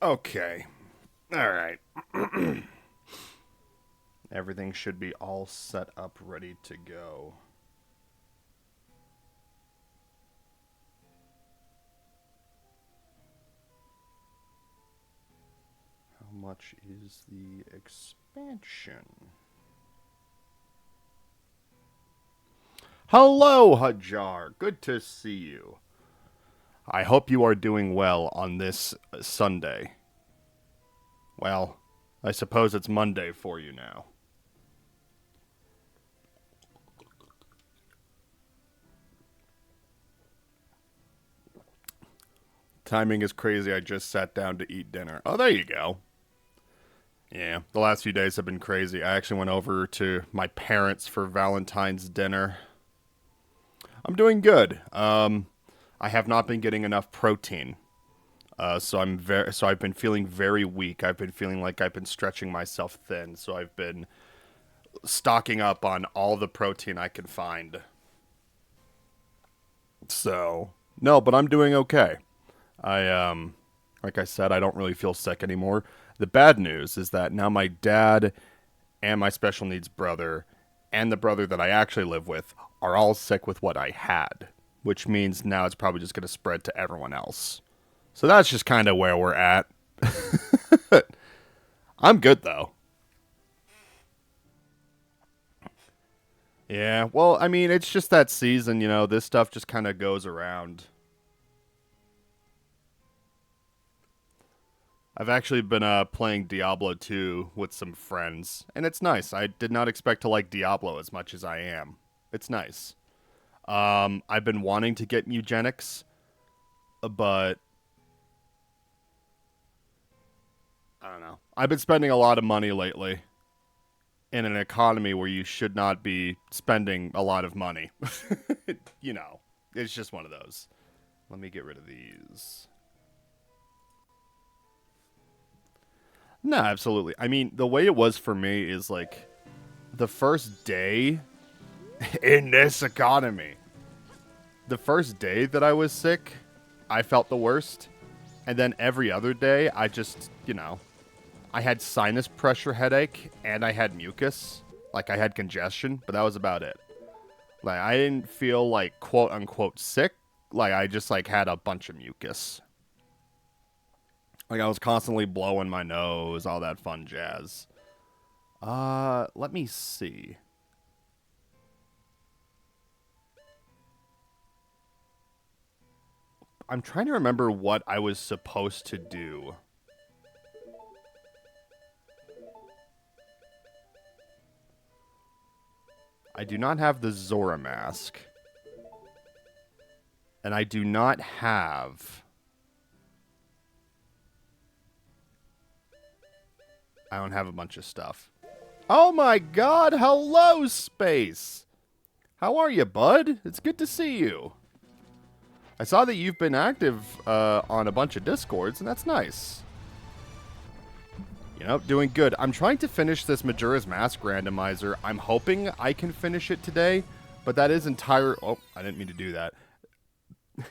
Okay. Alright. Everything should be all set up, ready to go. How much is the expansion? Hello, Hajar. Good to see you. I hope you are doing well on this Sunday. Well, I suppose it's Monday for you now. Timing is crazy. I just sat down to eat dinner. Oh, there you go. Yeah, the last few days have been crazy. I actually went over to my parents for Valentine's dinner. I'm doing good. I have not been getting enough protein. So I've been feeling very weak. I've been feeling like I've been stretching myself thin. So I've been stocking up on all the protein I can find. So, no, but I'm doing okay. I like I said, I don't really feel sick anymore. The bad news is that now my dad and my special needs brother and the brother that I actually live with are all sick with what I had, which means now it's probably just going to spread to everyone else. So that's just kind of where we're at. I'm good though. Yeah, well, I mean, it's just that season, this stuff just kind of goes around. I've actually been playing Diablo 2 with some friends, and it's nice. I did not expect to like Diablo as much as I am. It's nice. I've been wanting to get eugenics, but I don't know. I've been spending a lot of money lately in an economy where you should not be spending a lot of money. you know, it's just one of those. Let me get rid of these. No, absolutely. I mean, the way it was for me is like the first day in this economy. The first day that I was sick, I felt the worst. And then every other day, I just, I had sinus pressure headache and I had mucus. Like I had congestion, but that was about it. Like I didn't feel like quote unquote sick. Like I just like had a bunch of mucus. Like I was constantly blowing my nose, all that fun jazz. Let me see. I'm trying to remember what I was supposed to do. I do not have the Zora mask. And I do not have... I don't have a bunch of stuff. Oh my god, hello, Space! How are you, bud? It's good to see you. I saw that you've been active on a bunch of Discords, and that's nice. Doing good. I'm trying to finish this Majora's Mask randomizer. I'm hoping I can finish it today, but that is entire... Oh, I didn't mean to do that.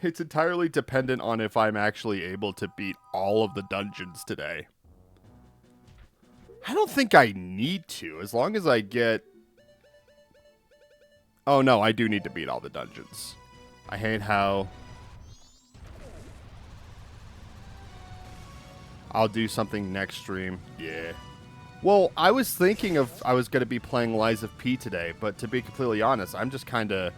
It's entirely dependent on if I'm actually able to beat all of the dungeons today. I don't think I need to, as long as I get... Oh, no, I do need to beat all the dungeons. I hate how... I'll do something next stream. Yeah. Well, I was thinking I was going to be playing Lies of P today, but to be completely honest, I'm just kind of...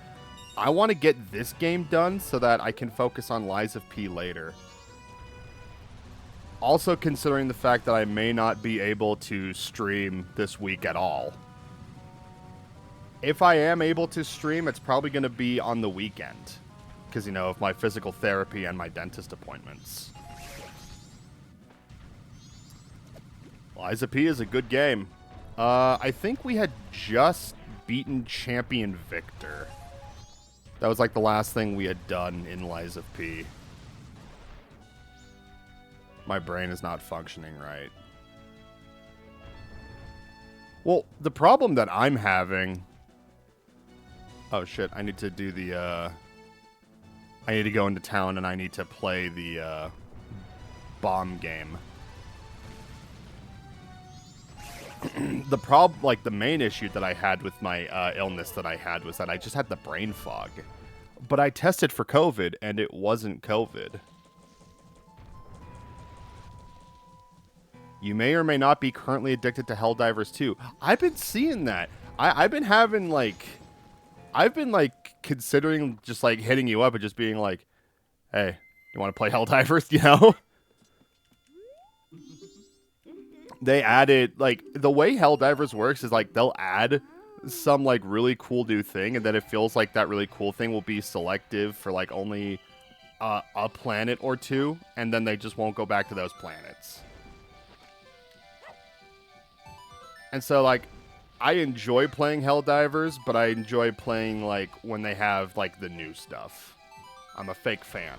I want to get this game done so that I can focus on Lies of P later. Also considering the fact that I may not be able to stream this week at all. If I am able to stream, it's probably going to be on the weekend. Because, of my physical therapy and my dentist appointments. Lies of P is a good game. I think we had just beaten Champion Victor. That was like the last thing we had done in Lies of P. My brain is not functioning right. Well, the problem that I'm having... Oh shit, I need to do the, I need to go into town and I need to play the, bomb game. the main issue that I had with my illness that I had was that I just had the brain fog. But I tested for COVID, and it wasn't COVID. You may or may not be currently addicted to Helldivers 2. I've been seeing that. I've been having, like... I've been, like, considering just, like, hitting you up and just being like, hey, you want to play Helldivers, you know? They added, like, the way Helldivers works is, like, they'll add some, like, really cool new thing, and then it feels like that really cool thing will be selective for, like, only a planet or two, and then they just won't go back to those planets. And so, like, I enjoy playing Helldivers, but I enjoy playing, like, when they have, like, the new stuff. I'm a fake fan.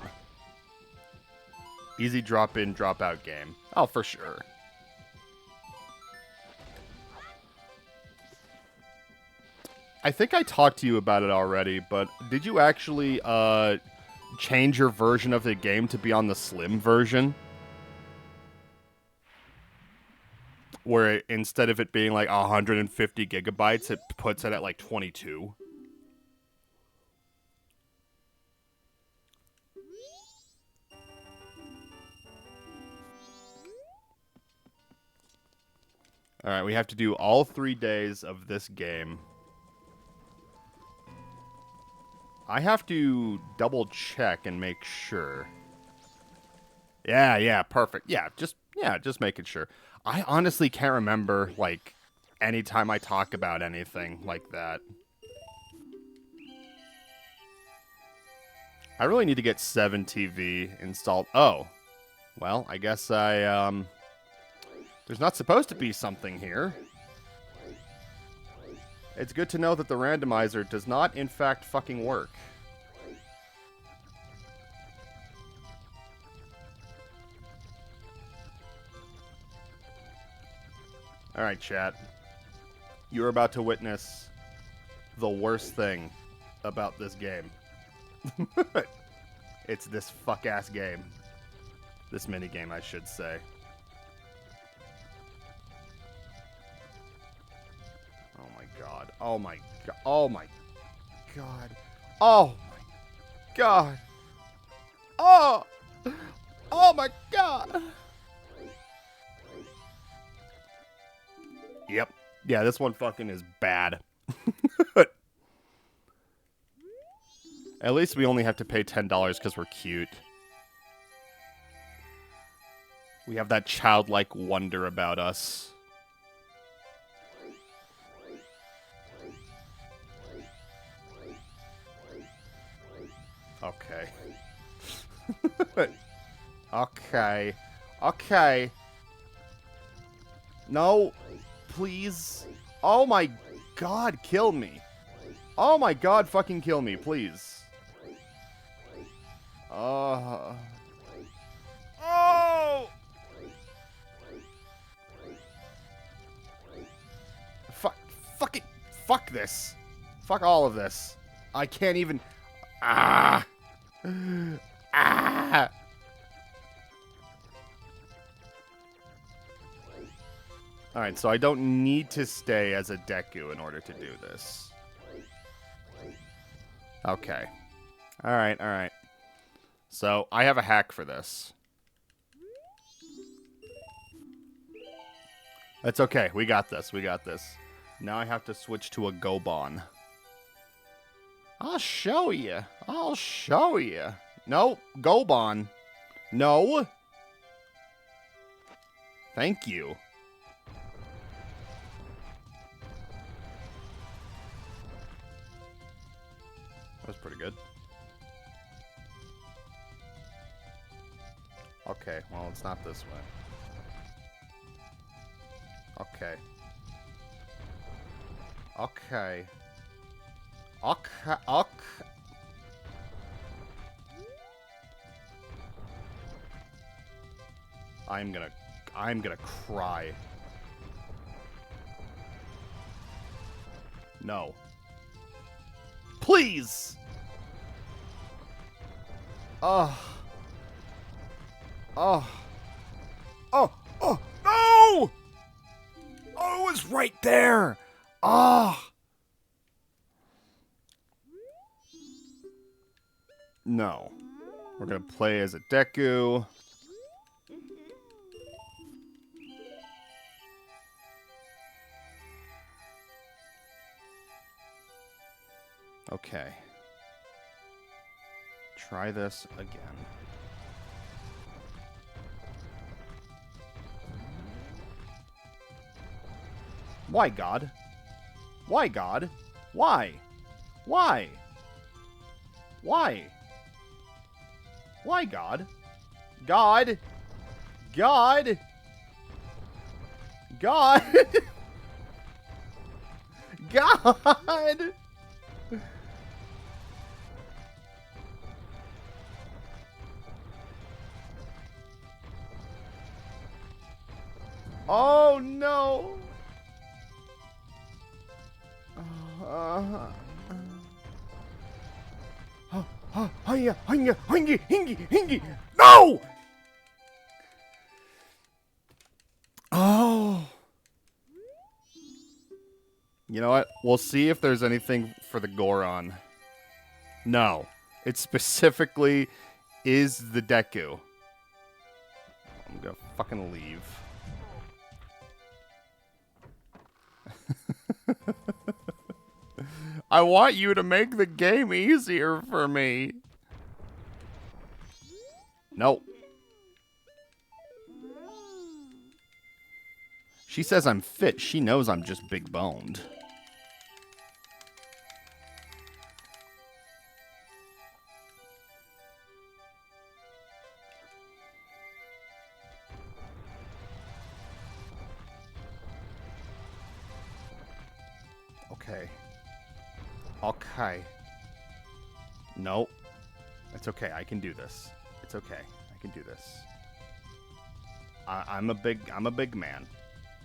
Easy drop-in, drop-out game. Oh, for sure. I think I talked to you about it already, but did you actually change your version of the game to be on the slim version? Where instead of it being like 150 gigabytes, it puts it at like 22. Alright, we have to do all 3 days of this game. I have to double check and make sure. Yeah, perfect. Yeah, just making sure. I honestly can't remember, like, anytime I talk about anything like that. I really need to get 7TV installed. Oh. Well, I guess there's not supposed to be something here. It's good to know that the randomizer does not, in fact, fucking work. Alright, chat. You're about to witness the worst thing about this game. It's this fuck-ass game. This minigame, I should say. Oh my god. Oh my god. Oh my god. Oh my god. Oh! Oh my god! Yep. Yeah, this one fucking is bad. At least we only have to pay $10 because we're cute. We have that childlike wonder about us. Okay. Okay. Okay. No. Please. Oh my god, kill me. Oh my god, fucking kill me, please. Oh. Fuck it. Fuck this. Fuck all of this. I can't even... Ah. Ah. Alright, so I don't need to stay as a Deku in order to do this. Okay. Alright, alright. So, I have a hack for this. That's okay. We got this. We got this. Now I have to switch to a Goron. I'll show you. I'll show you. No, Goron. No. Thank you. That was pretty good. Okay, well, it's not this way. Okay. Okay. Okay. Okay. I'm gonna cry. No. Please! Oh. Oh. Oh. Oh. No! Oh it was right there. Ah. No. We're going to play as a Deku. Okay. Try this again. Why, God? Why, God? Why? Why? Why? Why, God? God? God? God? God? Oh, no. No! Oh. You know what? We'll see if there's anything for the Goron. No. It specifically is the Deku. I'm gonna fucking leave. I want you to make the game easier for me. No. She says I'm fit. She knows I'm just big boned. Okay. Okay. Nope. It's okay. I can do this. It's okay. I can do this. I'm a big man.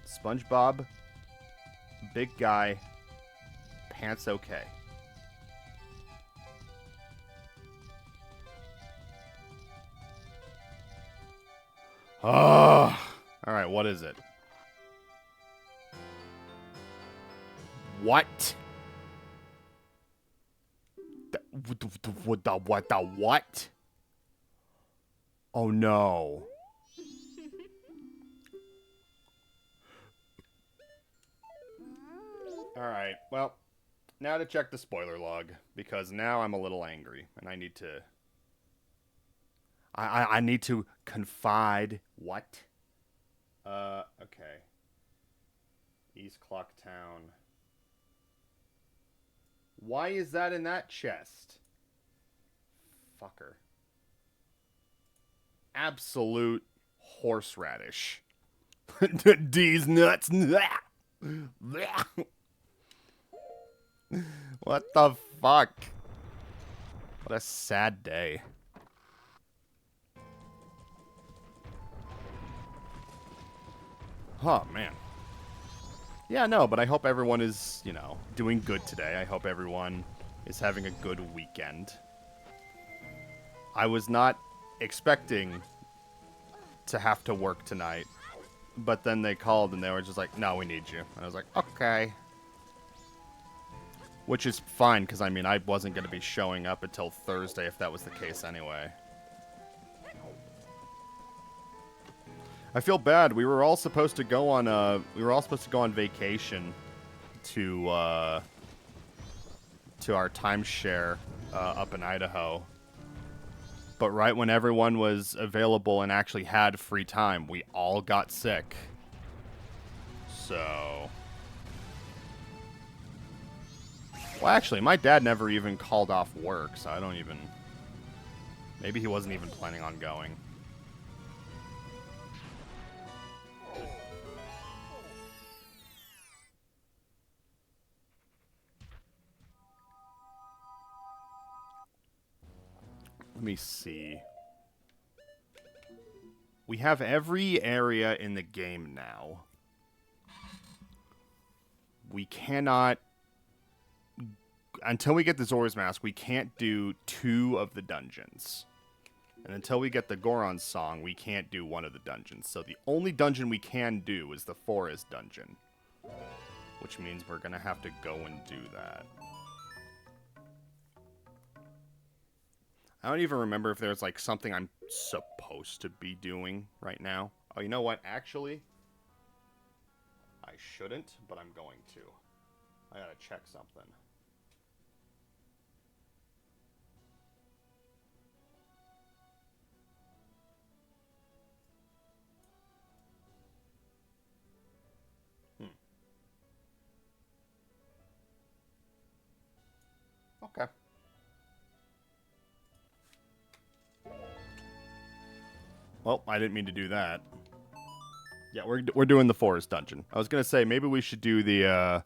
SpongeBob, big guy, pants okay. Oh. All right, what is it? What? What? Oh no. Alright, well, now to check the spoiler log, because now I'm a little angry, and I need to... I need to confide. What? Okay. East Clock Town. Why is that in that chest? Fucker. Absolute horseradish. These nuts. What the fuck? What a sad day. Oh, man. Yeah, no, but I hope everyone is, you know, doing good today. I hope everyone is having a good weekend. I was not expecting to have to work tonight, but then they called and they were just like, no, we need you. And I was like, okay. Which is fine, because, I mean, I wasn't going to be showing up until Thursday if that was the case anyway. I feel bad. We were all supposed to go on vacation to our timeshare up in Idaho. But right when everyone was available and actually had free time, we all got sick. So... Well, actually, my dad never even called off work, so I don't even... Maybe he wasn't even planning on going. Let me see. We have every area in the game now. We cannot... Until we get the Zora's Mask, we can't do 2 of the dungeons. And until we get the Goron song, we can't do 1 of the dungeons. So the only dungeon we can do is the forest dungeon. which means we're gonna have to go and do that. I don't even remember if there's, like, something I'm supposed to be doing right now. Oh, you know what? Actually, I shouldn't, but I'm going to. I gotta check something. Okay. Well, I didn't mean to do that. Yeah, we're doing the forest dungeon. I was gonna say maybe we should do the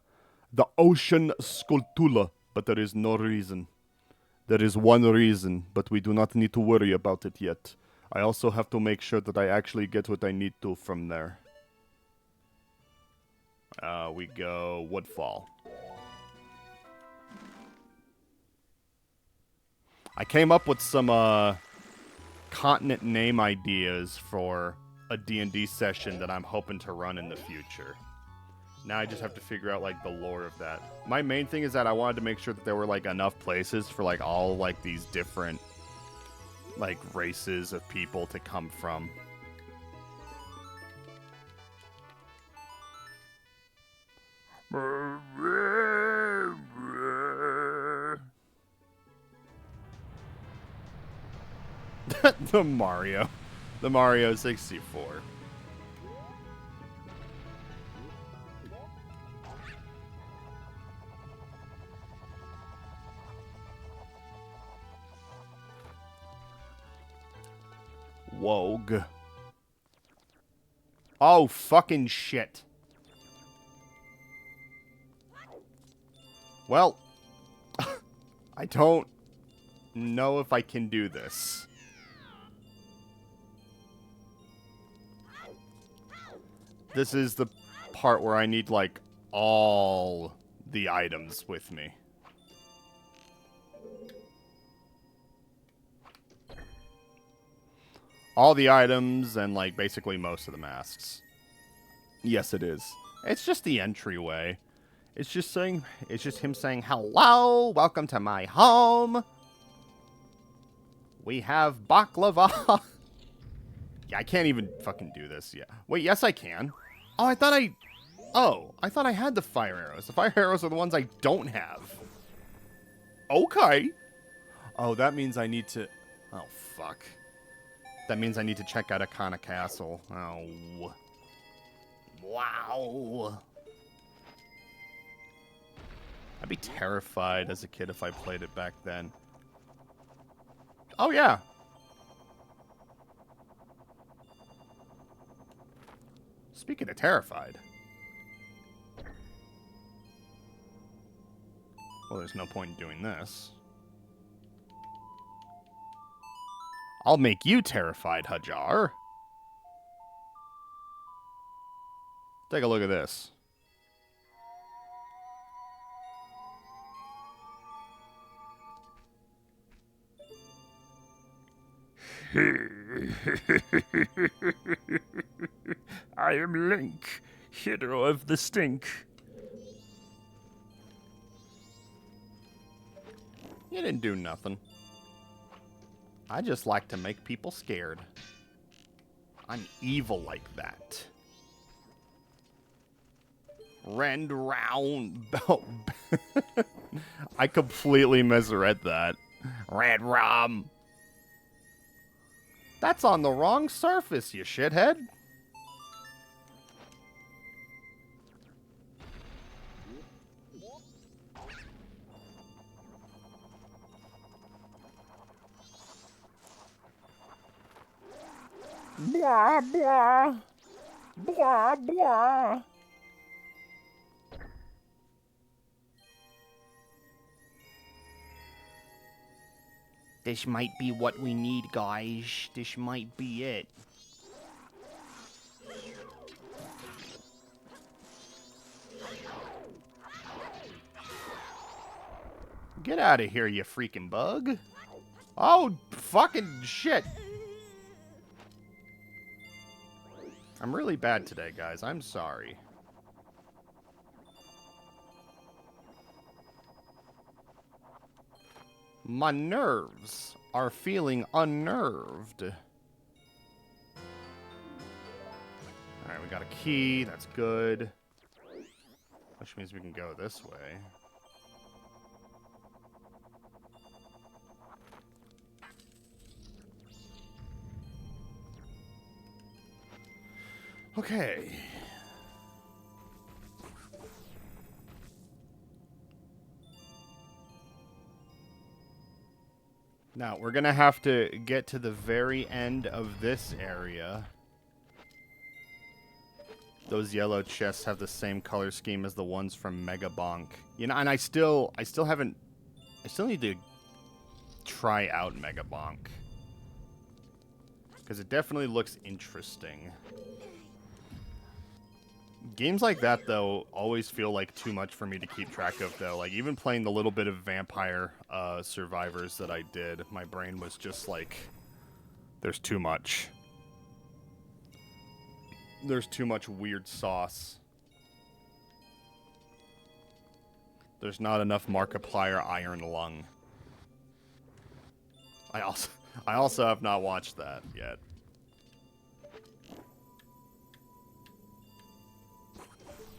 ocean sculptura, but there is no reason. There is one reason, but we do not need to worry about it yet. I also have to make sure that I actually get what I need to from there. We go Woodfall. I came up with some continent name ideas for a D&D session that I'm hoping to run in the future. Now I just have to figure out, like, the lore of that. My main thing is that I wanted to make sure that there were, like, enough places for, like, all, like, these different, like, races of people to come from. The Mario 64. Wogue. Oh, fucking shit. Well, I don't know if I can do this. This is the part where I need, like, all the items with me. All the items and, like, basically most of the masks. Yes, it is. It's just the entryway. It's just him saying, hello, welcome to my home. We have baklava. Yeah, I can't even fucking do this yet. Wait, yes I can. Oh, I thought I had the fire arrows. The fire arrows are the ones I don't have. Okay. Oh, that means I need to... Oh, fuck. That means I need to check out Akana Castle. Oh. Wow. I'd be terrified as a kid if I played it back then. Oh, yeah. Speaking of terrified. Well, there's no point in doing this. I'll make you terrified, Hajar. Take a look at this. I am Link, hero of the stink. You didn't do nothing. I just like to make people scared. I'm evil like that. Rend round. I completely misread that. Red rum. That's on the wrong surface, you shithead. Blah, blah. Blah, blah. This might be what we need, guys. This might be it. Get out of here, you freaking bug. Oh, fucking shit. I'm really bad today, guys. I'm sorry. My nerves are feeling unnerved. Alright, we got a key. That's good. Which means we can go this way. Okay. Now, we're going to have to get to the very end of this area. Those yellow chests have the same color scheme as the ones from Mega Bonk. You know, and I still need to try out Mega Bonk. Because it definitely looks interesting. Games like that, though, always feel like too much for me to keep track of, though. Like, even playing the little bit of Vampire Survivors that I did, my brain was just like, there's too much. There's too much weird sauce. There's not enough Markiplier Iron Lung. I also have not watched that yet.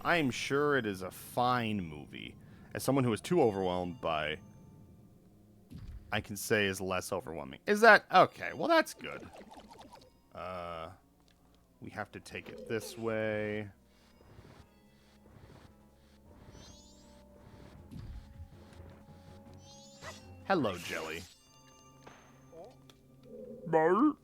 I am sure it is a fine movie. As someone who is too overwhelmed by, I can say is less overwhelming. Is that okay? Well, that's good. We have to take it this way. Hello, Jelly. No.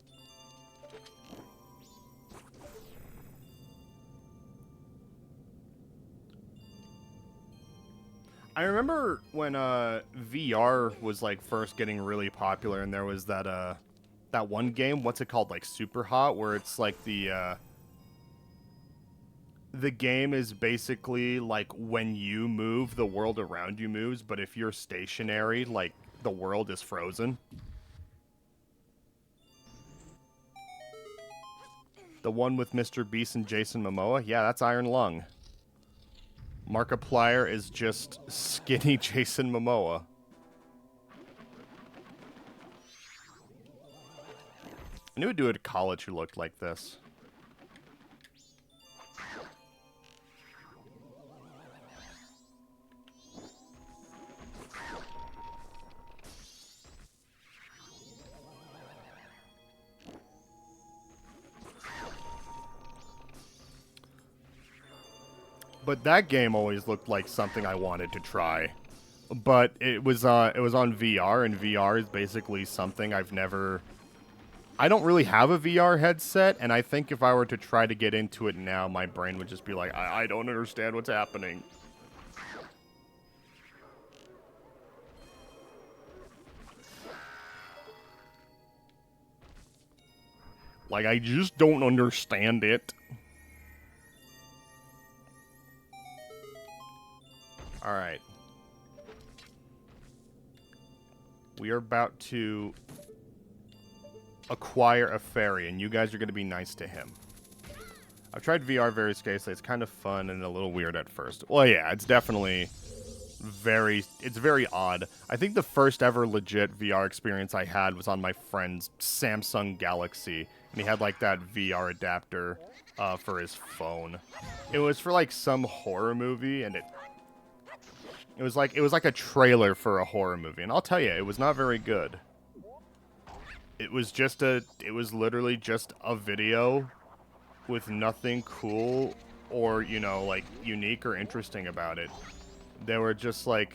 I remember when VR was like first getting really popular, and there was that that one game, what's it called, like Super Hot, where it's like the game is basically like when you move, the world around you moves, but if you're stationary, like the world is frozen. The one with Mr. Beast and Jason Momoa? Yeah, that's Iron Lung. Markiplier is just skinny Jason Momoa. I knew a dude at college who looked like this. But that game always looked like something I wanted to try. But it was on VR, and VR is basically something I've never... I don't really have a VR headset, and I think if I were to try to get into it now, my brain would just be like, I don't understand what's happening. Like, I just don't understand it. Alright. We are about to acquire a fairy, and you guys are going to be nice to him. I've tried VR very scarcely. It's kind of fun and a little weird at first. Well, yeah, it's definitely it's very odd. I think the first ever legit VR experience I had was on my friend's Samsung Galaxy, and he had like that VR adapter for his phone. It was for like some horror movie, and it was like a trailer for a horror movie, and I'll tell you, it was not very good. It was literally just a video with nothing cool or, you know, like unique or interesting about it. They were just like,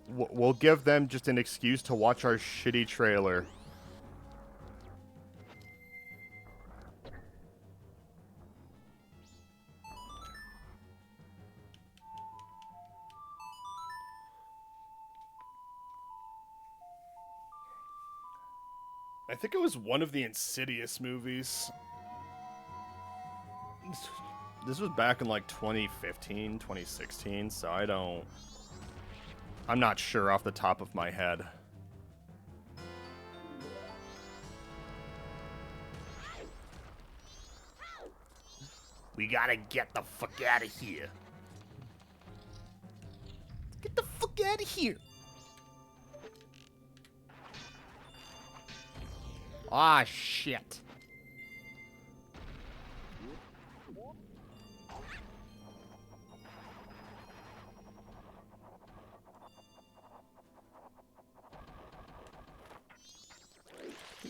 we'll give them just an excuse to watch our shitty trailer. I think it was one of the Insidious movies. This was back in like 2015, 2016, so I'm not sure off the top of my head. We gotta get the fuck out of here. Get the fuck out of here. Ah, shit.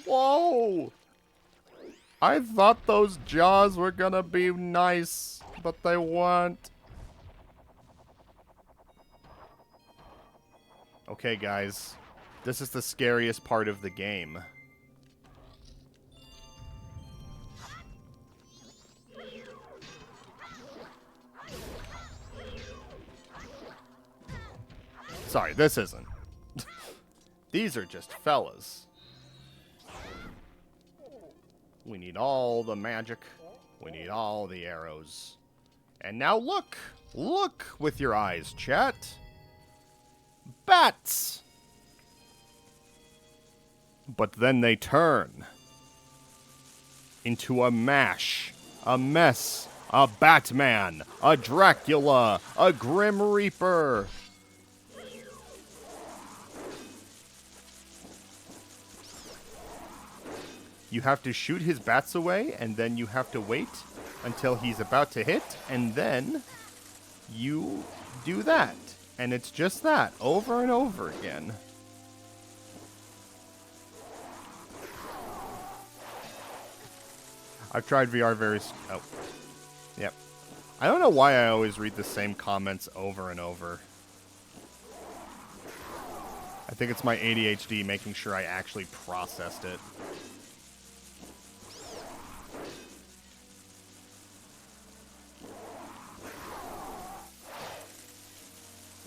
Whoa! I thought those jaws were gonna be nice, but they weren't. Okay, guys. This is the scariest part of the game. Sorry, this isn't. These are just fellas. We need all the magic. We need all the arrows. And now look! Look with your eyes, chat! Bats! But then they turn into a mash, a mess, a Batman, a Dracula, a Grim Reaper. You have to shoot his bats away, and then you have to wait until he's about to hit, and then you do that. And it's just that, over and over again. I've tried VR oh. Yep. I don't know why I always read the same comments over and over. I think it's my ADHD making sure I actually processed it.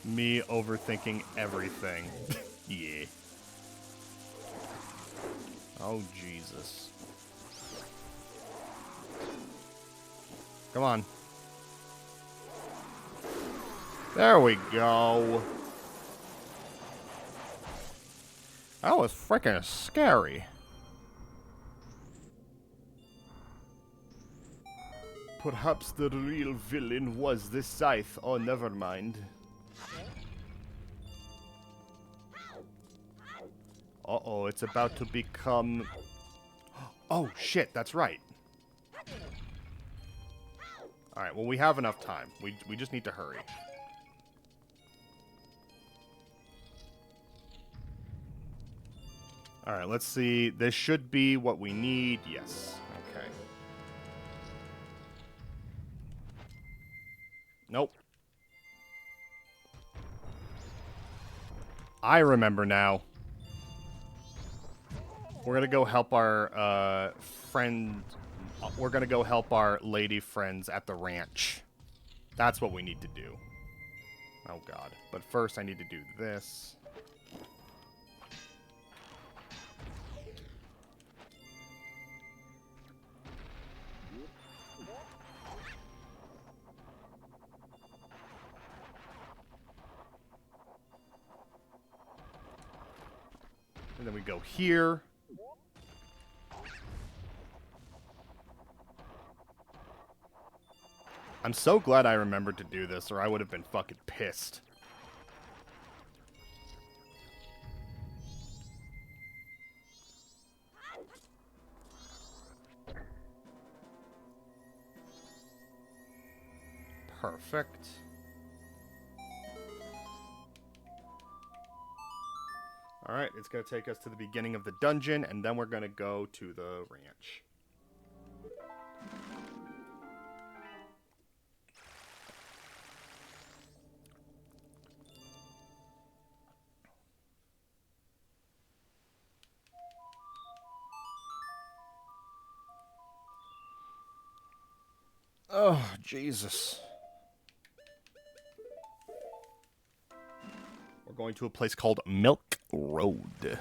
Me overthinking everything. Yeah. Oh, Jesus. Come on. There we go. That was freaking scary. Perhaps the real villain was the scythe. Oh, never mind. Uh-oh, it's about to become... Oh, shit, that's right. Alright, well, we have enough time. We just need to hurry. Alright, let's see. This should be what we need. Yes. Okay. Nope. I remember now. We're gonna go help our friend. We're gonna go help our lady friends at the ranch. That's what we need to do. Oh god. But first I need to do this. And then we go here. I'm so glad I remembered to do this, or I would have been fucking pissed. Perfect. Alright, it's going to take us to the beginning of the dungeon, and then we're going to go to the ranch. Oh, Jesus. We're going to a place called Milk Road.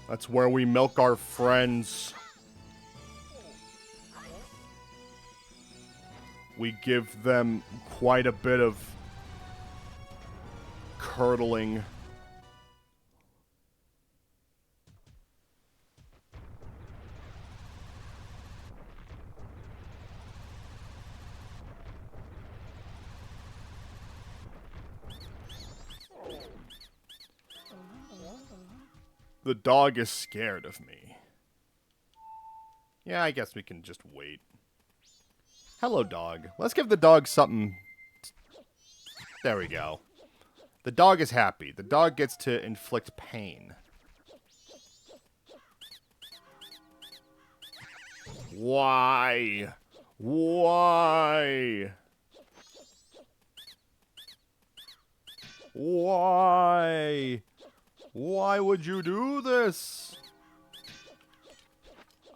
That's where we milk our friends. We give them quite a bit of curdling. The dog is scared of me. Yeah, I guess we can just wait. Hello, dog. Let's give the dog something. There we go. The dog is happy. The dog gets to inflict pain. Why? Why? Why? Why would you do this?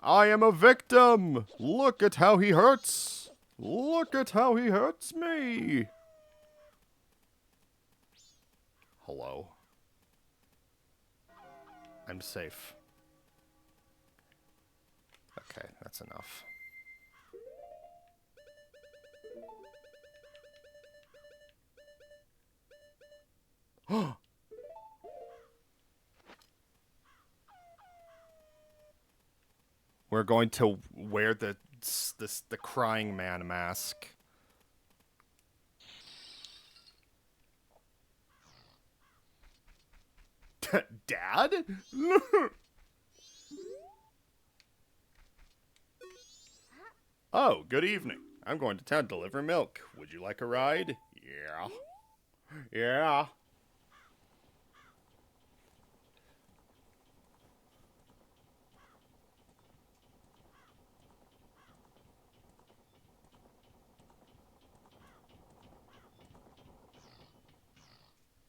I am a victim. Look at how he hurts. Look at how he hurts me. Hello. I'm safe. Okay, that's enough. We're going to wear the crying man mask. Dad? Oh, good evening. I'm going to town to deliver milk. Would you like a ride? Yeah. Yeah.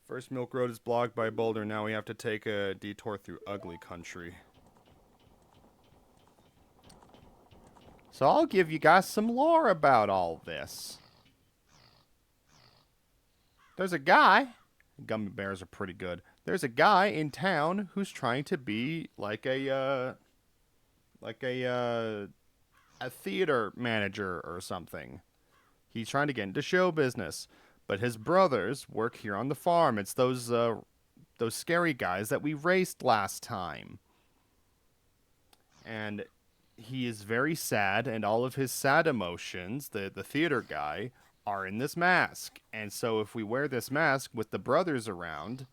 First Milk Road is blocked by Boulder. Now we have to take a detour through ugly country. So I'll give you guys some lore about all this. There's a guy. Gummy bears are pretty good. There's a guy in town who's trying to be like a theater manager or something. He's trying to get into show business. But his brothers work here on the farm. It's those scary guys that we raced last time. And he is very sad, and all of his sad emotions, the theater guy, are in this mask. And so if we wear this mask with the brothers around,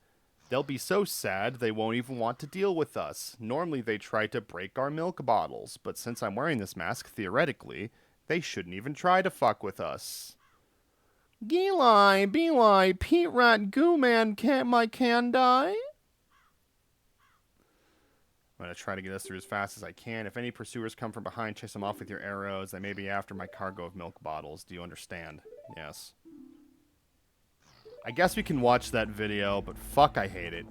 they'll be so sad they won't even want to deal with us. Normally they try to break our milk bottles, but since I'm wearing this mask, theoretically, they shouldn't even try to fuck with us. Geli, Beli, Pete Rat, Goo Man, can die? I'm going to try to get us through as fast as I can. If any pursuers come from behind, chase them off with your arrows. They may be after my cargo of milk bottles. Do you understand? Yes. I guess we can watch that video, but fuck, I hate it.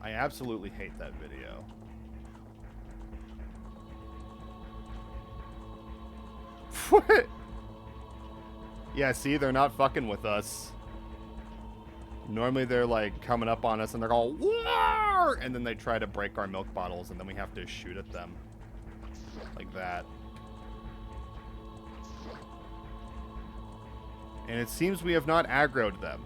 I absolutely hate that video. What? Yeah, see, they're not fucking with us. Normally they're like coming up on us and they're all war, and then they try to break our milk bottles and then we have to shoot at them. Like that. And it seems we have not aggroed them.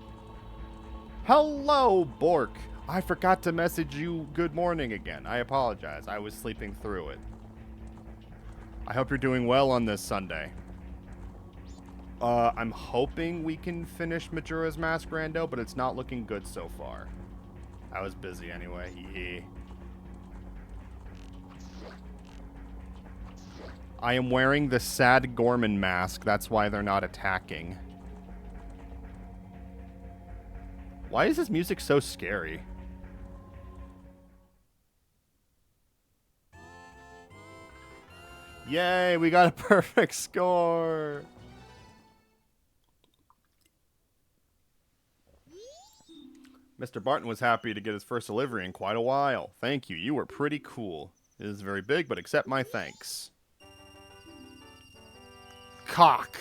Hello, Bork. I forgot to message you good morning again. I apologize. I was sleeping through it. I hope you're doing well on this Sunday. I'm hoping we can finish Majora's Mask Rando, but it's not looking good so far. I was busy anyway. Yeah. I am wearing the sad Gorman mask. That's why they're not attacking. Why is this music so scary? Yay, we got a perfect score! Mr. Barton was happy to get his first delivery in quite a while. Thank you, you were pretty cool. It is very big, but accept my thanks. Cock!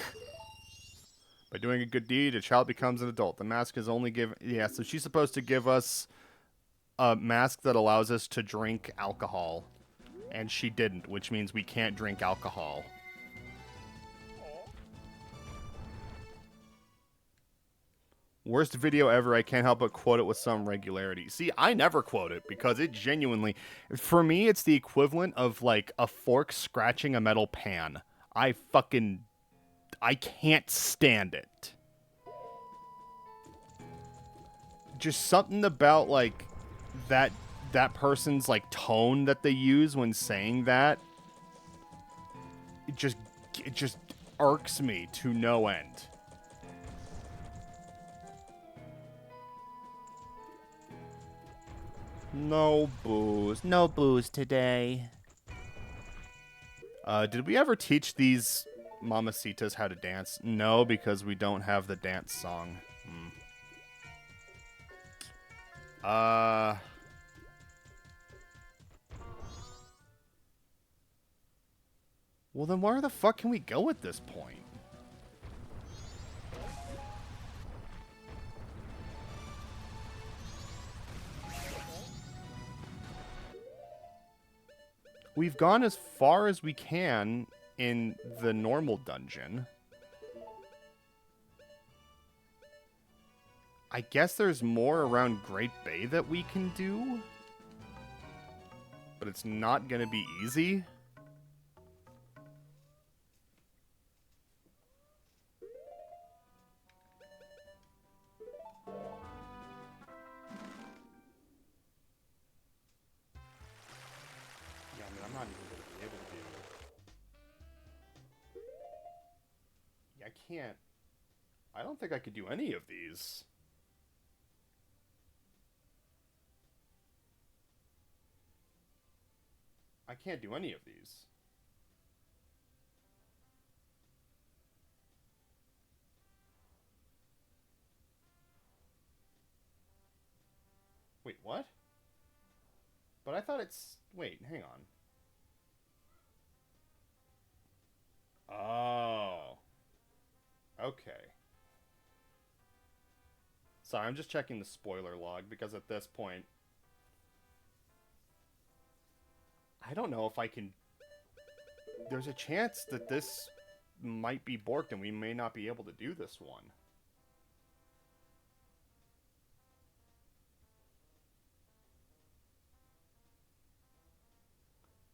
By doing a good deed, a child becomes an adult. The mask is only given... Yeah, so she's supposed to give us a mask that allows us to drink alcohol. And she didn't, which means we can't drink alcohol. Worst video ever. I can't help but quote it with some regularity. See, I never quote it because it genuinely... For me, it's the equivalent of, like, a fork scratching a metal pan. I can't stand it. Just something about, like, that person's like tone that they use when saying that, it just irks me to no end. No booze. No booze today. Did we ever teach these mamacitas how to dance? No, because we don't have the dance song. Well, then where the fuck can we go at this point? We've gone as far as we can in the normal dungeon. I guess there's more around Great Bay that we can do. But it's not gonna be easy. Yeah, I mean, I'm not even gonna be able to do... Yeah, I can't... I don't think I could do any of these. I can't do any of these. Wait, what? But I thought it's... Wait, hang on. Oh. Okay. Sorry, I'm just checking the spoiler log, because at this point... I don't know if I can... There's a chance that this might be borked and we may not be able to do this one.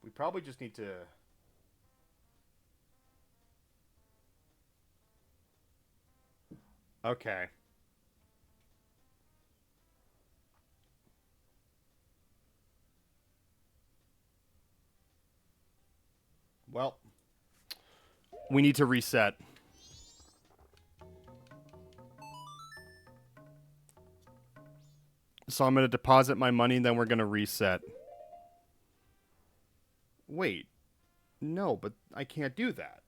We probably just need to... Okay. Well, we need to reset. So I'm going to deposit my money and then we're going to reset. Wait. No, but I can't do that.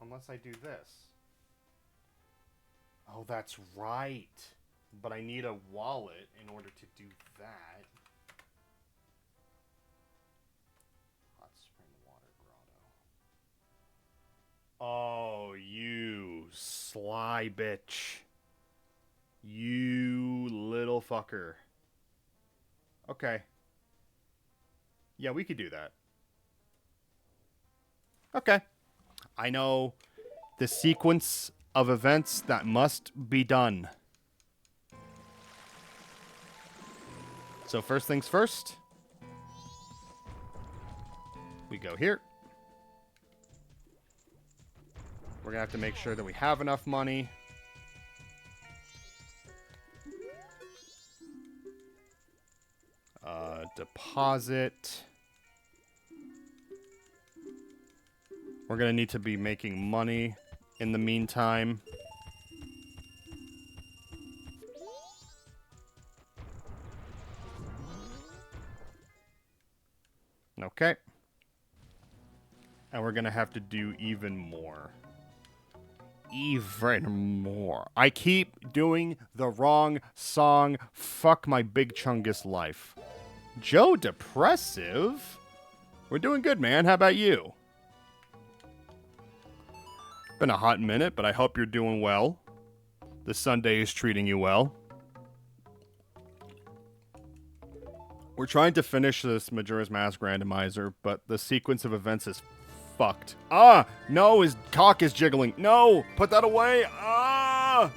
Unless I do this. Oh, that's right. But I need a wallet in order to do that. Hot spring water grotto. Oh, you sly bitch. You little fucker. Okay. Yeah, we could do that. Okay. I know the sequence of events that must be done. So first things first. We go here. We're going to have to make sure that we have enough money. Deposit. We're going to need to be making money in the meantime. Okay. And we're going to have to do even more. Even more. I keep doing the wrong song. Fuck my big chungus life. Joe Depressive? We're doing good, man. How about you? Been a hot minute, but I hope you're doing well. The Sunday is treating you well. We're trying to finish this Majora's Mask randomizer, but the sequence of events is fucked. Ah! No, his cock is jiggling. No! Put that away! Ah!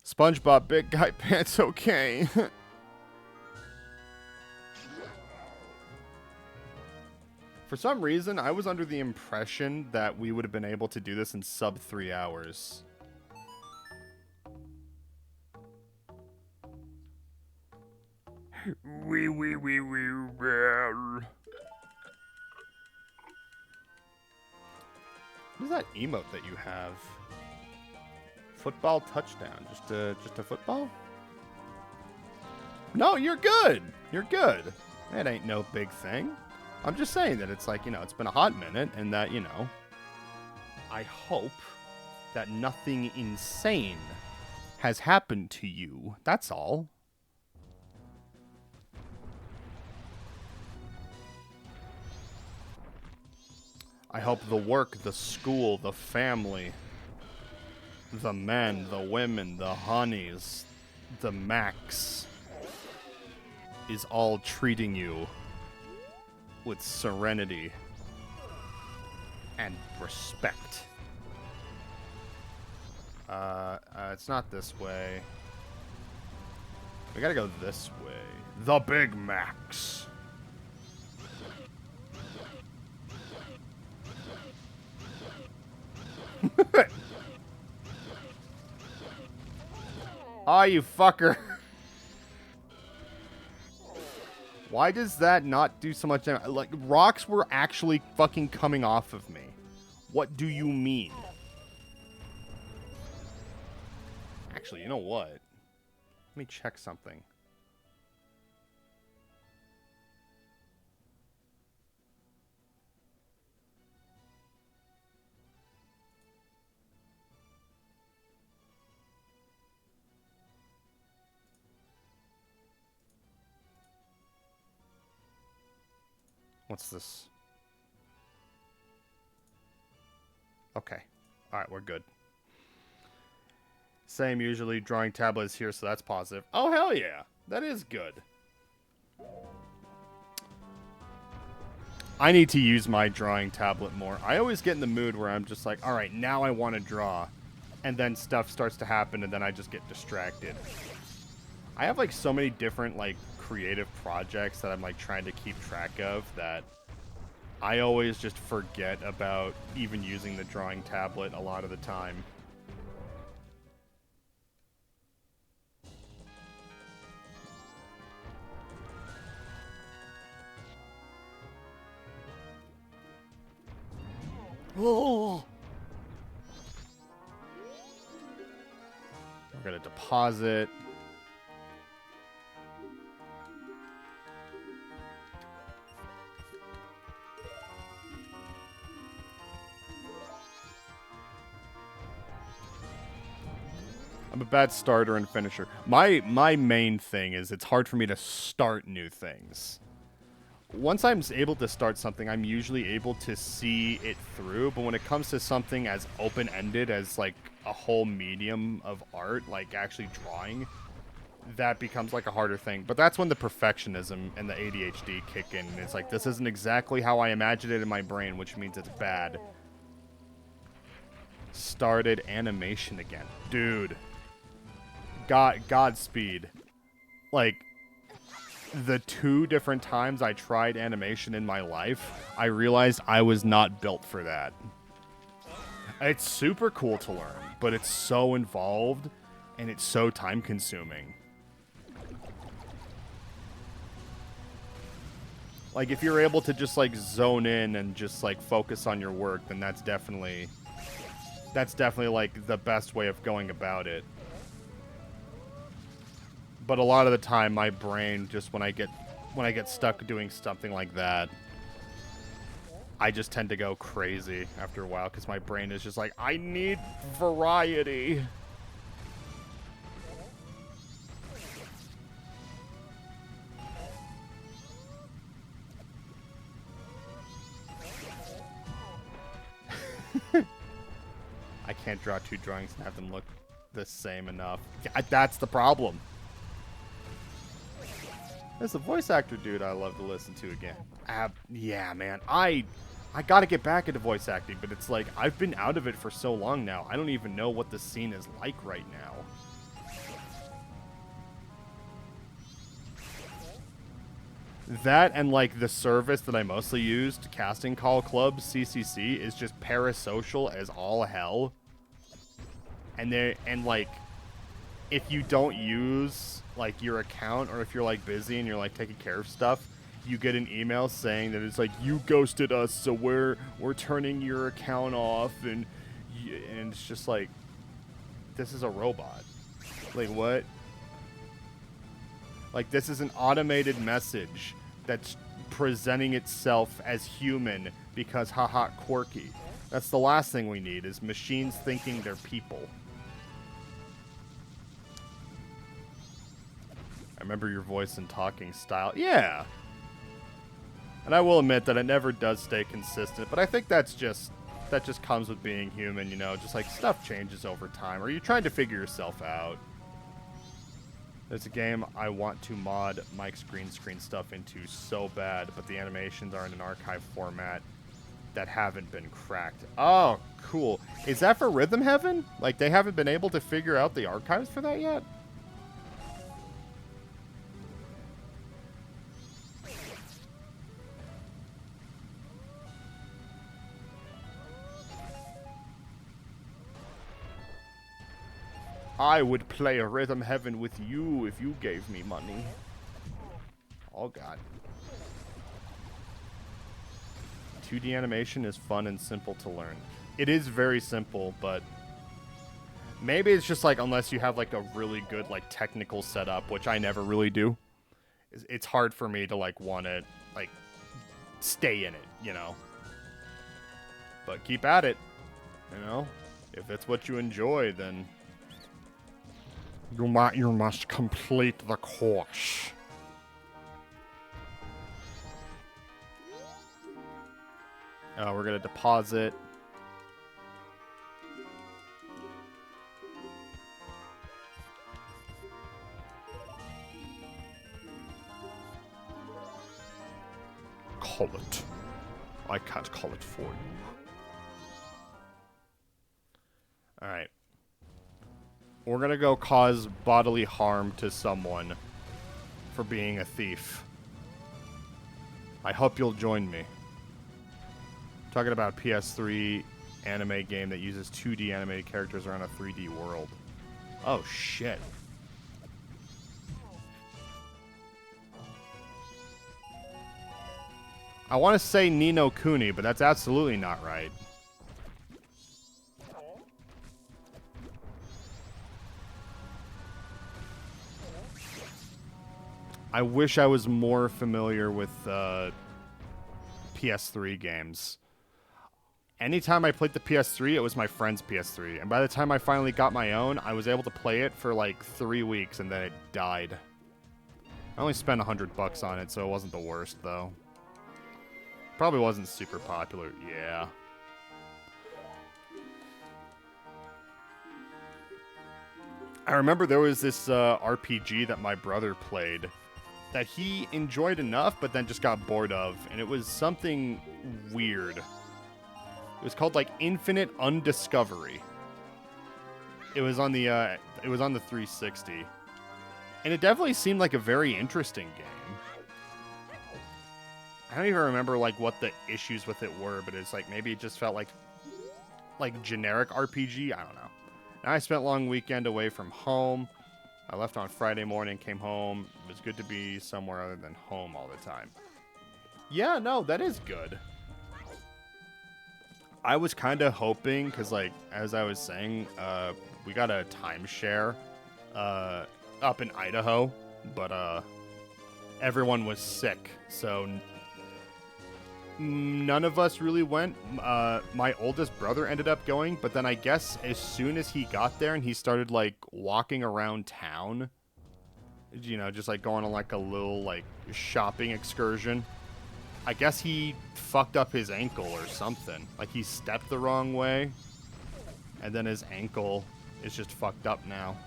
SpongeBob Big Guy Pants okay. For some reason, I was under the impression that we would have been able to do this in sub 3 hours. Wee. What is that emote that you have? Football touchdown. Just a football? No, you're good. You're good. That ain't no big thing. I'm just saying that it's like, you know, it's been a hot minute and that, you know, I hope that nothing insane has happened to you. That's all. I hope the work, the school, the family, the men, the women, the honeys, the max is all treating you with serenity and respect. It's not this way. We gotta go this way. The Big Max. Ah, you fucker. Why does that not do so much damage? Like, rocks were actually fucking coming off of me. What do you mean? Actually, you know what? Let me check something. What's this? Okay. Alright, we're good. Same usually. Drawing tablet is here, so that's positive. Oh, hell yeah. That is good. I need to use my drawing tablet more. I always get in the mood where I'm just like, alright, now I want to draw. And then stuff starts to happen, and then I just get distracted. I have, like, so many different, like, creative projects that I'm, like, trying to keep track of that I always just forget about even using the drawing tablet a lot of the time. Oh! We're gonna deposit. I'm a bad starter and finisher. My main thing is it's hard for me to start new things. Once I'm able to start something, I'm usually able to see it through, but when it comes to something as open-ended as, like, a whole medium of art, like actually drawing, that becomes, like, a harder thing. But that's when the perfectionism and the ADHD kick in. It's like, this isn't exactly how I imagined it in my brain, which means it's bad. Started animation again. Dude. Godspeed. Like, the 2 different times I tried animation in my life, I realized I was not built for that. It's super cool to learn, but it's so involved, and it's so time-consuming. Like, if you're able to just, like, zone in and just, like, focus on your work, then that's definitely, like, the best way of going about it. But a lot of the time, my brain, just when I get stuck doing something like that, I just tend to go crazy after a while because my brain is just like, I need variety. I can't draw 2 drawings and have them look the same enough. Yeah, that's the problem. There's a voice actor dude I love to listen to again. Yeah, man. I gotta get back into voice acting, but it's like, I've been out of it for so long now. I don't even know what the scene is like right now. That and like the service that I mostly used, Casting Call Club, CCC, is just parasocial as all hell. And like if you don't use like your account, or if you're like busy and you're like taking care of stuff, you get an email saying that it's like, you ghosted us, so we're turning your account off, and it's just like, this is a robot. Like, what? Like, this is an automated message that's presenting itself as human because haha quirky. That's the last thing we need, is machines thinking they're people. I remember your voice and talking style. Yeah. And I will admit that it never does stay consistent, but I think that just comes with being human, you know, just like stuff changes over time, or you're trying to figure yourself out. There's a game I want to mod Mike's green screen stuff into so bad, but the animations are in an archive format that haven't been cracked. Oh, cool. Is that for Rhythm Heaven? Like, they haven't been able to figure out the archives for that yet? I would play a Rhythm Heaven with you if you gave me money. Oh, God. 2D animation is fun and simple to learn. It is very simple, but maybe it's just like, unless you have like a really good like technical setup, which I never really do, it's hard for me to like want to like stay in it, you know. But keep at it, you know. If it's what you enjoy, then you must complete the course. We're gonna deposit. Call it. I can't call it for you. Alright. We're gonna go cause bodily harm to someone for being a thief. I hope you'll join me. Talking about PS3 anime game that uses 2D animated characters around a 3D world. Oh, shit. I want to say Ni no Kuni, but that's absolutely not right. I wish I was more familiar with PS3 games. Anytime I played the PS3, it was my friend's PS3. And by the time I finally got my own, I was able to play it for like 3 weeks, and then it died. I only spent $100 on it, so it wasn't the worst, though. Probably wasn't super popular. Yeah. I remember there was this RPG that my brother played that he enjoyed enough, but then just got bored of. And it was something weird. It was called like Infinite Undiscovery. It was on the 360, and it definitely seemed like a very interesting game. I don't even remember like what the issues with it were, but it's like maybe it just felt like generic RPG. I don't know. And I spent a long weekend away from home. I left on Friday morning, came home. It was good to be somewhere other than home all the time. Yeah, no, that is good. I was kind of hoping, because, like, as I was saying, we got a timeshare up in Idaho, but everyone was sick, so none of us really went. My oldest brother ended up going, but then I guess as soon as he got there and he started, like, walking around town, you know, just, like, going on, like, a little, like, shopping excursion, I guess he fucked up his ankle or something. Like, he stepped the wrong way, and then his ankle is just fucked up now.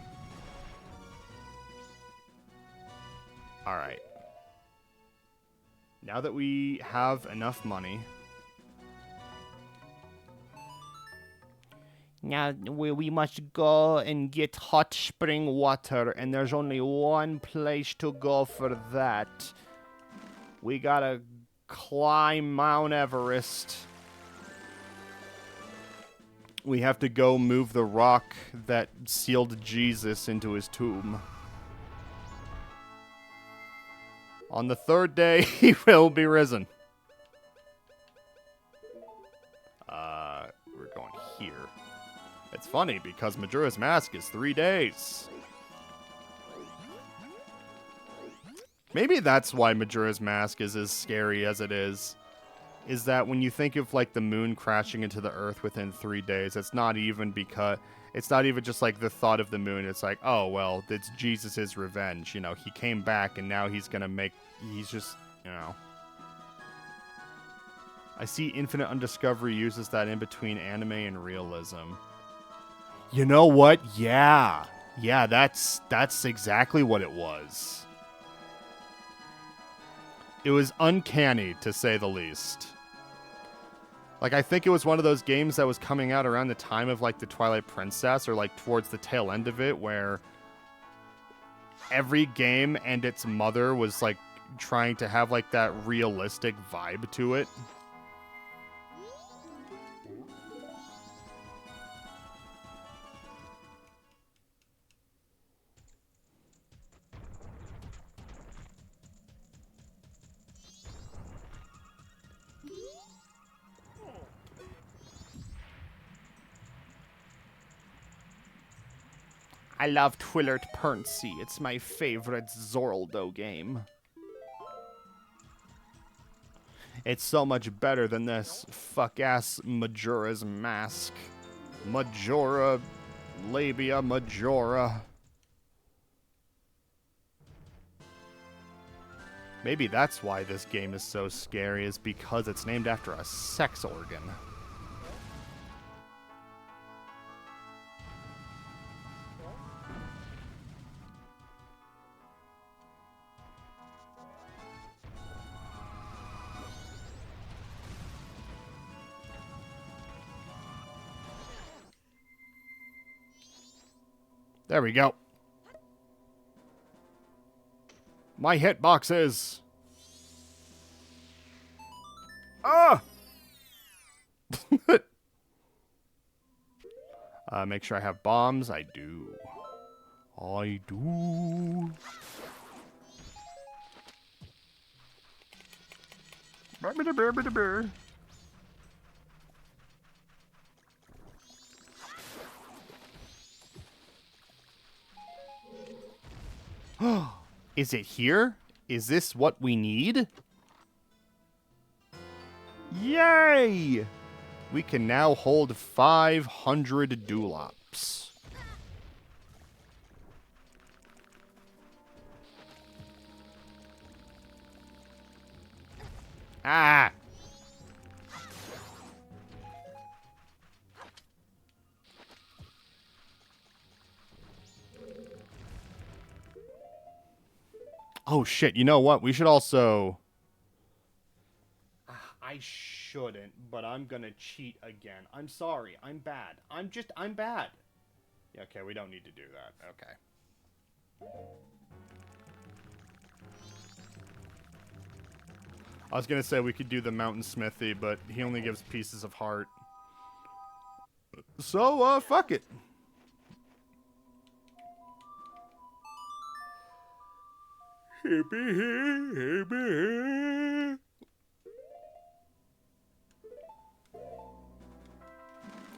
Alright. Now that we have enough money... Now, we must go and get hot spring water, and there's only one place to go for that. We gotta climb Mount Everest. We have to go move the rock that sealed Jesus into his tomb. On the third day, he will be risen. We're going here. It's funny because Majora's Mask is 3 days. Maybe that's why Majora's Mask is as scary as it is that when you think of, like, the moon crashing into the earth within 3 days, it's not even just, like, the thought of the moon. It's like, oh, well, it's Jesus' revenge. You know, he came back, and now he's just, you know. I see Infinite Undiscovery uses that in between anime and realism. You know what? Yeah. Yeah, that's exactly what it was. It was uncanny, to say the least. Like, I think it was one of those games that was coming out around the time of, like, the Twilight Princess, or, like, towards the tail end of it, where every game and its mother was, like, trying to have, like, that realistic vibe to it. I love Twilight Princess. It's my favorite Zelda game. It's so much better than this fuck-ass Majora's Mask. Majora, labia Majora. Maybe that's why this game is so scary, is because it's named after a sex organ. There we go. My hitboxes. Ah! Make sure I have bombs. I do. I do. Is it here? Is this what we need? Yay! We can now hold 500 Dulops. Ah! Oh shit, you know what? We should also... I shouldn't, but I'm gonna cheat again. I'm sorry. I'm bad. I'm bad. Yeah, okay, we don't need to do that. Okay. I was gonna say we could do the Mountain Smithy, but he only gives pieces of heart. So, fuck it.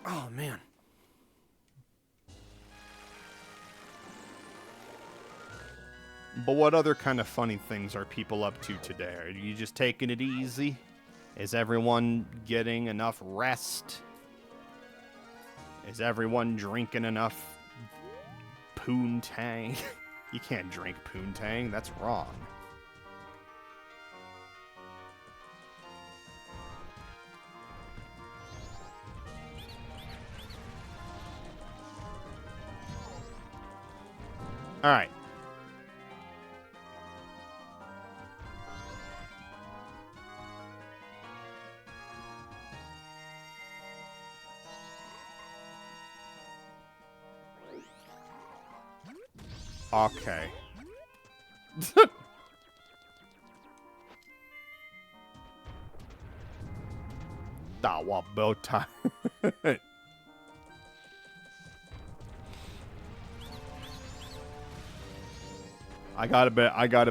Oh, man. But what other kind of funny things are people up to today? Are you just taking it easy? Is everyone getting enough rest? Is everyone drinking enough poontang? You can't drink poontang. That's wrong. All right. Okay. well, both times. I got a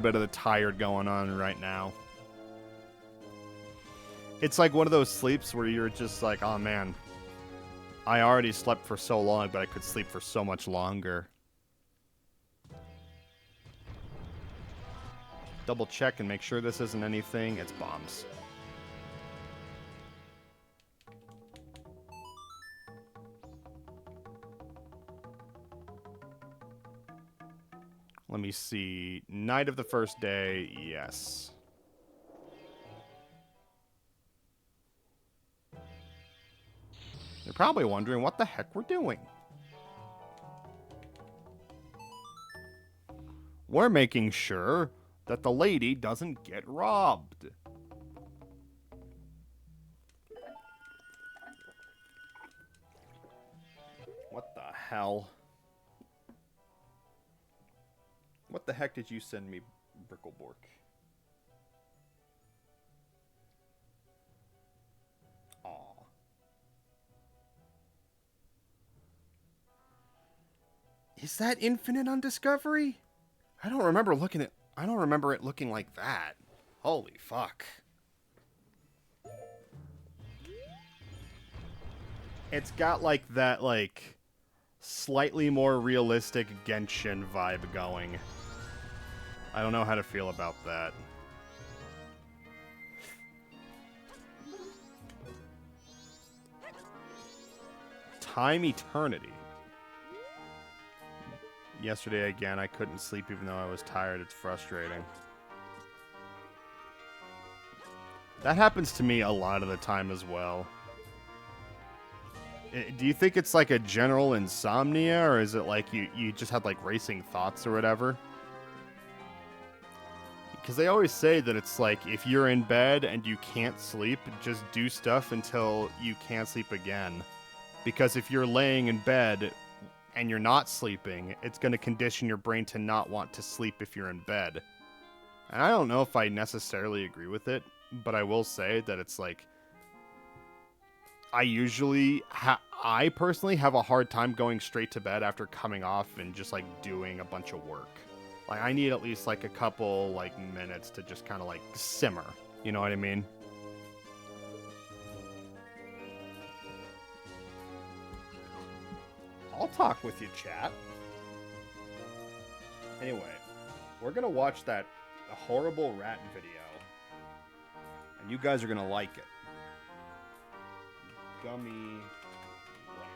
bit of the tired going on right now. It's like one of those sleeps where you're just like, oh man, I already slept for so long, but I could sleep for so much longer. Double check and make sure this isn't anything. It's bombs. Let me see. Night of the first day, yes. You're probably wondering what the heck we're doing. We're making sure that the lady doesn't get robbed. What the hell? What the heck did you send me, Bricklebork? Aw. Is that infinite on Discovery? I don't remember it looking like that. Holy fuck. It's got like that slightly more realistic Genshin vibe going. I don't know how to feel about that. Time Eternity. Yesterday again, I couldn't sleep even though I was tired. It's frustrating. That happens to me a lot of the time as well. Do you think it's like a general insomnia, or is it like you just had like racing thoughts or whatever? Because they always say that it's like if you're in bed and you can't sleep, just do stuff until you can't sleep again. Because if you're laying in bed and you're not sleeping, it's going to condition your brain to not want to sleep if you're in bed. And I don't know if I necessarily agree with it, but I will say that it's like I personally have a hard time going straight to bed after coming off and just like doing a bunch of work. Like I need at least like a couple like minutes to just kind of like simmer. You know what I mean? I'll talk with you, chat. Anyway, we're gonna watch that horrible rat video, and you guys are gonna like it. Gummy rat.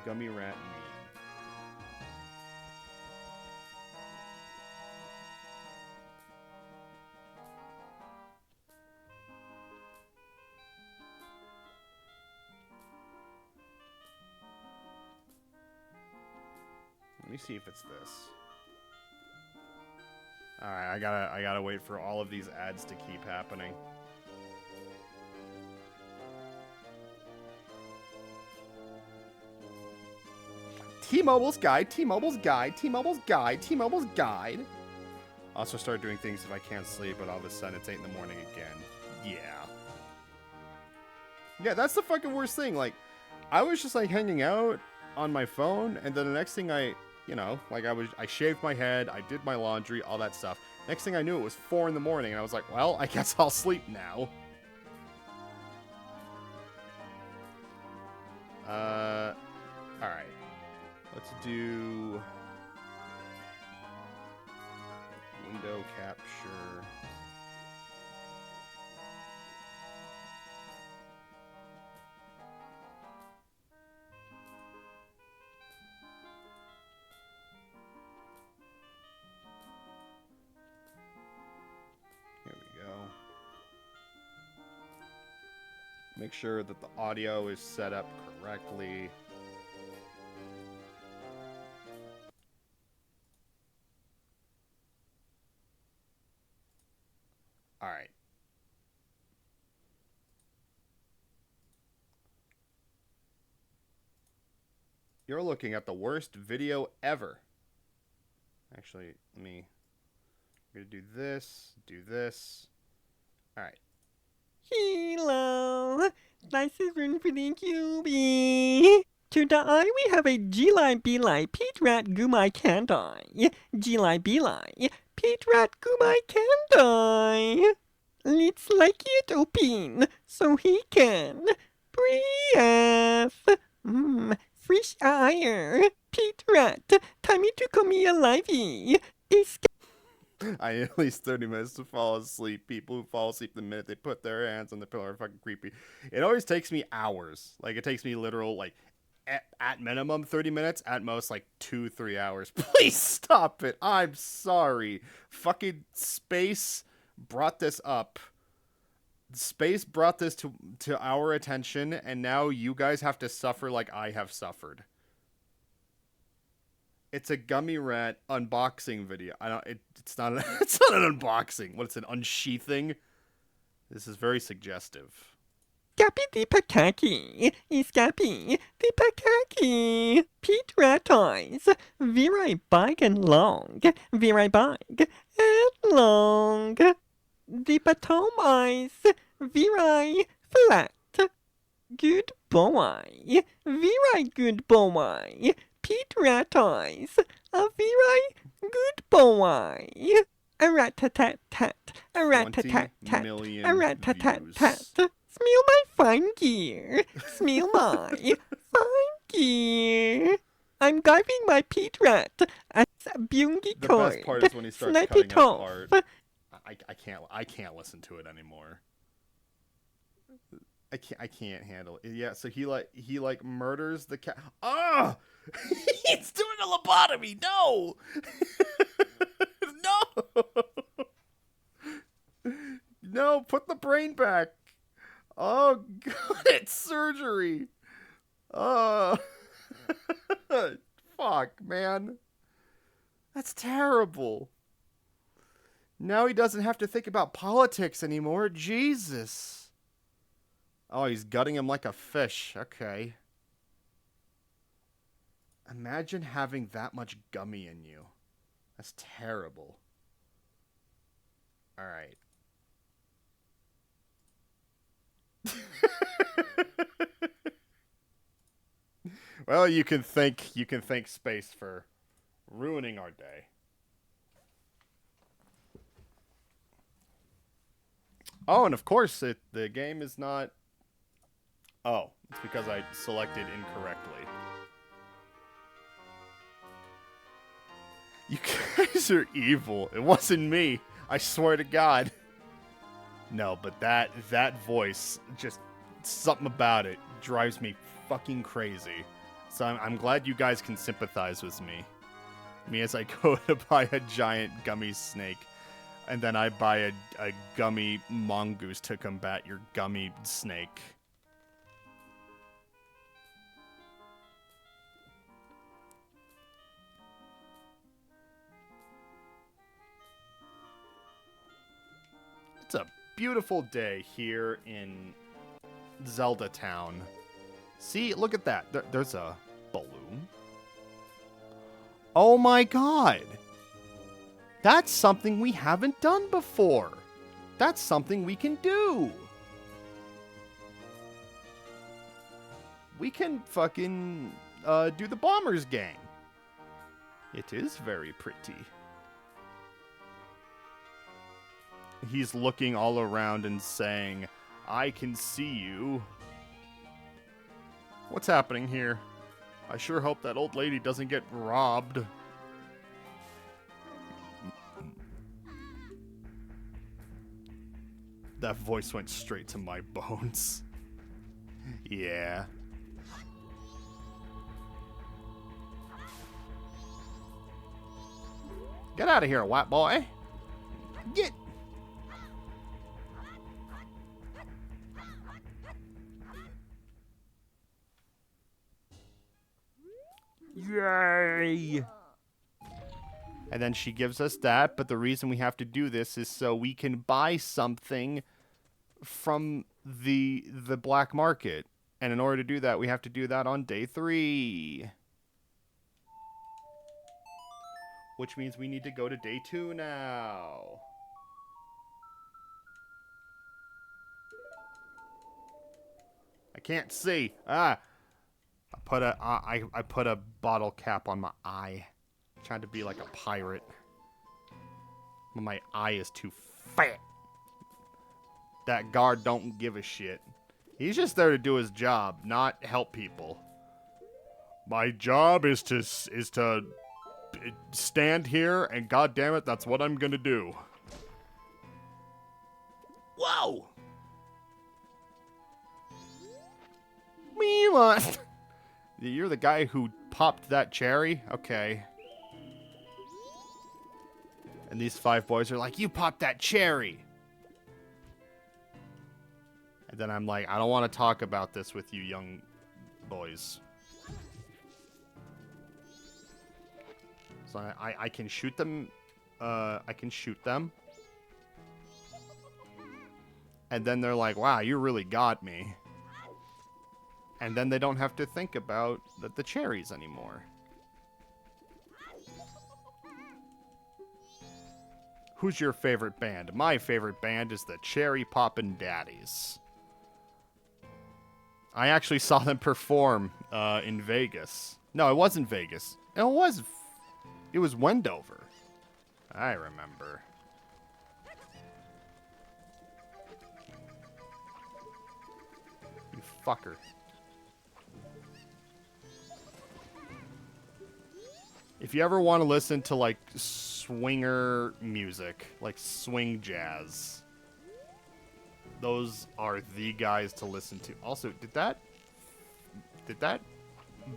Gummy rat meme. Let me see if it's this. Alright, I gotta wait for all of these ads to keep happening. T-Mobile's guide, T-Mobile's guide, T-Mobile's guide, T-Mobile's guide. Also start doing things if I can't sleep, but all of a sudden it's 8 in the morning again. Yeah. Yeah, that's the fucking worst thing. Like, I was just like hanging out on my phone, and then the next thing I shaved my head, I did my laundry, all that stuff. Next thing I knew, it was 4 in the morning, and I was like, well, I guess I'll sleep now. Alright. Let's do window capture. Here we go. Make sure that the audio is set up correctly. All right. You're looking at the worst video ever. Actually, I'm gonna do this. Alright. Hello, nice room for the QB. Today we have a G-Line B-Line Pete Rat Gumai Kandai. G-Line B-Line Pete Rat Gumai Kandai. Let's like it open so he can breathe. Fresh air. Pete Rat, time to come here livey. I need at least 30 minutes to fall asleep. People who fall asleep the minute they put their hands on the pillow are fucking creepy. It always takes me hours. Like, it takes me literal, like, at minimum 30 minutes, at most, like, 2-3 hours. Please stop it. I'm sorry. Fucking Space brought this up. Space brought this to our attention, and now you guys have to suffer like I have suffered. It's a gummy rat unboxing video. It's not it's not an unboxing. What, it's an unsheathing? This is very suggestive. Scappy the Pakaki, Scappy the Pakaki, Pete Rat Eyes, very big and long, very big and long. The Batom Eyes, very flat. Good boy, very good boy. Pete Rat Eyes, a very good boy. A rat-tat-tat-tat, a rat-tat-tat-tat, a rat-tat-tat-tat. Smell my fine gear. Smell my fine gear. I'm giving my Pete Rat a beauty The cord. best part is when he starts Snap cutting it it off. apart. I can't listen to it anymore. I can't handle it. Yeah, so he murders the cat. Ah! He's doing a lobotomy. No. No. No, put the brain back. Oh god, it's surgery. Oh. Fuck, man. That's terrible. Now he doesn't have to think about politics anymore. Jesus. Oh, he's gutting him like a fish. Okay. Imagine having that much gummy in you. That's terrible. Alright. Well, you can thank Space for ruining our day. Oh, and of course, the game is not... Oh, it's because I selected incorrectly. You guys are evil. It wasn't me. I swear to God. No, but that voice, just something about it drives me fucking crazy. So I'm glad you guys can sympathize with me. Me as I go to buy a giant gummy snake, and then I buy a gummy mongoose to combat your gummy snake. It's a beautiful day here in Zelda Town. See, look at that. There's a balloon. Oh my god. That's something we haven't done before. That's something we can do. We can fucking do the Bombers Gang. It is very pretty. He's looking all around and saying, I can see you. What's happening here? I sure hope that old lady doesn't get robbed. That voice went straight to my bones. Yeah. Get out of here, white boy. Get... Yay! And then she gives us that, but the reason we have to do this is so we can buy something from the black market. And in order to do that, we have to do that on day 3. which means we need to go to day 2 now. I can't see. Ah, I put a bottle cap on my eye. I'm trying to be like a pirate. But my eye is too fat. That guard don't give a shit. He's just there to do his job, not help people. My job is to stand here, and goddammit, that's what I'm gonna do. Whoa! Mila! You're the guy who popped that cherry? Okay. And these 5 boys are like, you popped that cherry! And then I'm like, I don't want to talk about this with you young boys. So I can shoot them. I can shoot them. And then they're like, wow, you really got me. And then they don't have to think about the cherries anymore. Who's your favorite band? My favorite band is the Cherry Poppin' Daddies. I actually saw them perform in Vegas. No, it wasn't Vegas. It was Wendover. I remember. You fucker. If you ever want to listen to, like, swinger music, like swing jazz, those are the guys to listen to. Also, did that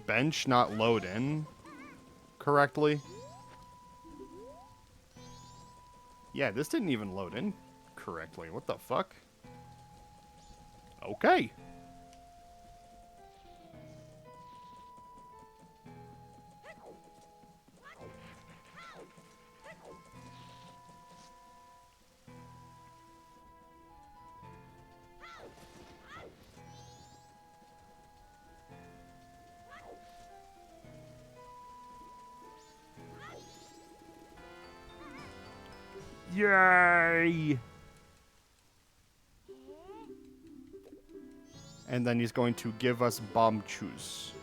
bench not load in correctly? Yeah, this didn't even load in correctly. What the fuck? Okay. Yay! And then he's going to give us bomb juice.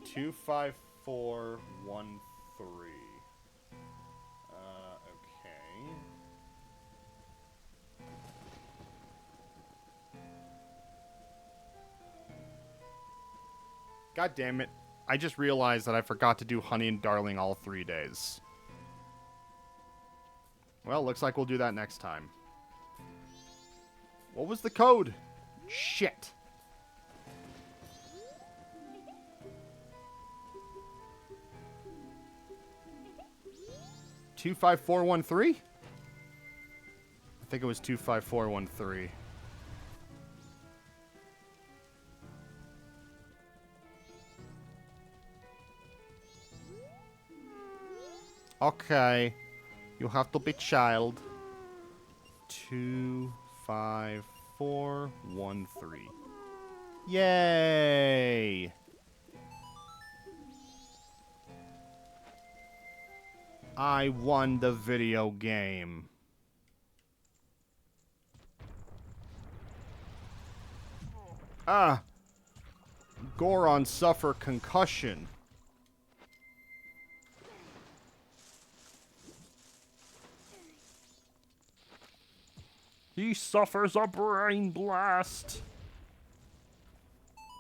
Two, 5, 4, 1, 3. Okay. God damn it. I just realized that I forgot to do Honey and Darling all 3 days. Well, looks like we'll do that next time. What was the code? Shit. Two, 5, 4, 1, 3? I think it was 2, 5, 4, 1, 3. Okay. You have to be child. 2, 5, 4, 1, 3. Yay! I won the video game. Ah! Goron suffer concussion. He suffers a brain blast.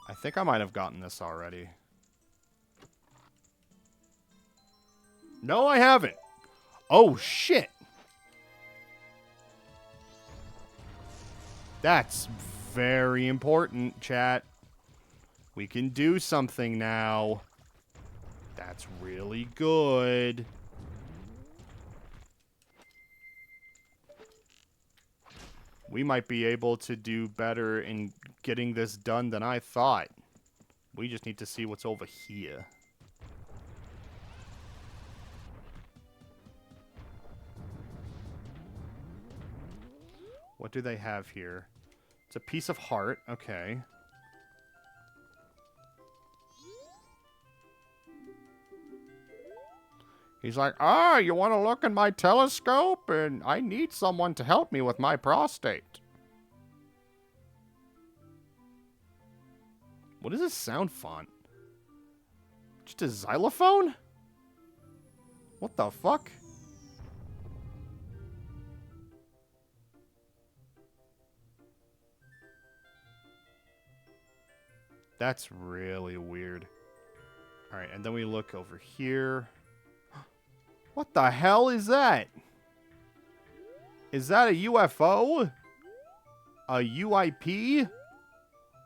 I think I might have gotten this already. No, I haven't. Oh, shit. That's very important, chat. We can do something now. That's really good. We might be able to do better in getting this done than I thought. We just need to see what's over here. What do they have here? It's a piece of heart. Okay. He's like, you want to look in my telescope? And I need someone to help me with my prostate. What is this sound font? Just a xylophone? What the fuck? That's really weird. Alright, and then we look over here. What the hell is that? Is that a UFO? A UIP?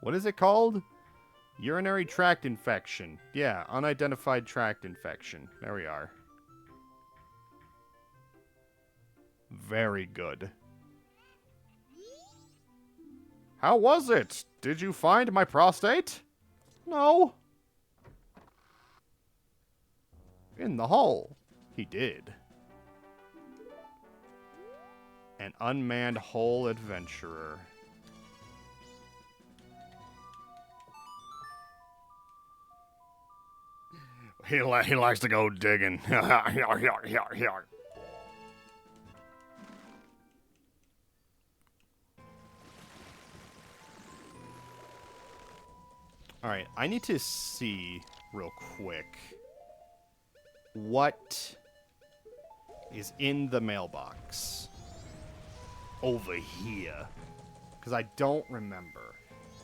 What is it called? Urinary tract infection. Yeah, unidentified tract infection. There we are. Very good. How was it? Did you find my prostate? No. In the hole. He did. An unmanned hole adventurer. He likes to go digging. Alright, I need to see real quick what is in the mailbox over here. Because I don't remember.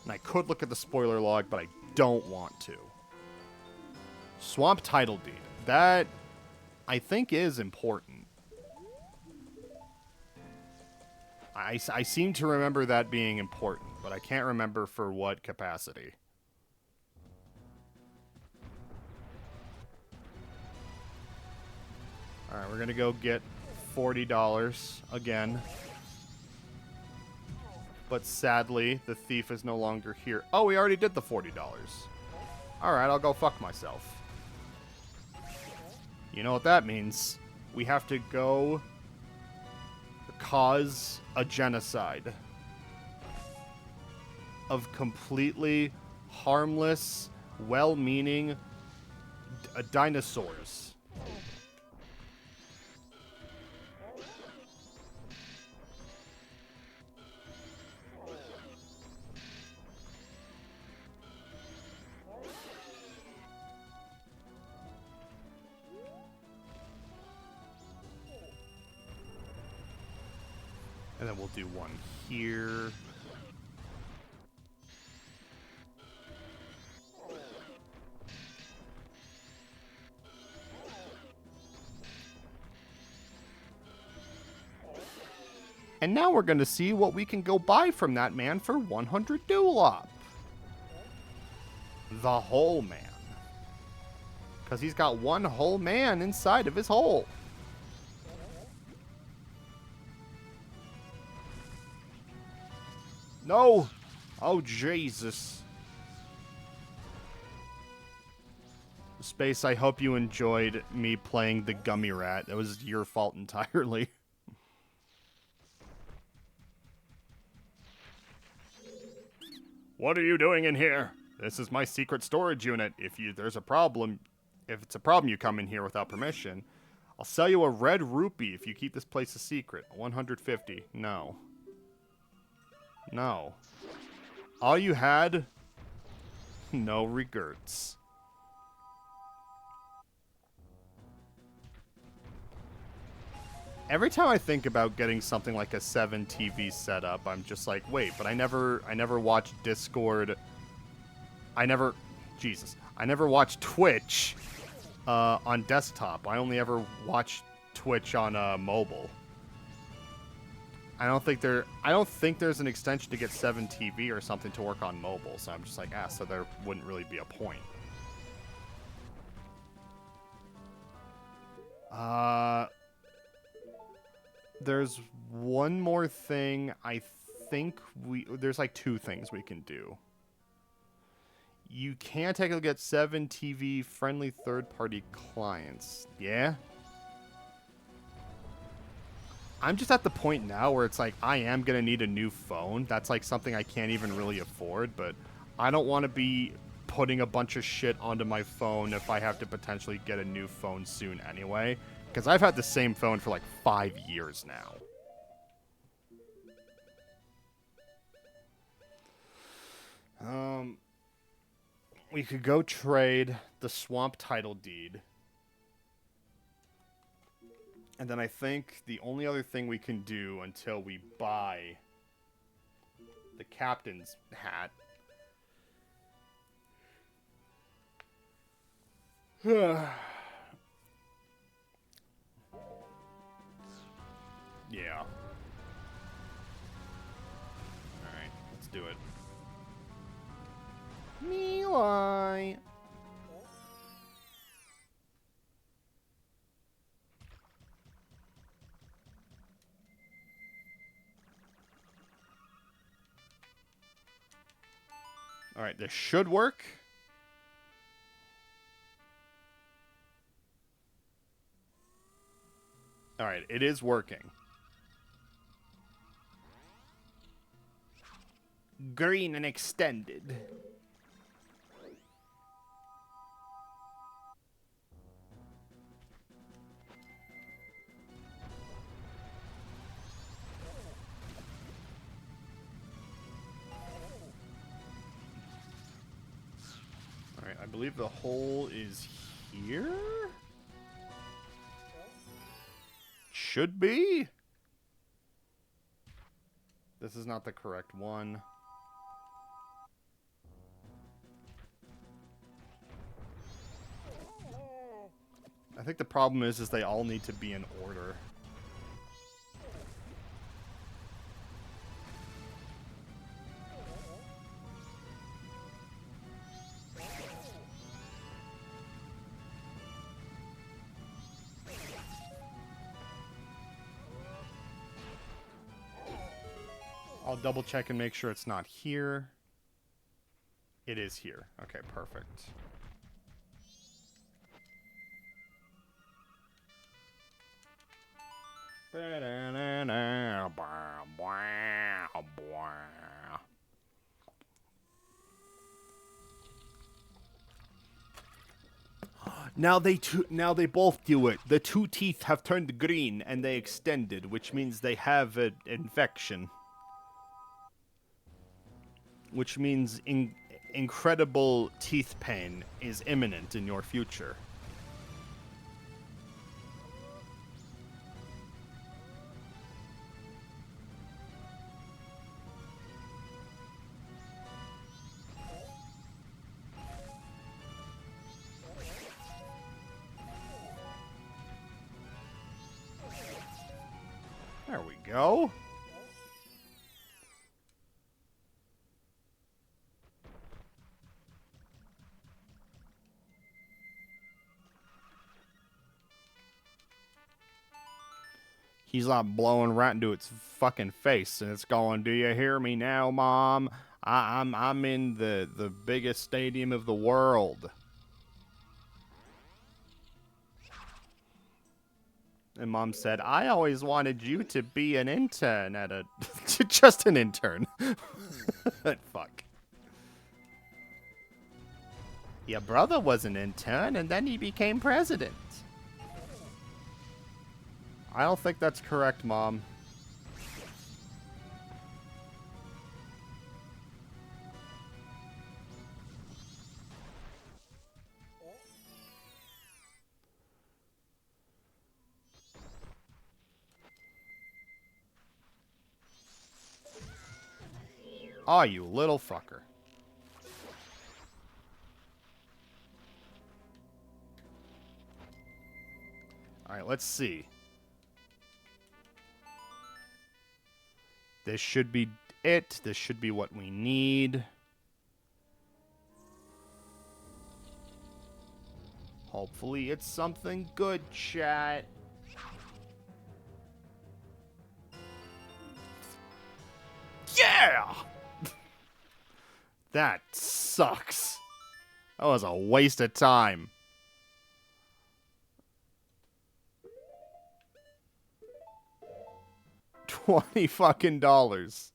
And I could look at the spoiler log, but I don't want to. Swamp title deed. That, I think, is important. I seem to remember that being important, but I can't remember for what capacity. Alright, we're gonna go get $40 again. But sadly, the thief is no longer here. Oh, we already did the $40. Alright, I'll go fuck myself. You know what that means. We have to go cause a genocide of completely harmless, well-meaning dinosaurs. And then we'll do one here. And now we're going to see what we can go buy from that man for 100 dewlop. The whole man. Because he's got one whole man inside of his hole. No! Oh, Jesus. Space, I hope you enjoyed me playing the gummy rat. That was your fault entirely. What are you doing in here? This is my secret storage unit. If it's a problem, you come in here without permission. I'll sell you a red rupee if you keep this place a secret. 150. No. No. All you had? No regrets. Every time I think about getting something like a 7 TV setup, I'm just like, wait, but I never watched Discord. I never watched Twitch on desktop. I only ever watched Twitch on mobile. I don't think there's an extension to get 7 TV or something to work on mobile, so I'm just like, so there wouldn't really be a point. There's one more thing. I think there's like 2 things we can do. You can technically get 7 TV friendly third-party clients. Yeah? I'm just at the point now where it's like I am going to need a new phone. That's like something I can't even really afford, but I don't want to be putting a bunch of shit onto my phone if I have to potentially get a new phone soon anyway, because I've had the same phone for like 5 years now. We could go trade the swamp title deed. And then I think the only other thing we can do until we buy the captain's hat. Yeah. Alright, let's do it. Melee. Alright, this should work. Alright, it is working. Green and extended. Alright, I believe the hole is here? Should be? This is not the correct one. I think the problem is they all need to be in order. I'll double check and make sure it's not here. It is here. Okay, perfect. Now they both do it. The two teeth have turned green and they extended, which means they have an infection. Which means incredible teeth pain is imminent in your future. There we go. He's not blowing right into its fucking face, and it's going, "Do you hear me now, Mom? I'm in the biggest stadium of the world." And Mom said, "I always wanted you to be an intern at a..." Just an intern. Fuck. Your brother was an intern, and then he became president. I don't think that's correct, Mom. Aw, you little fucker. Alright, let's see. This should be it. This should be what we need. Hopefully it's something good, chat. Yeah! That sucks. That was a waste of time. $20 fucking dollars.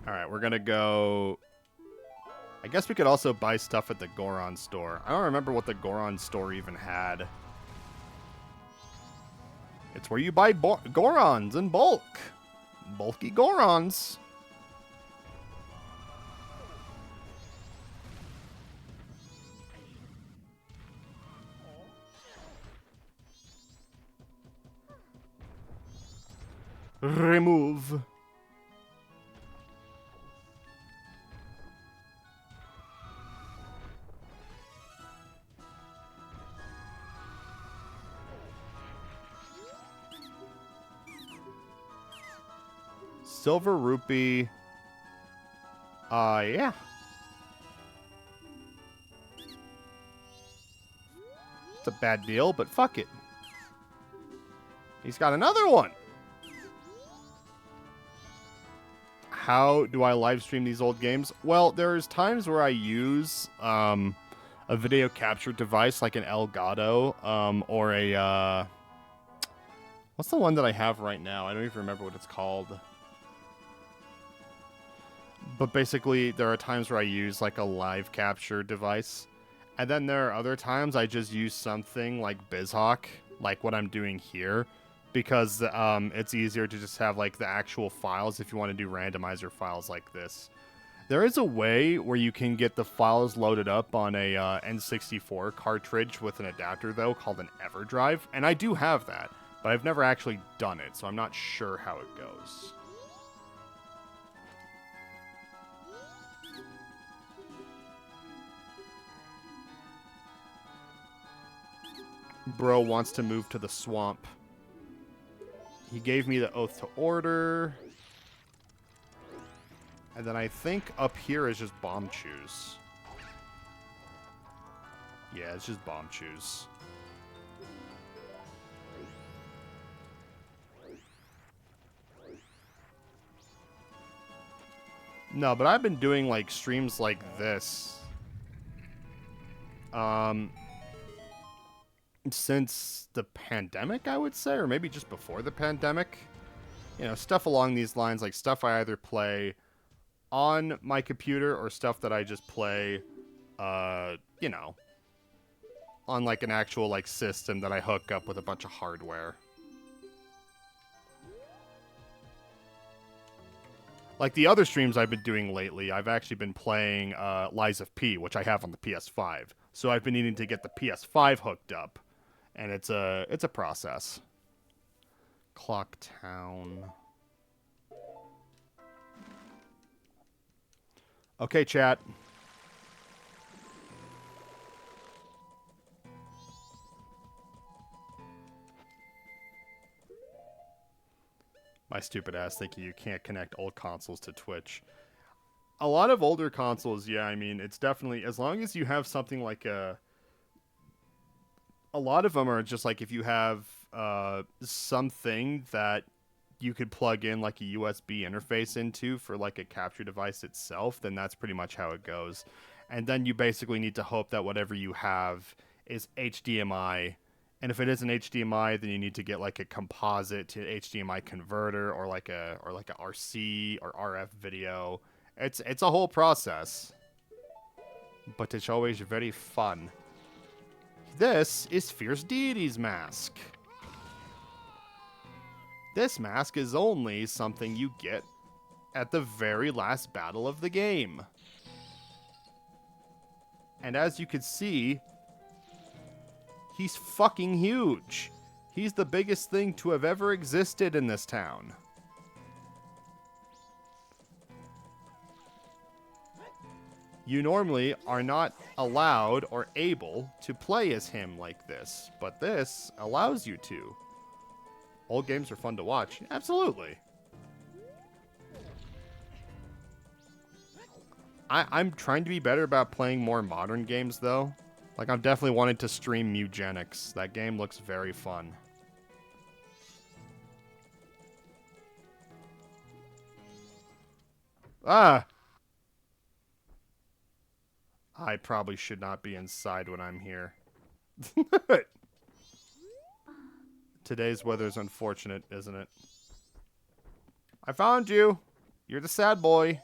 Alright, we're gonna go... I guess we could also buy stuff at the Goron store. I don't remember what the Goron store even had. It's where you buy Gorons in bulk. Bulky Gorons. Remove. Silver rupee. Yeah. It's a bad deal, but fuck it. He's got another one. How do I live stream these old games? Well, there's times where I use a video capture device like an Elgato or a what's the one that I have right now? I don't even remember what it's called. But basically, there are times where I use like a live capture device. And then there are other times I just use something like BizHawk, like what I'm doing here, because it's easier to just have like the actual files if you want to do randomizer files like this. There is a way where you can get the files loaded up on a N64 cartridge with an adapter, though, called an EverDrive. And I do have that, but I've never actually done it, so I'm not sure how it goes. Bro wants to move to the swamp. He gave me the oath to order. And then I think up here is just bomb chews. Yeah, it's just bomb chews. No, but I've been doing like streams like this. Since the pandemic, I would say, or maybe just before the pandemic. You know, stuff along these lines, like stuff I either play on my computer or stuff that I just play, you know, on like an actual like system that I hook up with a bunch of hardware. Like the other streams I've been doing lately, I've actually been playing Lies of P, which I have on the PS5. So I've been needing to get the PS5 hooked up. And it's a process. Clock Town. Okay, chat. My stupid ass thinking you can't connect old consoles to Twitch. A lot of older consoles, yeah, I mean, it's definitely, as long as you have something like a lot of them are just like if you have something that you could plug in like a USB interface into for like a capture device itself, then that's pretty much how it goes. And then you basically need to hope that whatever you have is HDMI. And if it isn't HDMI, then you need to get like a composite to HDMI converter or like a RC or RF video. It's a whole process. But it's always very fun. This is Fierce Deity's mask. This mask is only something you get at the very last battle of the game. And as you can see, he's fucking huge. He's the biggest thing to have ever existed in this town. You normally are not allowed or able to play as him like this, but this allows you to. Old games are fun to watch. Absolutely. I'm trying to be better about playing more modern games, though. Like, I'm definitely wanting to stream Mugenics. That game looks very fun. Ah! I probably should not be inside when I'm here. Today's weather's unfortunate, isn't it? I found you. You're the sad boy.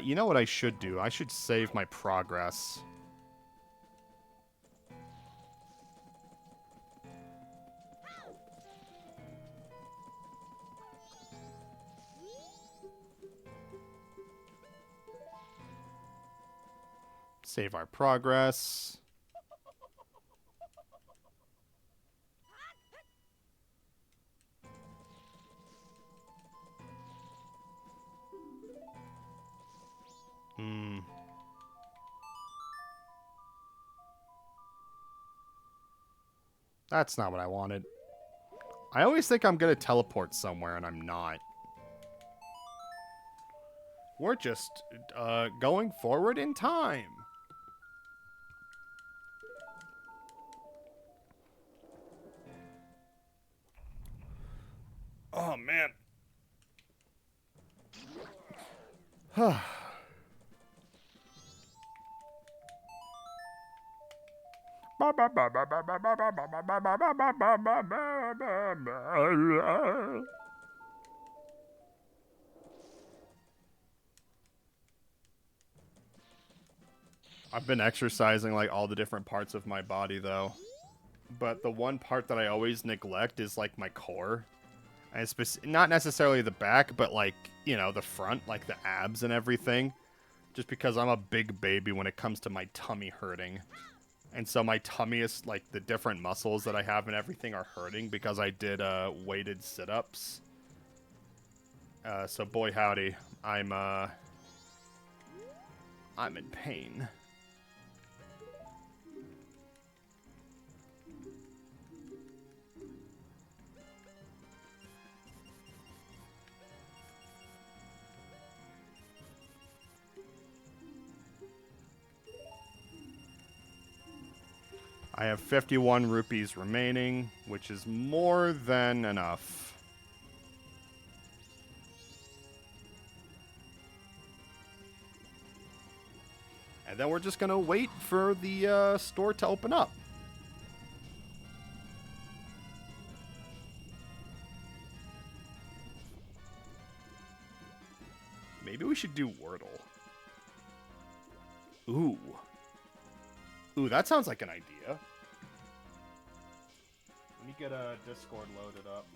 You know what I should do? I should save my progress. Save our progress. That's not what I wanted. I always think I'm going to teleport somewhere, and I'm not. We're just going forward in time. Oh, man. I've been exercising like all the different parts of my body though. But the one part that I always neglect is like my core. And not necessarily the back, but like, you know, the front, like the abs and everything. Just because I'm a big baby when it comes to my tummy hurting. And so my tummy is like the different muscles that I have and everything are hurting because I did weighted sit-ups. So boy howdy, I'm in pain. I have 51 rupees remaining, which is more than enough. And then we're just going to wait for the store to open up. Maybe we should do Wordle. Ooh. Ooh, that sounds like an idea. Let me get a Discord loaded up.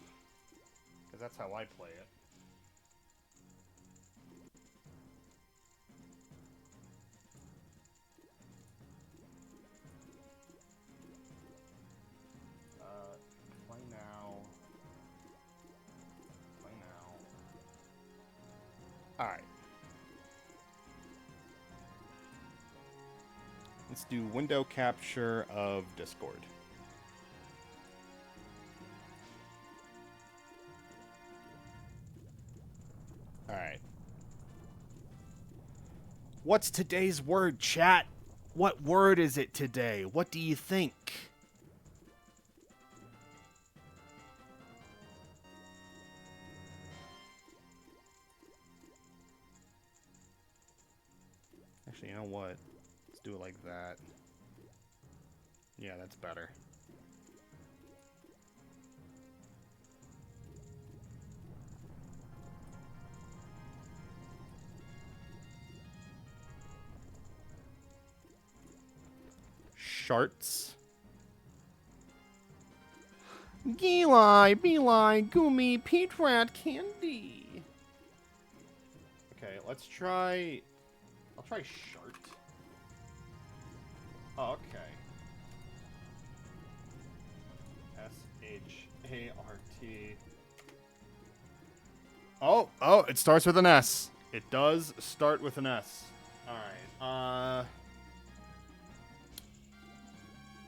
Because that's how I play it. Play now. Play now. Alright. Let's do window capture of Discord. Alright. What's today's word, chat? What word is it today? What do you think? Actually, you know what? Let's do it like that. Yeah, that's better. Sharts. Geli, Beli, Gumi, Pete Rat, Candy. Okay, let's try... I'll try Shart. Oh, okay. S-H-A-R-T. Oh, it starts with an S. It does start with an S. Alright,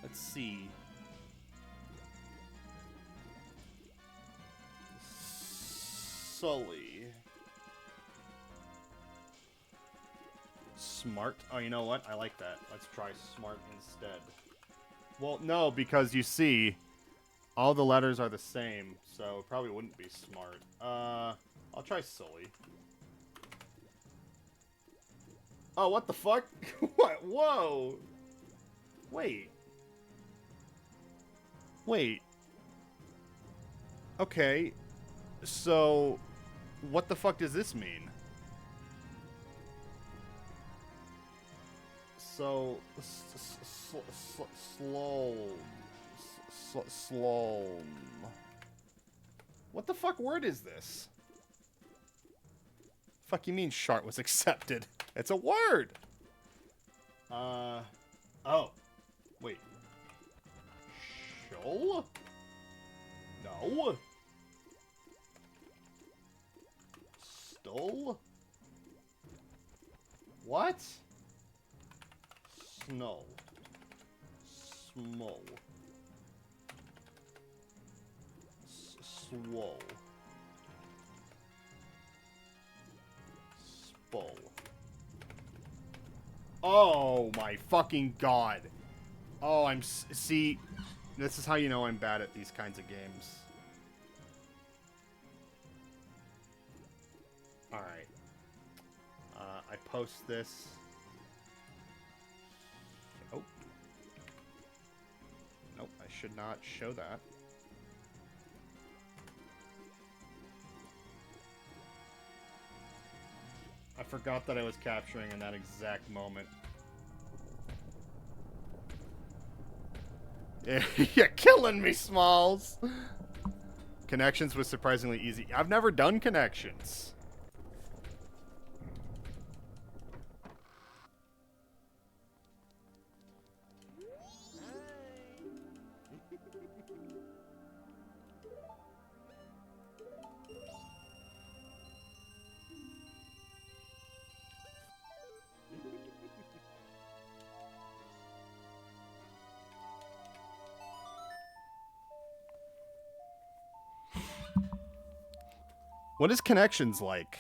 let's see. Sully. Smart. Oh, you know what? I like that. Let's try smart instead. Well, no, because you see, All the letters are the same, so it probably wouldn't be smart. I'll try Sully. Oh, what the fuck? What? Whoa! Wait. Wait. Okay. So, what the fuck does this mean? So, Sloam. What the fuck word is this? Fuck you mean Shart was accepted? It's a word! Oh. Wait. Shoal? No. Stole? What? Snow. Smo. Swole. Spole. Oh my fucking god. Oh, see, this is how you know I'm bad at these kinds of games. Alright. I post this. Oh. Nope, I should not show that. I forgot that I was capturing in that exact moment. You're killing me, Smalls! Connections was surprisingly easy. I've never done connections. What is connections like?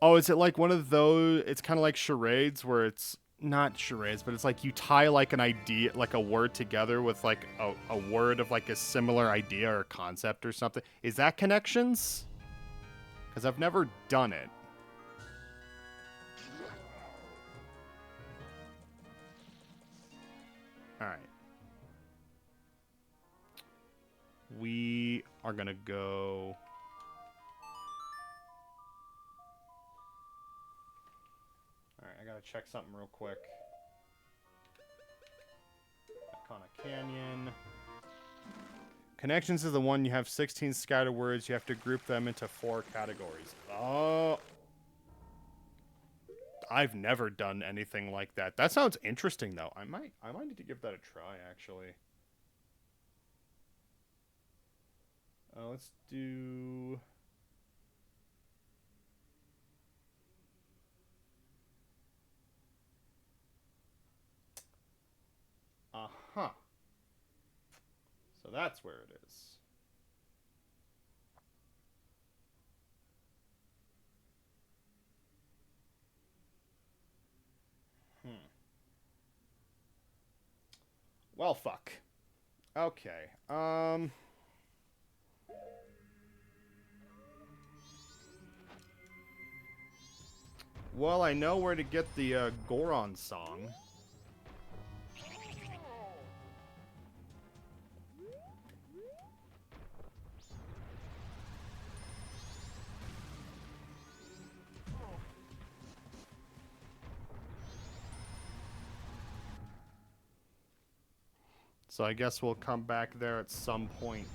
Oh, is it like one of those? It's kind of like charades where it's not charades, but it's like you tie like an idea, like a word together with like a word of like a similar idea or concept or something. Is that connections? Because I've never done it. All right. We are going to go... Alright, I gotta check something real quick. Icona Canyon. Connections is the one you have 16 scattered words. You have to group them into 4 categories. Oh... I've never done anything like that. That sounds interesting, though. I might need to give that a try, actually. Let's do... Uh-huh. So that's where it is. Well, fuck. Okay. Well, I know where to get the Goron song. So I guess we'll come back there at some point.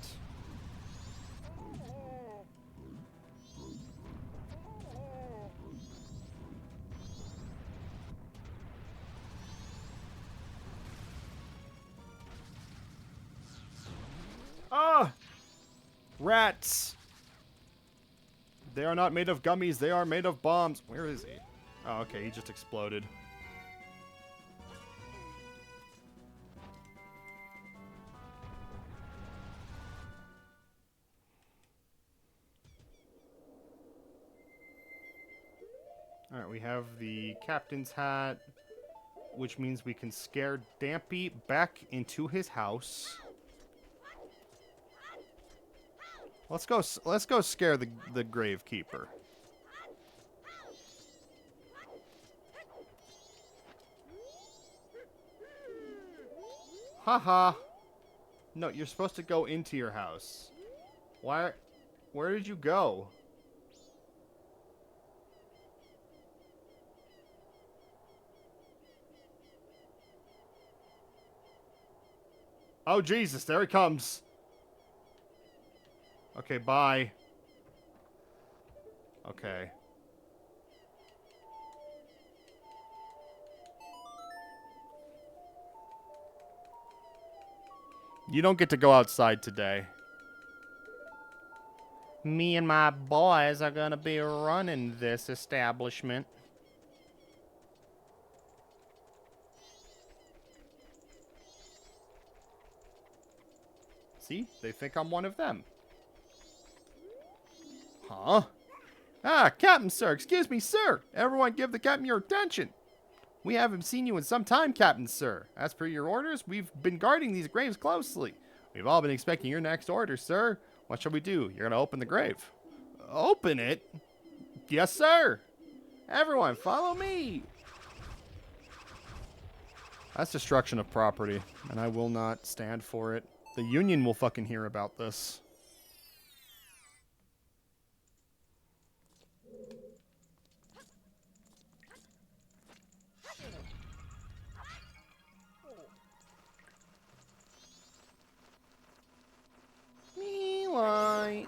Ah! Rats! They are not made of gummies, they are made of bombs. Where is he? Oh, okay, he just exploded. Alright, we have the captain's hat. which means we can scare Dampy back into his house. Let's go scare the Gravekeeper. Haha. No, you're supposed to go into your house. Why? Where did you go? Oh, Jesus, there he comes. Okay, bye. Okay. You don't get to go outside today. Me and my boys are gonna be running this establishment. See? They think I'm one of them. Huh? Ah, Captain, sir. Excuse me, sir. Everyone give the captain your attention. We haven't seen you in some time, Captain, sir. As per your orders, we've been guarding these graves closely. We've all been expecting your next order, sir. What shall we do? You're going to open the grave. Open it? Yes, sir. Everyone, follow me. That's destruction of property, and I will not stand for it. The Union will fucking hear about this. Me light. Alright.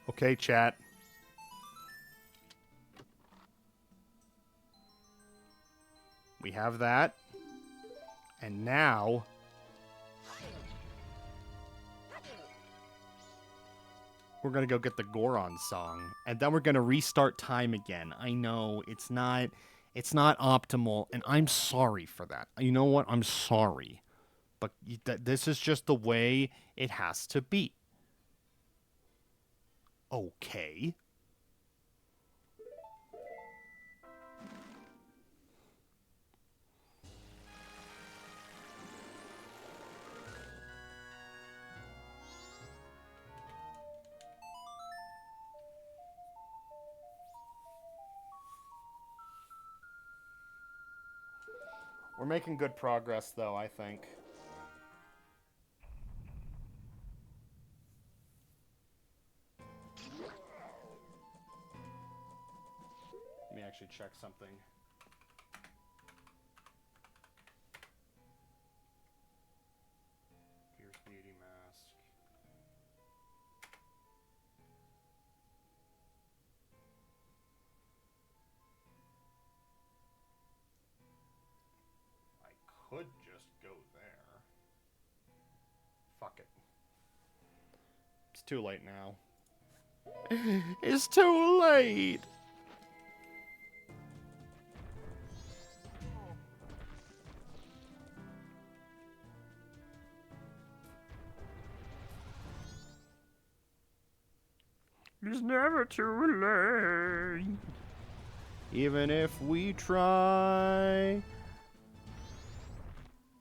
Okay, chat. We have that. And now... we're going to go get the Goron song. And then we're going to restart time again. I know, it's not optimal. And I'm sorry for that. You know what? I'm sorry. But this is just the way it has to be. Okay. We're making good progress, though, I think. Let me actually check something. Fierce Beauty Mask. I could just go there. Fuck it. It's too late now. It's too late! It's never too late. Even if we try.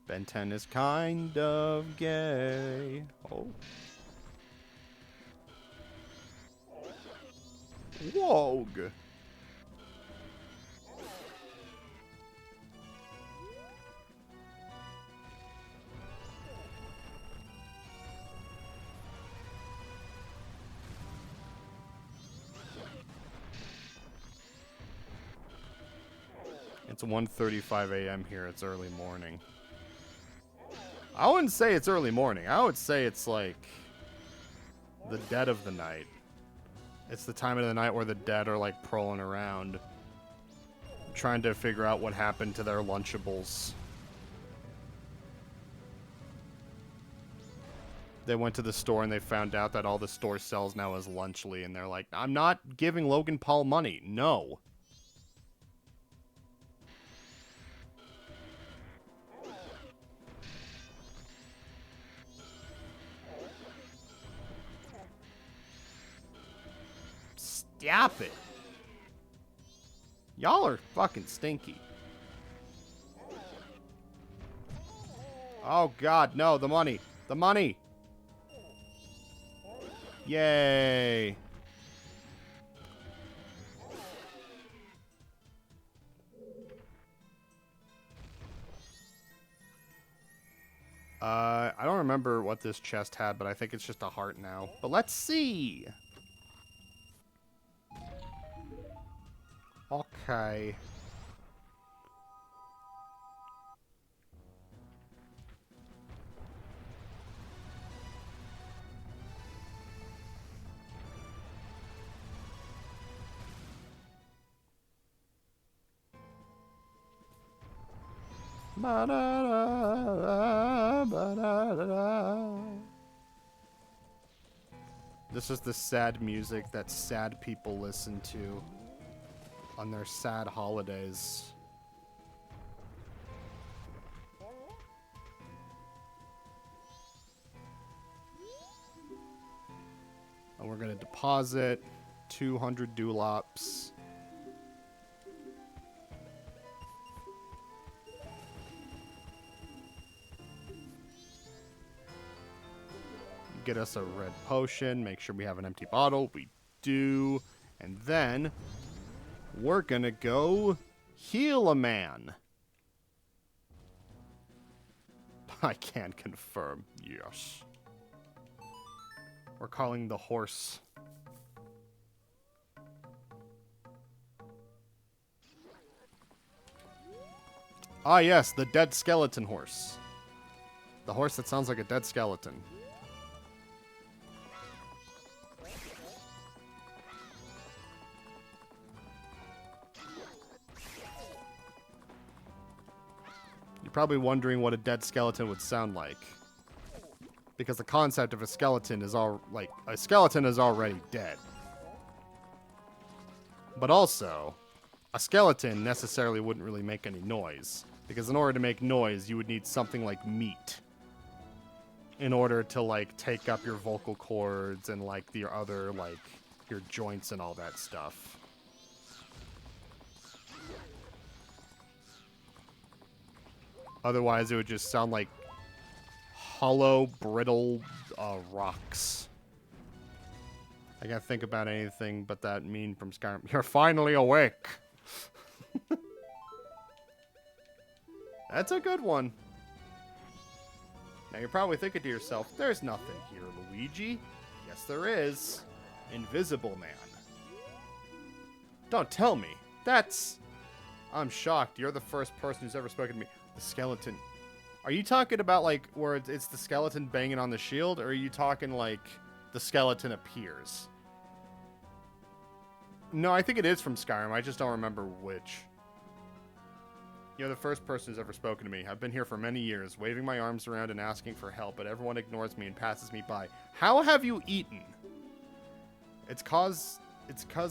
Ben 10 is kind of gay. Oh. Whoa. It's 1:35 a.m. here. It's early morning. I wouldn't say it's early morning. I would say it's like the dead of the night. It's the time of the night where the dead are like prowling around, trying to figure out what happened to their Lunchables. They went to the store and they found out that all the store sells now is Lunchly, and they're like, I'm not giving Logan Paul money. No. Stop it. Y'all are fucking stinky. Oh god, no, the money. The money. Yay. I don't remember what this chest had, but I think it's just a heart now. But let's see. Okay. This is the sad music that sad people listen to on their sad holidays. And we're going to deposit 200 dewlaps. Get us a red potion. Make sure we have an empty bottle. We do. And then we're going to go heal a man. I can confirm. Yes. We're calling the horse. Ah, yes, the dead skeleton horse. The horse that sounds like a dead skeleton. You're probably wondering what a dead skeleton would sound like. Because the concept of a skeleton is a skeleton is already dead. But also, a skeleton necessarily wouldn't really make any noise. Because in order to make noise, you would need something like meat. In order to, like, take up your vocal cords and, like, your other, like, your joints and all that stuff. Otherwise, it would just sound like hollow, brittle rocks. I can't think about anything but that meme from Skyrim. You're finally awake! That's a good one. Now you're probably thinking to yourself, there's nothing here, Luigi. Yes, there is. Invisible Man. Don't tell me. I'm shocked. You're the first person who's ever spoken to me. The skeleton. Are you talking about, like, where it's the skeleton banging on the shield, or are you talking, like, the skeleton appears? No, I think it is from Skyrim. I just don't remember which. You're the first person who's ever spoken to me. I've been here for many years, waving my arms around and asking for help, but everyone ignores me and passes me by. How have you eaten? It's 'cause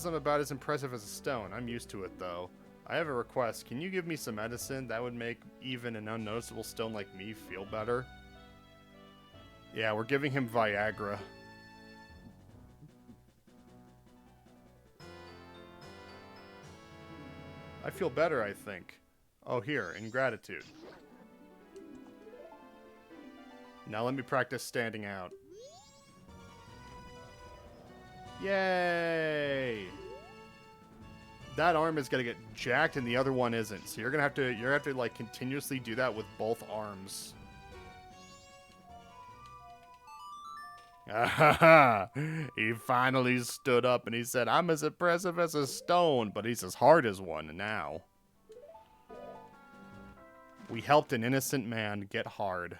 I'm about as impressive as a stone. I'm used to it, though. I have a request. Can you give me some medicine? That would make even an unnoticeable stone like me feel better. Yeah, we're giving him Viagra. I feel better, I think. Oh, here, in gratitude. Now let me practice standing out. Yay! That arm is gonna get jacked and the other one isn't. So you're gonna have to like continuously do that with both arms. Ah, he finally stood up and he said, I'm as impressive as a stone, but he's as hard as one now. We helped an innocent man get hard.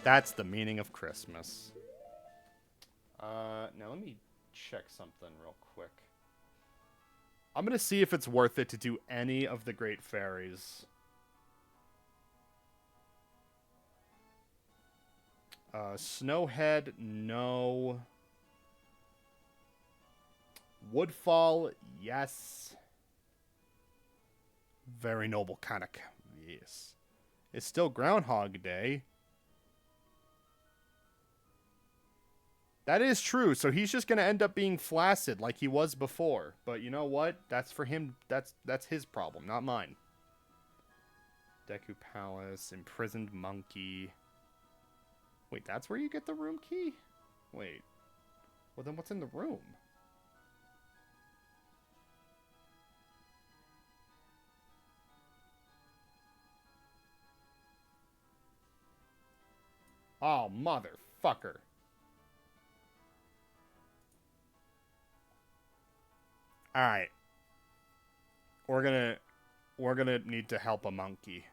That's the meaning of Christmas. Now let me check something real quick. I'm gonna see if it's worth it to do any of the Great Fairies. Snowhead, no. Woodfall, yes. Very noble Kanak, yes. It's still Groundhog Day. That is true, so he's just gonna end up being flaccid like he was before. But you know what? That's for him. That's his problem, not mine. Deku Palace, Imprisoned Monkey. Wait, that's where you get the room key? Wait. Well, then what's in the room? Oh, motherfucker. Alright. We're gonna need to help a monkey.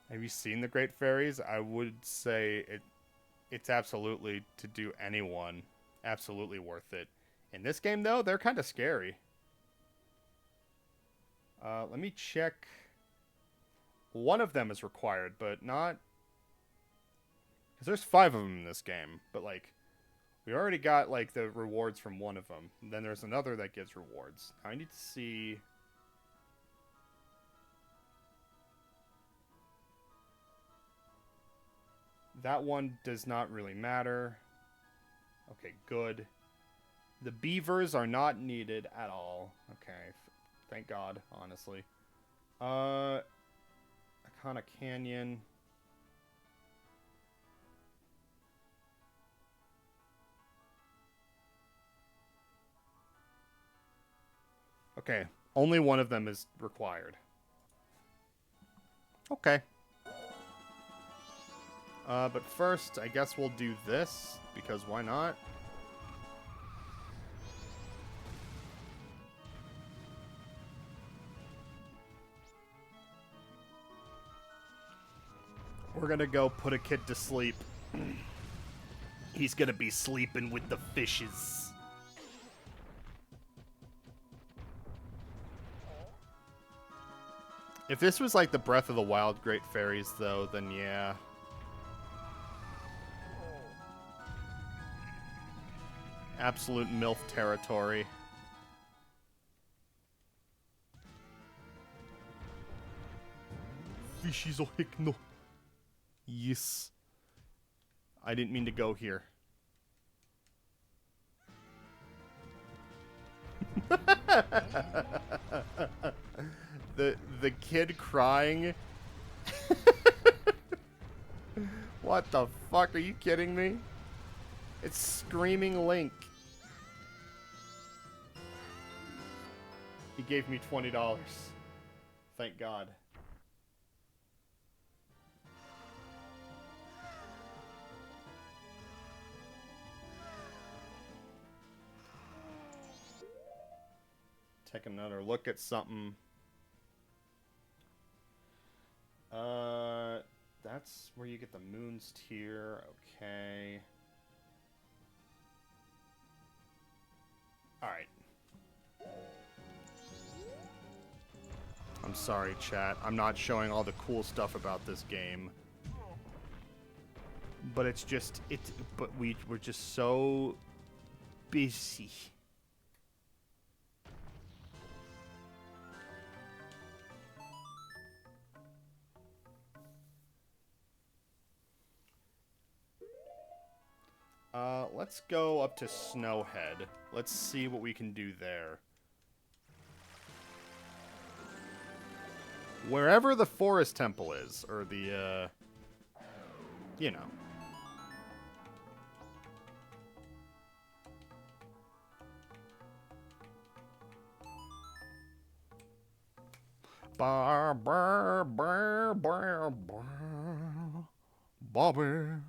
Have you seen the Great Fairies? I would say it's absolutely, to do anyone, absolutely worth it. In this game, though, they're kind of scary. Let me check. One of them is required, but not... Because there's 5 of them in this game, but, like, we already got, like, the rewards from one of them. And then there's another that gives rewards. Now I need to see... That one does not really matter. Okay, good. The beavers are not needed at all. Okay, thank God, honestly. Icona Canyon. Okay, only one of them is required. Okay. But first, I guess we'll do this, because why not? We're gonna go put a kid to sleep. He's gonna be sleeping with the fishes. If this was like the Breath of the Wild Great Fairies, though, then yeah. Absolute MILF territory. Fishies oh heck no. Yes. I didn't mean to go here. the kid crying. What the fuck? Are you kidding me? It's Screaming Link. He gave me $20. Thank God. Take another look at something. That's where you get the Moon's Tear. Okay. Alright. I'm sorry, chat. I'm not showing all the cool stuff about this game. But it's just... But we're just so... busy. Let's go up to Snowhead. Let's see what we can do there. Wherever the Forest Temple is, or the, you know. Bobby.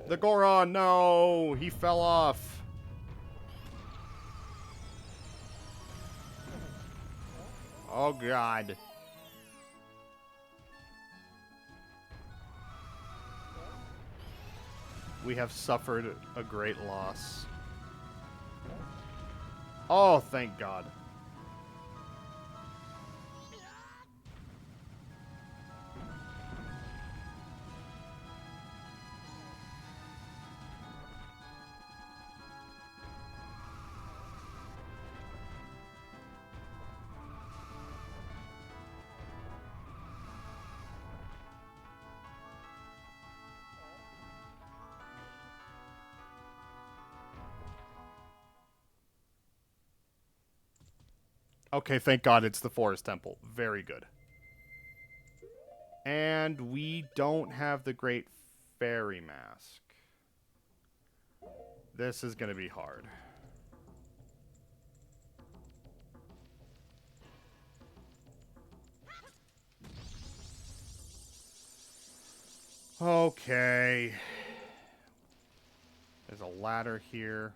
The Goron, no! He fell off. Oh, God. We have suffered a great loss. Oh, thank God. Okay, thank God it's the Forest Temple. Very good. And we don't have the Great Fairy Mask. This is going to be hard. Okay. There's a ladder here.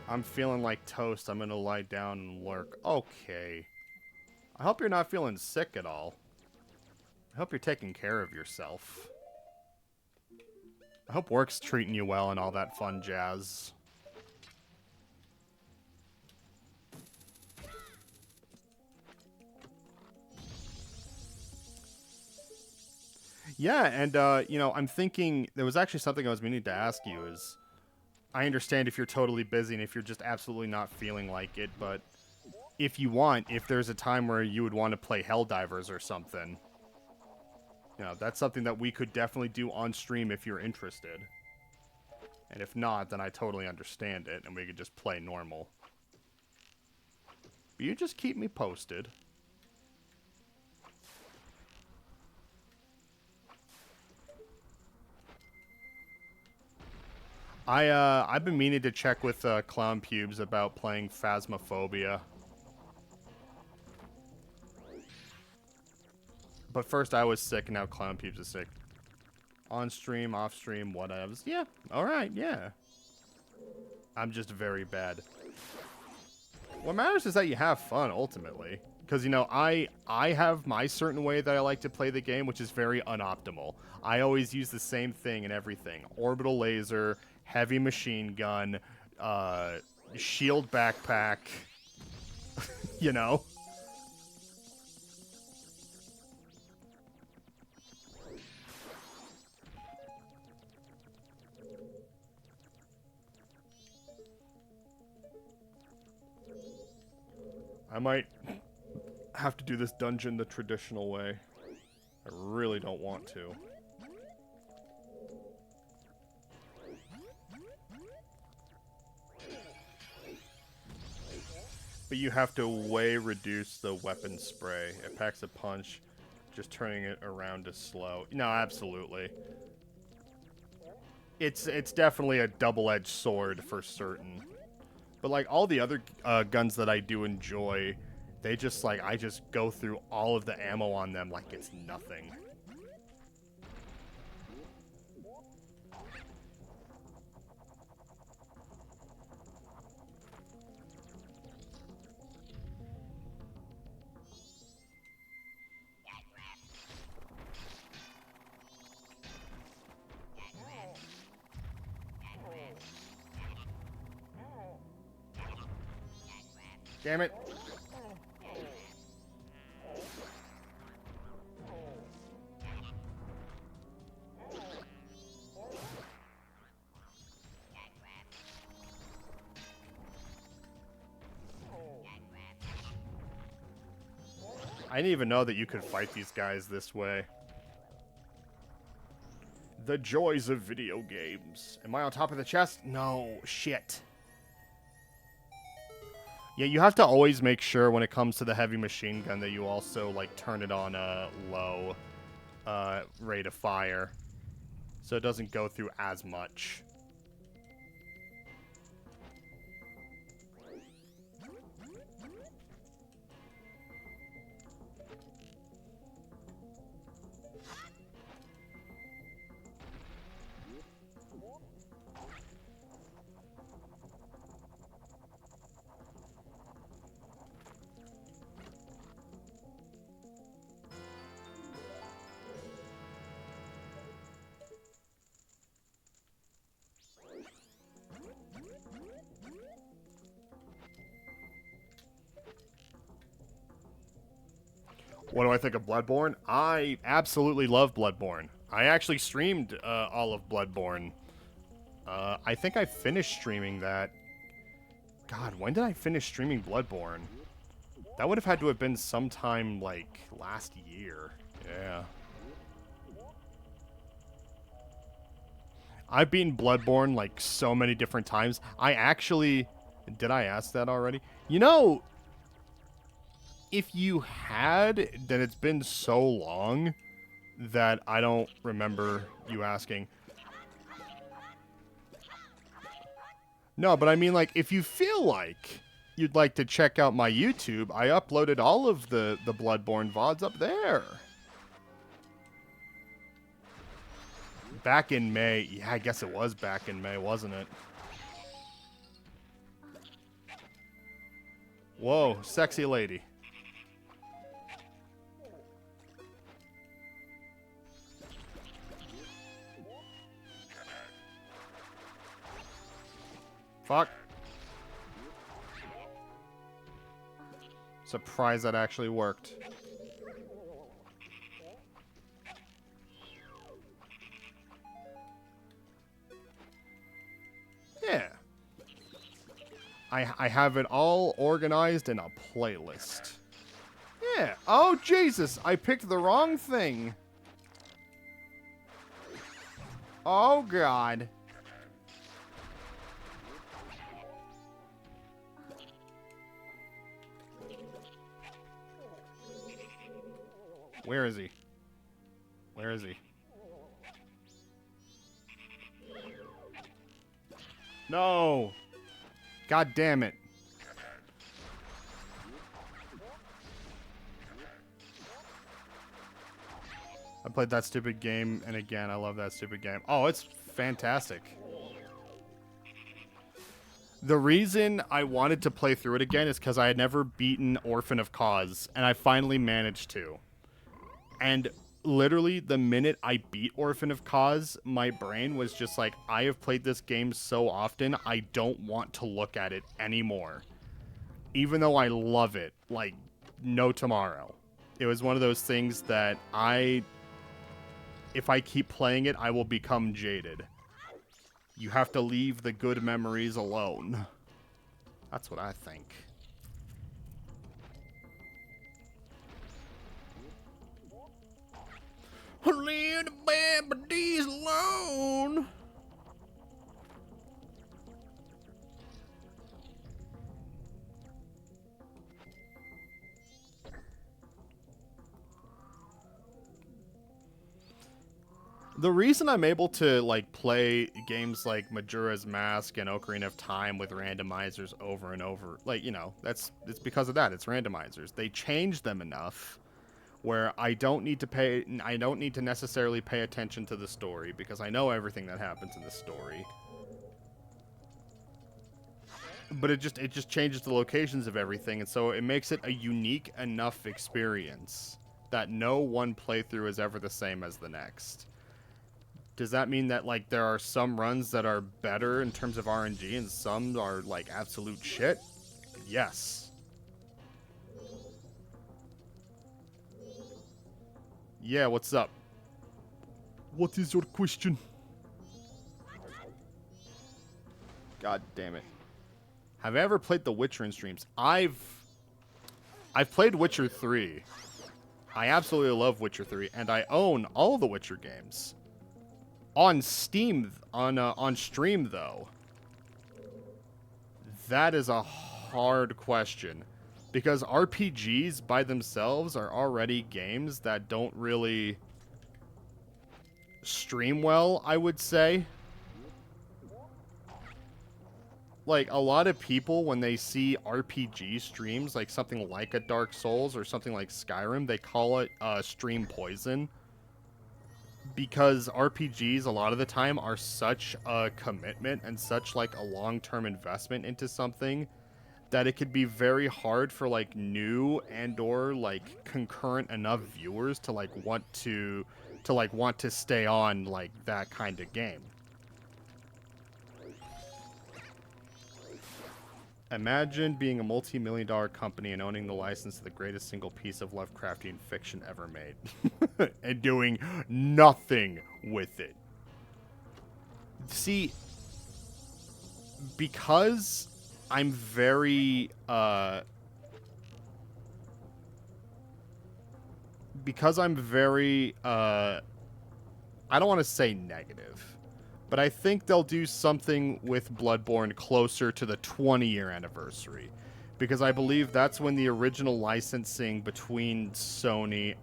I'm feeling like toast. I'm going to lie down and lurk. Okay. I hope you're not feeling sick at all. I hope you're taking care of yourself. I hope work's treating you well and all that fun jazz. Yeah, and, you know, I'm thinking, there was actually something I was meaning to ask you is, I understand if you're totally busy and if you're just absolutely not feeling like it, but if you want, if there's a time where you would want to play Helldivers or something, you know, that's something that we could definitely do on stream if you're interested. And if not, then I totally understand it, and we could just play normal. But you just keep me posted. I've been meaning to check with Clown Pubes about playing Phasmophobia. But first I was sick, and now Clown Pubes is sick. On stream, off stream, whatever. Yeah, alright, yeah. I'm just very bad. What matters is that you have fun, ultimately. Because, you know, I have my certain way that I like to play the game, which is very unoptimal. I always use the same thing in everything. Orbital laser, heavy machine gun, shield backpack, you know? I might have to do this dungeon the traditional way. I really don't want to. But you have to way reduce the weapon spray. It packs a punch, just turning it around is slow. No, absolutely. It's definitely a double-edged sword for certain. But like all the other guns that I do enjoy, they just like, I just go through all of the ammo on them like it's nothing. Damn it. I didn't even know that you could fight these guys this way. The joys of video games. Am I on top of the chest? No, shit. Yeah, you have to always make sure when it comes to the heavy machine gun that you also, like, turn it on a low rate of fire. So it doesn't go through as much. What do I think of Bloodborne? I absolutely love Bloodborne. I actually streamed all of Bloodborne. I think I finished streaming that. God, when did I finish streaming Bloodborne? That would have had to have been sometime, like, last year. Yeah. I've beaten Bloodborne, like, so many different times. I actually... Did I ask that already? You know, if you had, then it's been so long that I don't remember you asking. No, but I mean, like, if you feel like you'd like to check out my YouTube, I uploaded all of the Bloodborne VODs up there. Back in May. Yeah, I guess it was back in May, wasn't it? Whoa, sexy lady. Fuck. Surprised that actually worked. Yeah. I have it all organized in a playlist. Yeah. Oh, Jesus. I picked the wrong thing. Oh, God. Where is he? Where is he? No. God damn it. I played that stupid game, and again, I love that stupid game. Oh, it's fantastic. The reason I wanted to play through it again is because I had never beaten Orphan of Cause, and I finally managed to. And literally, the minute I beat Orphan of Cause, my brain was just like, I have played this game so often, I don't want to look at it anymore. Even though I love it, like, no tomorrow. It was one of those things that if I keep playing it, I will become jaded. You have to leave the good memories alone. That's what I think. Leave the bad bodies alone. The reason I'm able to, like, play games like Majora's Mask and Ocarina of Time with randomizers over and over, like, you know, it's because of that. It's randomizers. They change them enough where I don't need to necessarily pay attention to the story because I know everything that happens in the story. But it just changes the locations of everything, and so it makes it a unique enough experience that no one playthrough is ever the same as the next. Does that mean that, like, there are some runs that are better in terms of RNG and some are, like, absolute shit? Yes. Yeah, what's up? What is your question? God damn it. Have I ever played The Witcher in streams? I've played Witcher 3. I absolutely love Witcher 3, and I own all the Witcher games. On Steam, on stream, though, that is a hard question. Because RPGs by themselves are already games that don't really stream well, I would say. Like, a lot of people, when they see RPG streams, like something like a Dark Souls or something like Skyrim, they call it stream poison. Because RPGs, a lot of the time, are such a commitment and such, like, a long-term investment into something that it could be very hard for, like, new and or, like, concurrent enough viewers to, like, want to stay on, like, that kind of game. Imagine being a multi-million-dollar company and owning the license to the greatest single piece of Lovecraftian fiction ever made. And doing nothing with it. See, because I'm very, because I'm very I don't want to say negative, but I think they'll do something with Bloodborne closer to the 20-year anniversary, because I believe that's when the original licensing between uh, Sony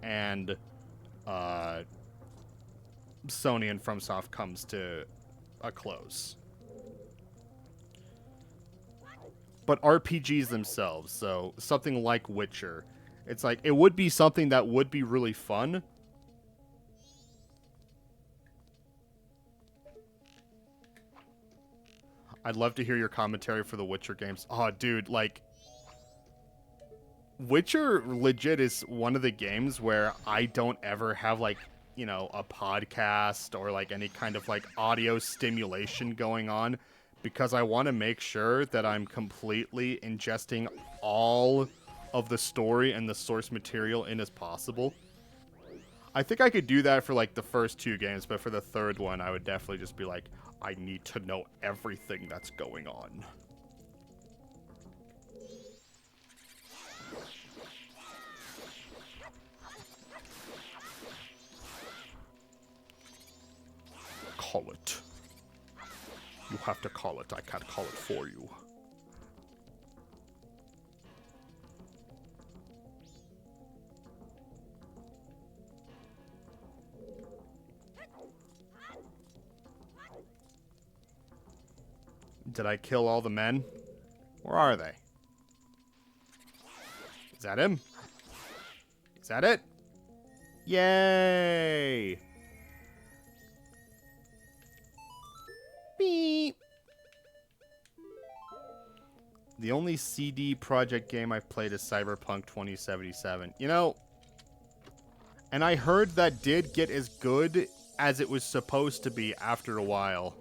and FromSoft comes to a close. But RPGs themselves, so something like Witcher, it's like it would be something that would be really fun. I'd love to hear your commentary for the Witcher games. Oh, dude, like, Witcher legit is one of the games where I don't ever have, like, you know, a podcast or, like, any kind of, like, audio stimulation going on, because I want to make sure that I'm completely ingesting all of the story and the source material in as possible. I think I could do that for, like, the first 2 games, but for the third one, I would definitely just be like, I need to know everything that's going on. Call it. You have to call it. I can't call it for you. Did I kill all the men? Where are they? Is that him? Is that it? Yay! Beep. The only CD Projekt game I've played is Cyberpunk 2077. You know, and I heard that did get as good as it was supposed to be after a while.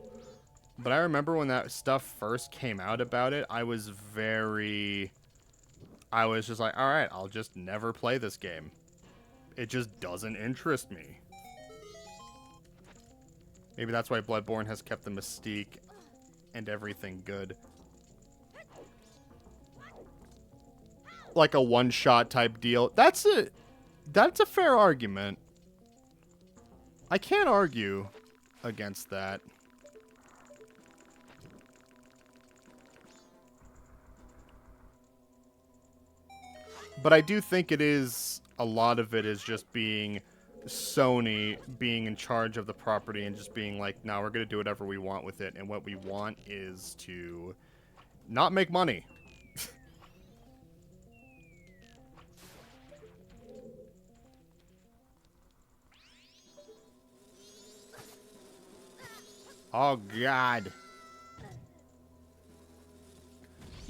But I remember when that stuff first came out about it, I was just like, alright, I'll just never play this game. It just doesn't interest me. Maybe that's why Bloodborne has kept the mystique and everything good. Like a one-shot type deal. That's a fair argument. I can't argue against that. But I do think a lot of it is just being Sony being in charge of the property and just being like, no, we're going to do whatever we want with it. And what we want is to not make money. Oh, God.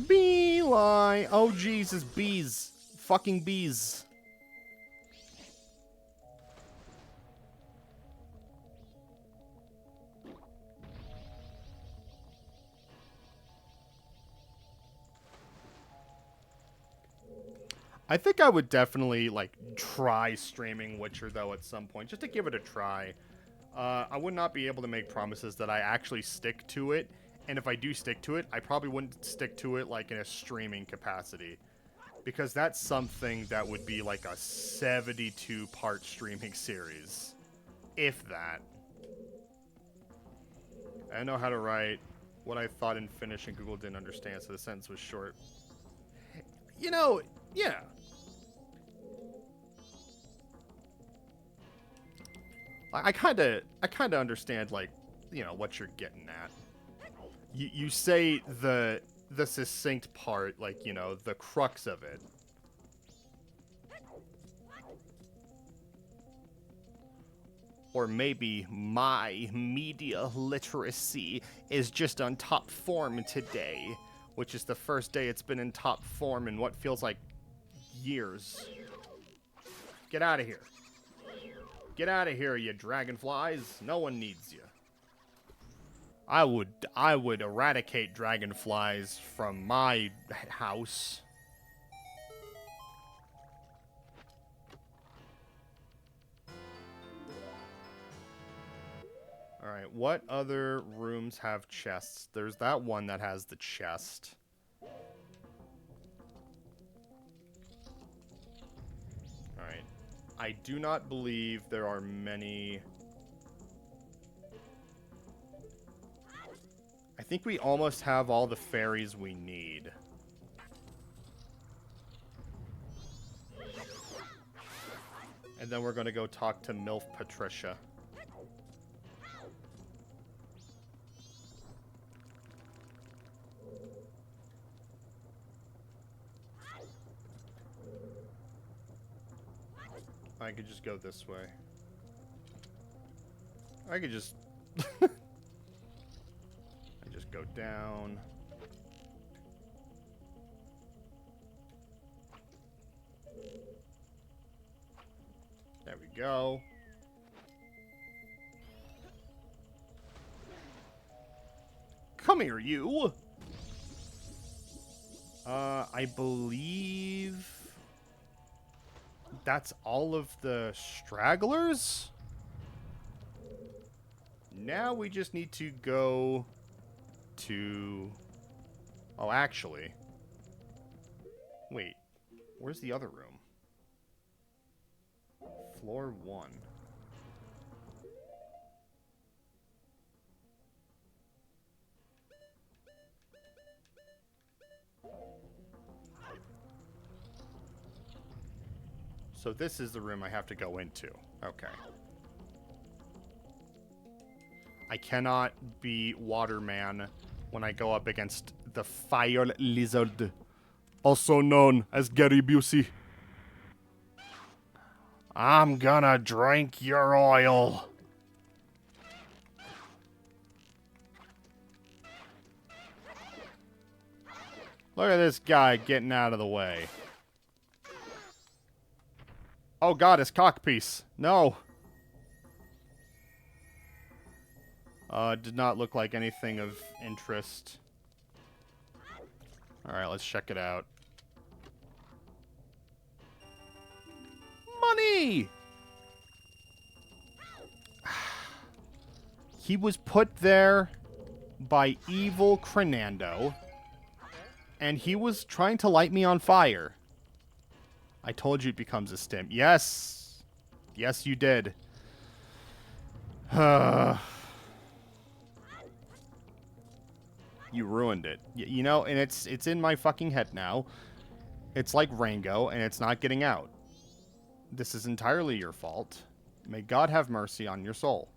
Beeline. Oh, Jesus. Bees. Fucking bees. I think I would definitely, like, try streaming Witcher, though, at some point, just to give it a try. I would not be able to make promises that I actually stick to it, and if I do stick to it, I probably wouldn't stick to it, like, in a streaming capacity. Because that's something that would be, like, a 72-part streaming series. If that. I know how to write what I thought in Finnish and Google didn't understand, so the sentence was short. You know, yeah. I kind of understand, like, you know, what you're getting at. You say the succinct part, like, you know, the crux of it. Or maybe my media literacy is just on top form today, which is the first day it's been in top form in what feels like years. Get out of here. Get out of here, you dragonflies. No one needs you. I would eradicate dragonflies from my house. Alright, what other rooms have chests? There's that one that has the chest. Alright. I do not believe there are many... I think we almost have all the fairies we need. And then we're going to go talk to MILF Patricia. I could just go this way. I could just... I just go down. There we go. Come here, you! I believe... that's all of the stragglers? Now we just need to go to... oh, actually. Wait. Where's the other room? Floor 1. So this is the room I have to go into. Okay. I cannot be Waterman when I go up against the Fire Lizard, also known as Gary Busey. I'm gonna drink your oil. Look at this guy getting out of the way. Oh god, his cockpiece. No. Did not look like anything of interest. Alright, let's check it out. Money! He was put there by evil Crenando, and he was trying to light me on fire. I told you it becomes a stim. Yes! Yes, you did. You ruined it. You know, and it's in my fucking head now. It's like Rango, and it's not getting out. This is entirely your fault. May God have mercy on your soul.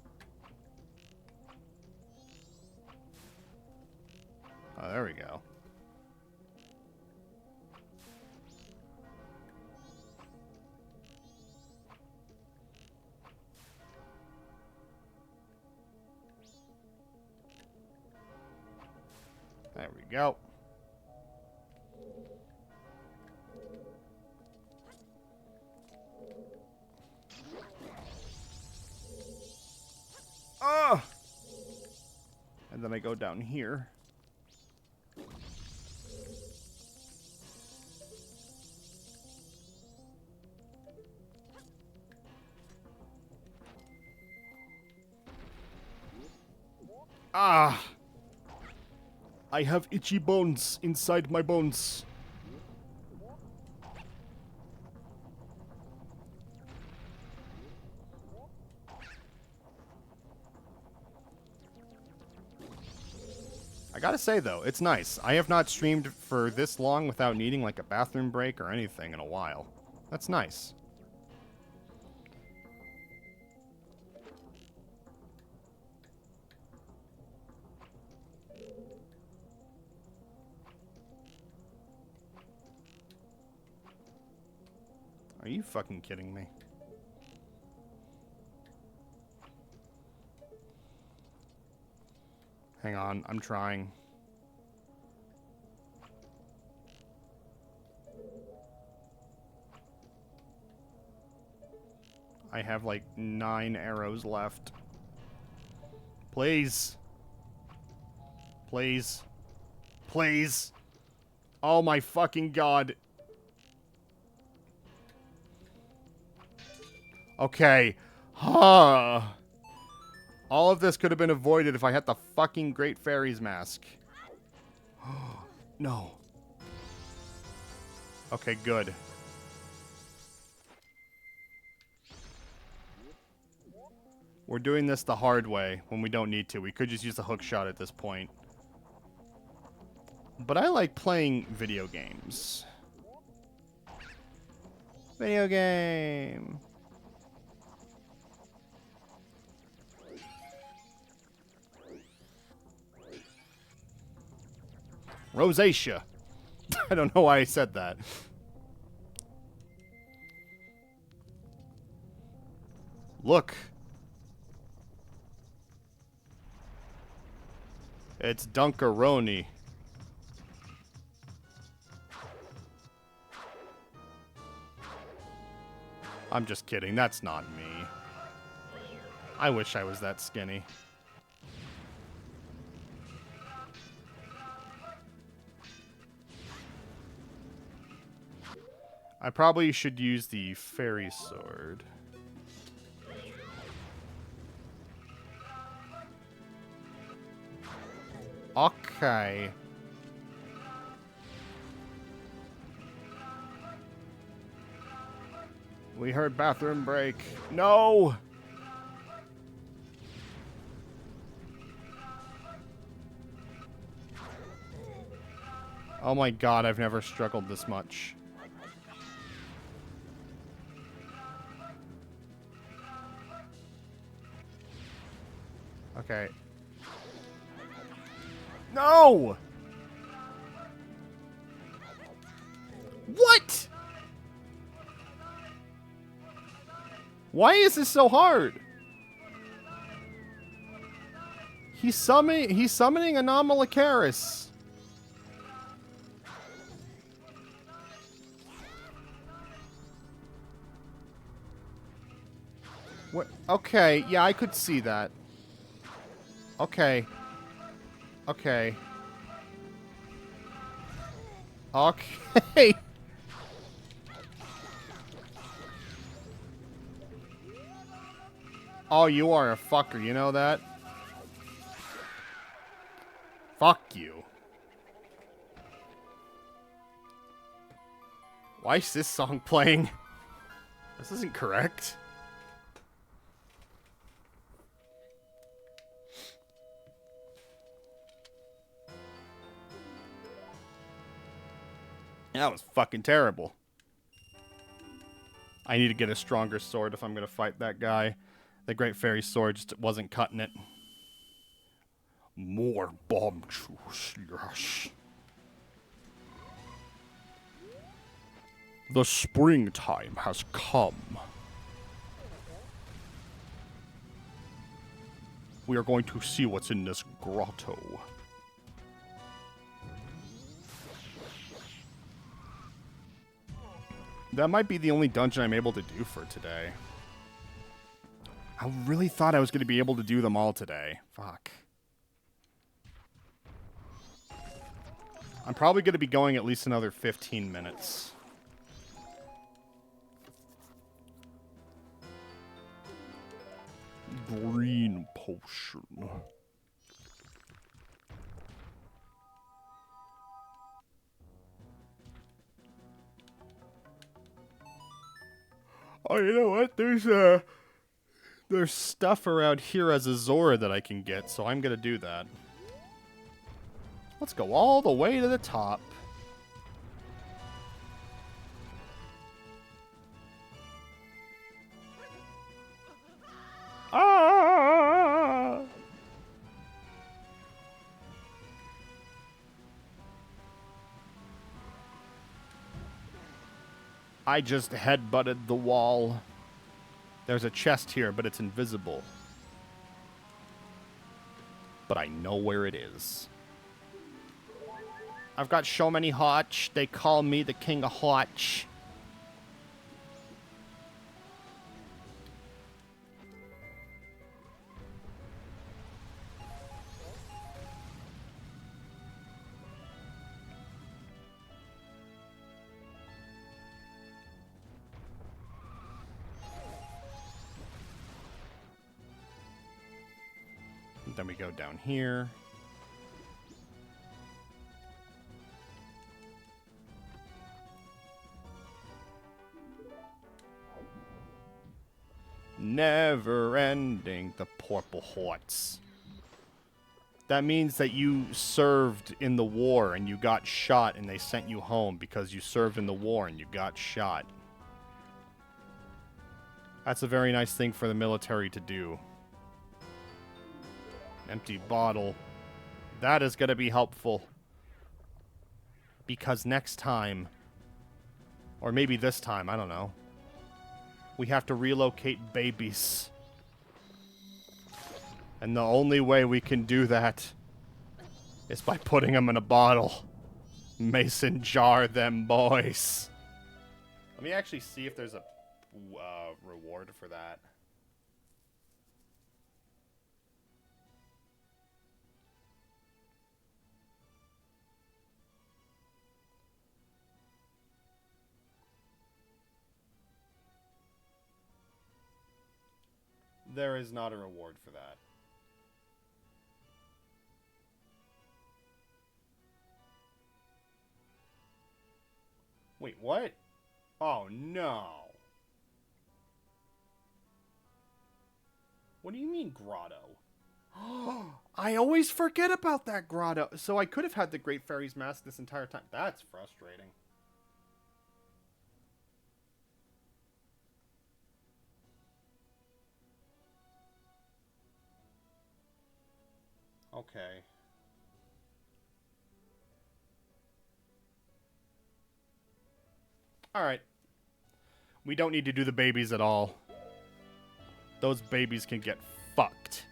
Oh, there we go. There we go. Ah! And then I go down here. Ah! I have itchy bones inside my bones. I gotta say, though, it's nice. I have not streamed for this long without needing, like, a bathroom break or anything in a while. That's nice. Are you fucking kidding me? Hang on, I'm trying. I have like 9 arrows left. Please. Please. Please. Oh my fucking god. Okay. Huh. All of this could have been avoided if I had the fucking Great Fairy's mask. No. Okay, good. We're doing this the hard way when we don't need to. We could just use the hook shot at this point. But I like playing video games. Video game. Rosacea. I don't know why I said that. Look. It's Dunkaroni. I'm just kidding. That's not me. I wish I was that skinny. I probably should use the fairy sword. Okay. We heard bathroom break. No! Oh my god, I've never struggled this much. Okay. No! What? Why is this so hard? He's summoning Anomalocaris. What? Okay, yeah, I could see that. Okay. Okay. Okay. Oh, you are a fucker, you know that? Fuck you. Why is this song playing? This isn't correct. That was fucking terrible. I need to get a stronger sword if I'm going to fight that guy. The Great Fairy Sword just wasn't cutting it. More bomb slash. The springtime has come. We are going to see what's in this grotto. That might be the only dungeon I'm able to do for today. I really thought I was going to be able to do them all today. Fuck. I'm probably going to be going at least another 15 minutes. Green potion. Oh, you know what? There's stuff around here as a Zora that I can get, so I'm gonna do that. Let's go all the way to the top. Ah! I just headbutted the wall. There's a chest here, but it's invisible. But I know where it is. I've got so many Hotch. They call me the King of Hotch. Then we go down here. Never ending. The purple hearts. That means that you served in the war and you got shot and they sent you home because you served in the war and you got shot. That's a very nice thing for the military to do. Empty bottle. That is going to be helpful. Because next time, or maybe this time, I don't know, we have to relocate babies. And the only way we can do that is by putting them in a bottle. Mason jar them boys. Let me actually see if there's a reward for that. There is not a reward for that. Wait, what? Oh, no. What do you mean, grotto? I always forget about that grotto. So I could have had the Great Fairy's Mask this entire time. That's frustrating. Okay. Alright. We don't need to do the babies at all. Those babies can get fucked.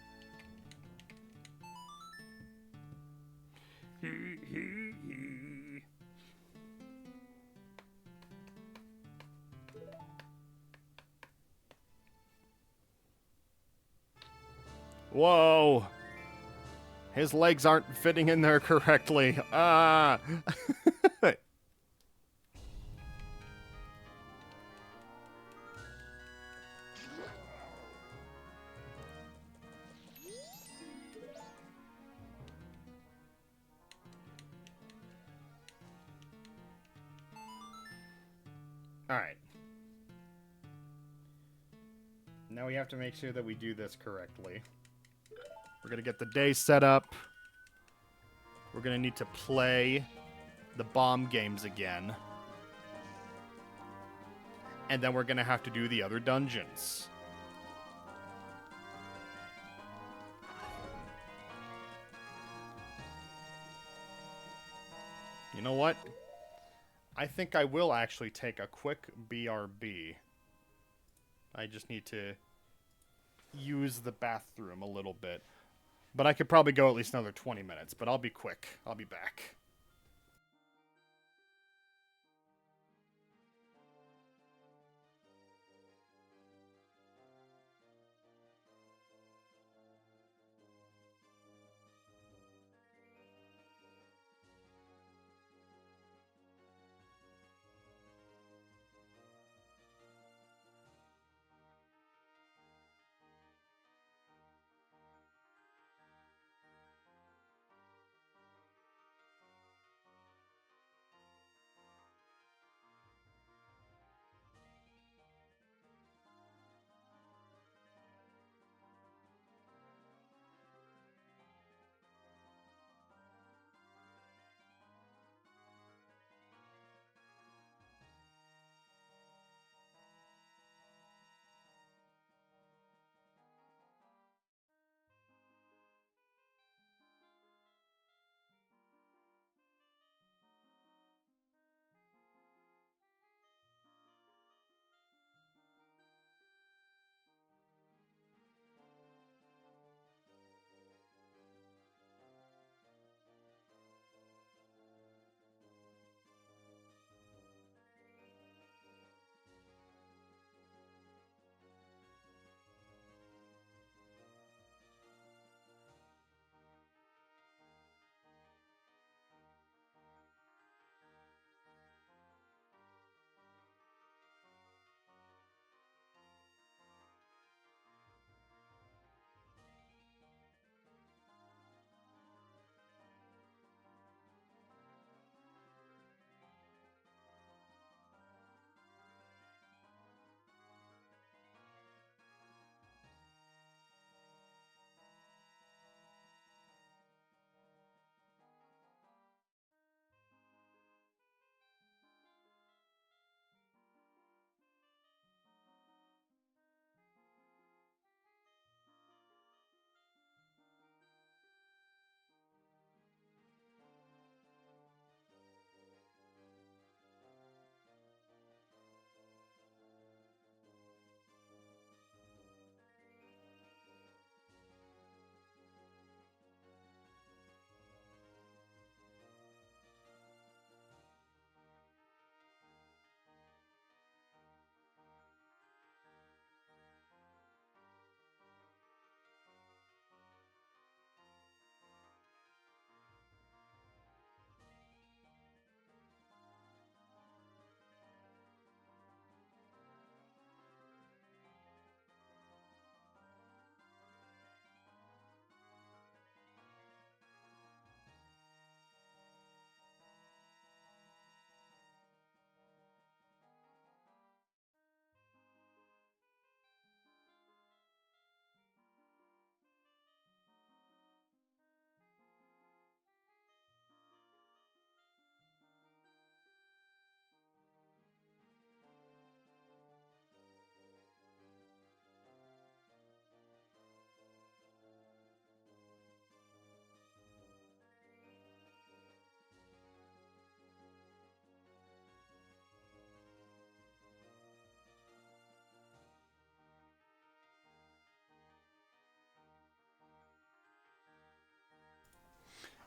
Whoa. His legs aren't fitting in there correctly. Ah. Alright. Now we have to make sure that we do this correctly. We're gonna get the day set up. We're gonna need to play the bomb games again. And then we're gonna have to do the other dungeons. You know what? I think I will actually take a quick BRB. I just need to use the bathroom a little bit. But I could probably go at least another 20 minutes, but I'll be quick. I'll be back.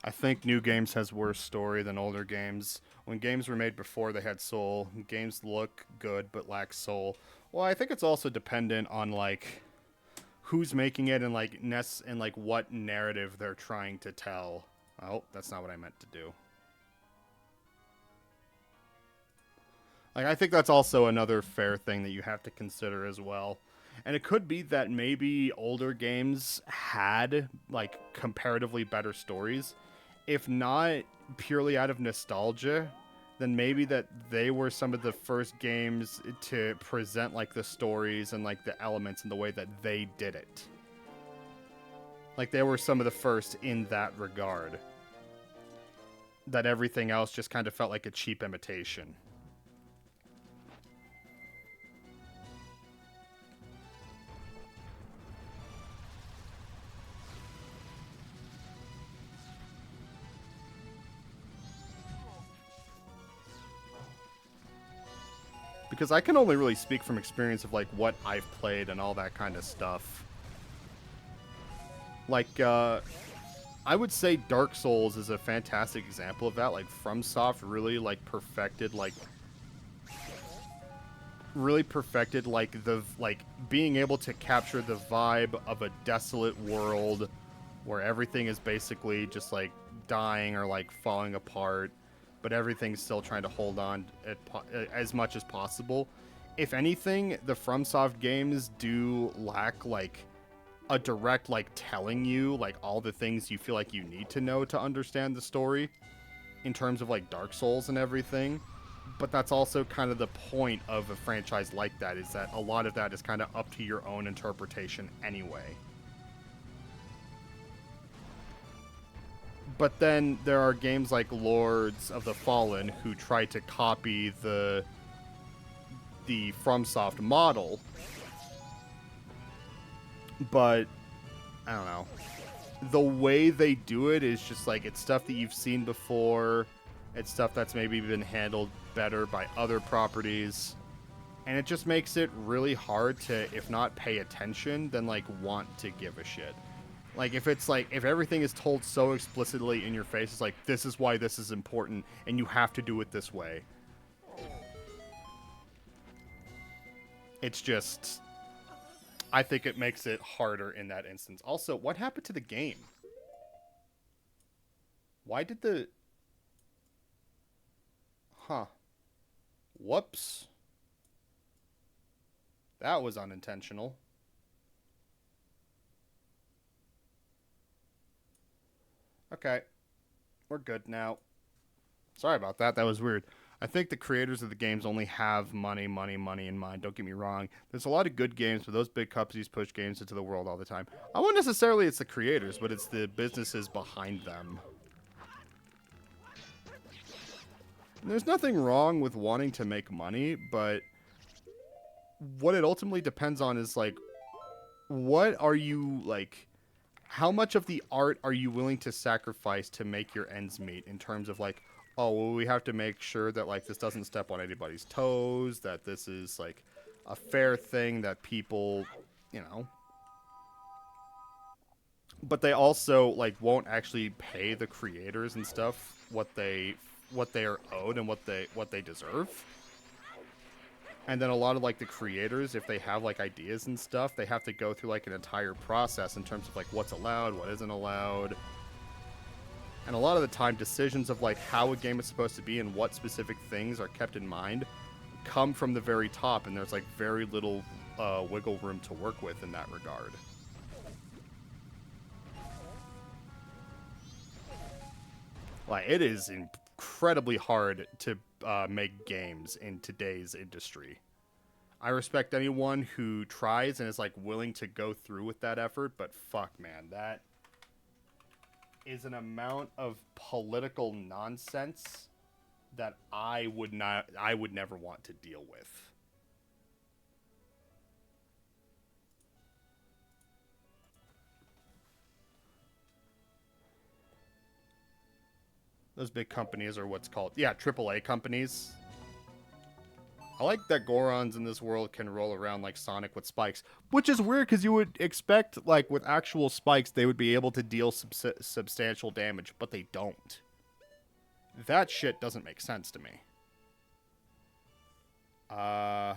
I think new games has worse story than older games. When games were made before they had soul, games look good but lack soul. Well, I think it's also dependent on like who's making it and like and like what narrative they're trying to tell. Oh, that's not what I meant to do. Like I think that's also another fair thing that you have to consider as well. And it could be that maybe older games had like comparatively better stories. If not purely out of nostalgia, then maybe that they were some of the first games to present like the stories and like the elements in the way that they did it. Like they were some of the first in that regard. That everything else just kind of felt like a cheap imitation. Because I can only really speak from experience of like what I've played and all that kind of stuff. Like, I would say Dark Souls is a fantastic example of that. Like, FromSoft really like perfected like the like being able to capture the vibe of a desolate world where everything is basically just like dying or like falling apart, but everything's still trying to hold on as much as possible. If anything, the FromSoft games do lack like a direct like telling you like all the things you feel like you need to know to understand the story in terms of like Dark Souls and everything. But that's also kind of the point of a franchise like that, is that a lot of that is kind of up to your own interpretation anyway. But then there are games like Lords of the Fallen who try to copy the FromSoft model, but I don't know. The way they do it is just like it's stuff that you've seen before. It's stuff that's maybe been handled better by other properties. And it just makes it really hard to, if not pay attention, then like want to give a shit. Like if it's like, if everything is told so explicitly in your face, it's like, this is why this is important and you have to do it this way. It's just, I think it makes it harder in that instance. Also, what happened to the game? Why did the... Huh. Whoops. That was unintentional. Okay. We're good now. Sorry about that. That was weird. I think the creators of the games only have money in mind. Don't get me wrong. There's a lot of good games, but those big companies push games into the world all the time. I wouldn't necessarily it's the creators, but it's the businesses behind them. And there's nothing wrong with wanting to make money, but what it ultimately depends on is like, what are you like? How much of the art are you willing to sacrifice to make your ends meet in terms of like, oh, well, we have to make sure that like this doesn't step on anybody's toes, that this is like a fair thing that people, you know. But they also like won't actually pay the creators and stuff what they are owed and what they deserve. And then a lot of like the creators, if they have like ideas and stuff, they have to go through like an entire process in terms of like what's allowed, what isn't allowed. And a lot of the time, decisions of like how a game is supposed to be and what specific things are kept in mind come from the very top, and there's like very little wiggle room to work with in that regard. Like it is incredibly hard to make games in today's industry. I respect anyone who tries and is like willing to go through with that effort, but fuck, man, that is an amount of political nonsense that I would never want to deal with. Those big companies are what's called, yeah, AAA companies. I like that Gorons in this world can roll around like Sonic with spikes, which is weird because you would expect, like, with actual spikes, they would be able to deal substantial damage, but they don't. That shit doesn't make sense to me. I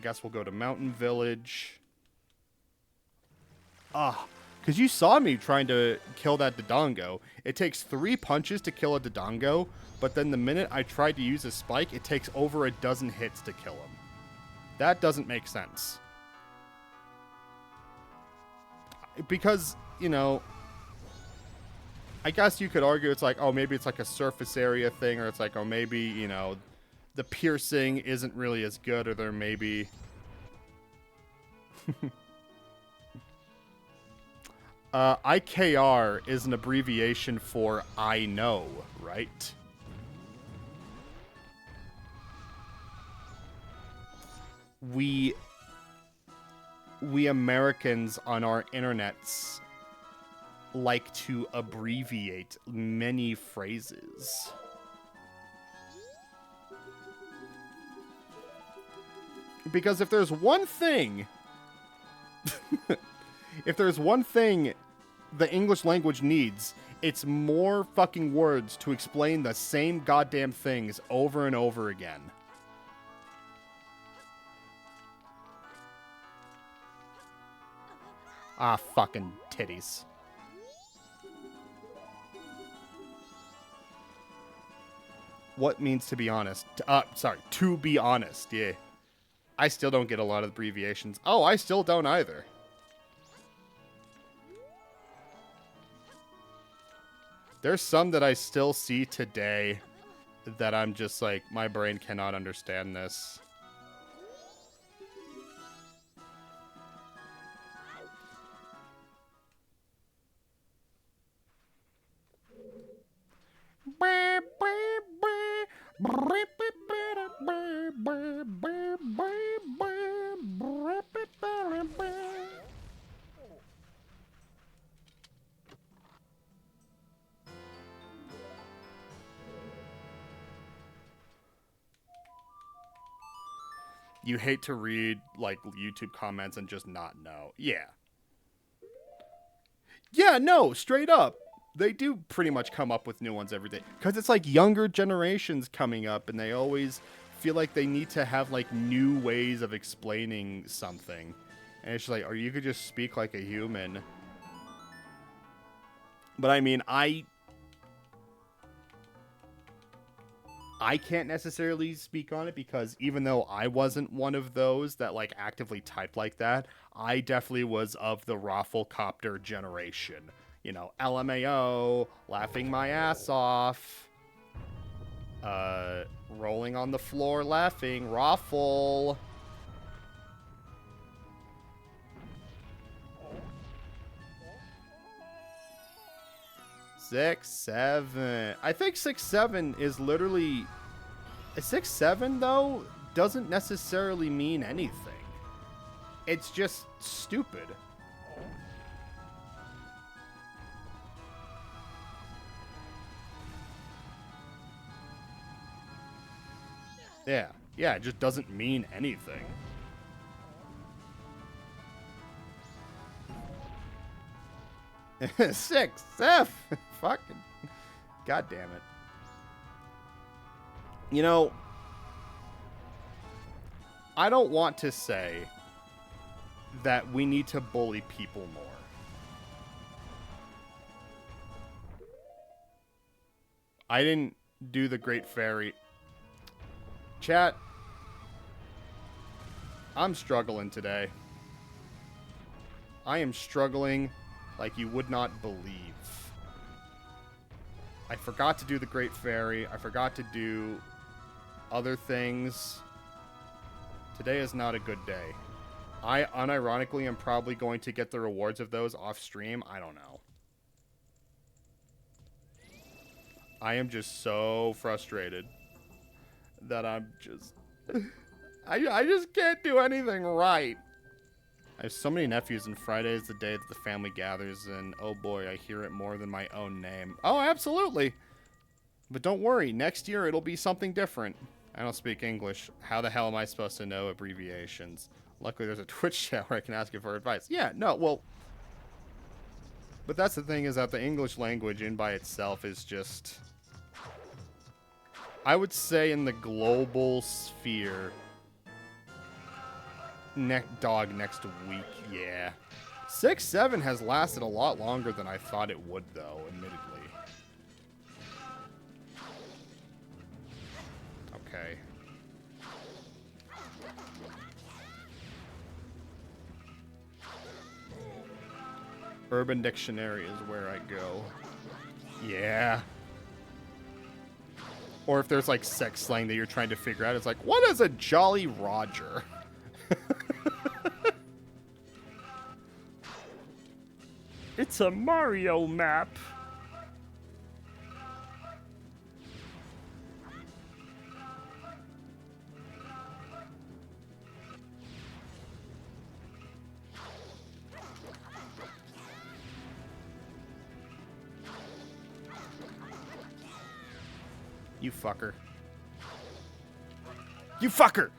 guess we'll go to Mountain Village. Because you saw me trying to kill that Dodongo. It takes 3 punches to kill a Dodongo, but then the minute I tried to use a spike, it takes over a dozen hits to kill him. That doesn't make sense. Because, you know, I guess you could argue it's like, oh, maybe it's like a surface area thing, or it's like, oh, maybe, you know, the piercing isn't really as good, or there may be... IKR is an abbreviation for I know, right? We Americans on our internets like to abbreviate many phrases. Because if there's one thing if there's one thing the English language needs, it's more fucking words to explain the same goddamn things over and over again. Ah, fucking titties. What means to be honest? Sorry, to be honest, yeah. I still don't get a lot of abbreviations. Oh, I still don't either. There's some that I still see today that I'm just like, my brain cannot understand this. You hate to read, like, YouTube comments and just not know. Yeah. Yeah, no, straight up. They do pretty much come up with new ones every day. Because it's like younger generations coming up, and they always feel like they need to have, like, new ways of explaining something. And it's just like, or you could just speak like a human. But I mean, I can't necessarily speak on it because even though I wasn't one of those that like actively typed like that, I definitely was of the Rafflecopter generation. You know, LMAO, laughing my ass off, rolling on the floor laughing, Raffle. Six, seven. I think 6-7 is literally... 6-7, though, doesn't necessarily mean anything. It's just stupid. Yeah, it just doesn't mean anything. Six, F. Fucking. God damn it. You know, I don't want to say that we need to bully people more. I didn't do the Great Fairy. Chat, I'm struggling today. I am struggling like you would not believe. I forgot to do the Great Fairy. I forgot to do other things. Today is not a good day. I unironically am probably going to get the rewards of those off stream. I don't know. I am just so frustrated that I'm just... I just can't do anything right. I have so many nephews, and Friday is the day that the family gathers, and oh boy, I hear it more than my own name. Oh, absolutely. But don't worry, next year it'll be something different. I don't speak English. How the hell am I supposed to know abbreviations? Luckily, there's a Twitch chat where I can ask you for advice. Yeah, no, well... But that's the thing, is that the English language in by itself is just... I would say in the global sphere... Dog next week, yeah. 6-7 has lasted a lot longer than I thought it would, though, admittedly. Okay. Urban Dictionary is where I go. Yeah. Or if there's, like, sex slang that you're trying to figure out, it's like, what is a Jolly Roger? It's a Mario map. You fucker. You fucker!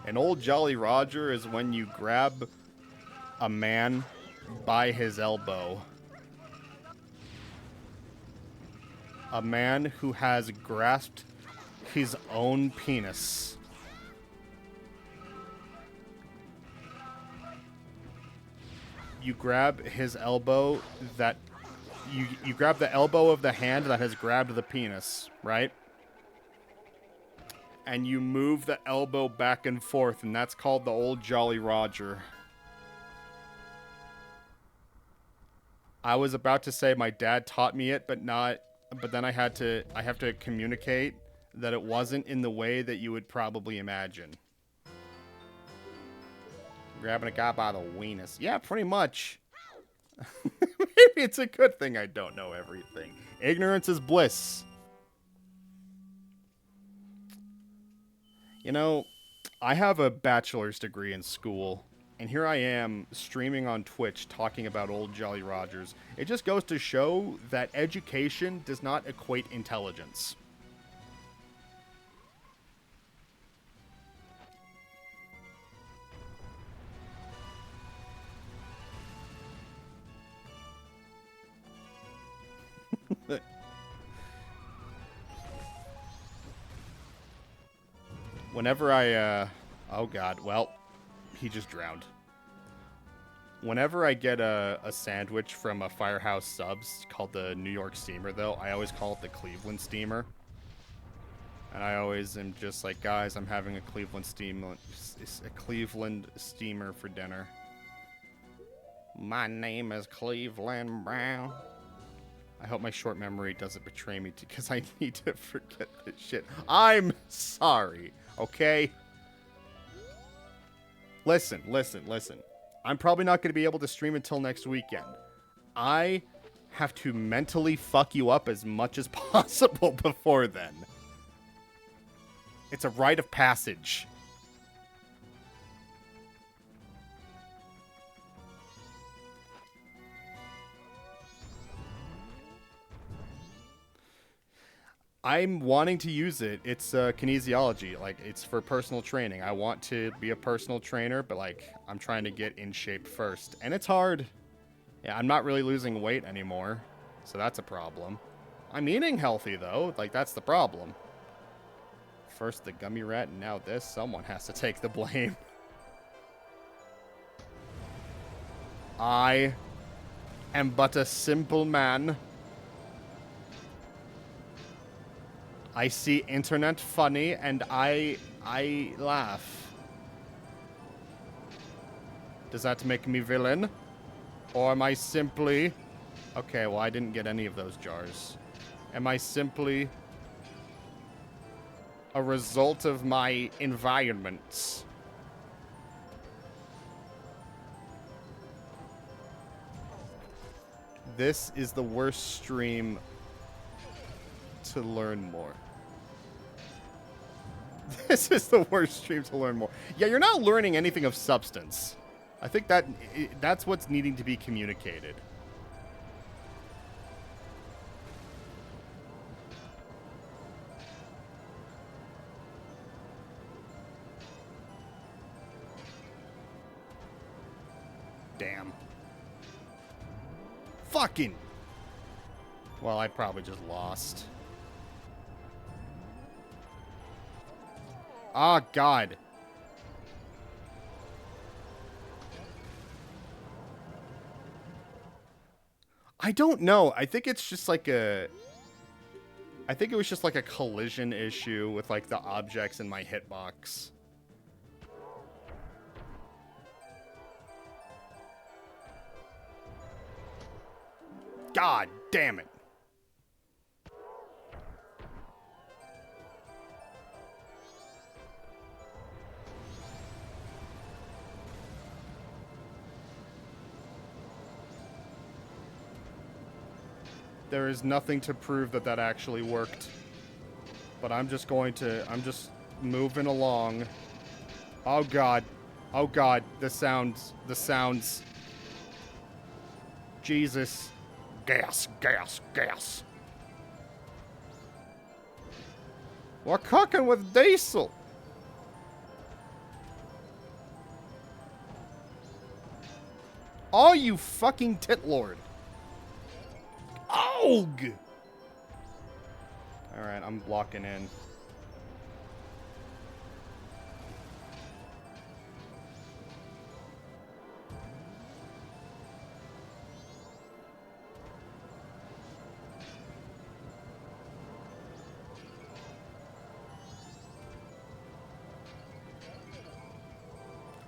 An old Jolly Roger is when you grab a man by his elbow. A man who has grasped his own penis. You grab his elbow that... You grab the elbow of the hand that has grabbed the penis, right? And you move the elbow back and forth, and that's called the old Jolly Roger. I was about to say my dad taught me it, but then I have to communicate that it wasn't in the way that you would probably imagine. Grabbing a guy by the weenus. Yeah, pretty much. Maybe it's a good thing I don't know everything. Ignorance is bliss. You know, I have a bachelor's degree in school, and here I am streaming on Twitch talking about old Jolly Rogers. It just goes to show that education does not equate intelligence. Whenever I, oh god, well, he just drowned. Whenever I get a sandwich from a Firehouse Subs called the New York Steamer, though, I always call it the Cleveland Steamer. And I always am just like, guys, I'm having a Cleveland Steamer for dinner. My name is Cleveland Brown. I hope my short memory doesn't betray me because I need to forget this shit. I'm sorry, okay? Listen. I'm probably not going to be able to stream until next weekend. I have to mentally fuck you up as much as possible before then. It's a rite of passage. I'm wanting to use it. It's kinesiology. Like, it's for personal training. I want to be a personal trainer, but, like, I'm trying to get in shape first. And it's hard. Yeah, I'm not really losing weight anymore, so that's a problem. I'm eating healthy, though. Like, that's the problem. First the gummy rat, and now this. Someone has to take the blame. I am but a simple man. I see internet funny, and I laugh. Does that make me villain? Or am I simply... Okay, well, I didn't get any of those jars. Am I simply a result of my environment? This is the worst stream to learn more. This is the worst stream to learn more. Yeah, you're not learning anything of substance. I think that's what's needing to be communicated. Damn. Fucking. Well, I probably just lost. Ah, God. I don't know. I think it's just like a... I think it was just like a collision issue with like the objects in my hitbox. God damn it. There is nothing to prove that that actually worked. But I'm just moving along. Oh God. Oh God, the sounds. Jesus. Gas. We're cooking with diesel. Oh, you fucking titlord. Ogh! Alright, I'm blocking in.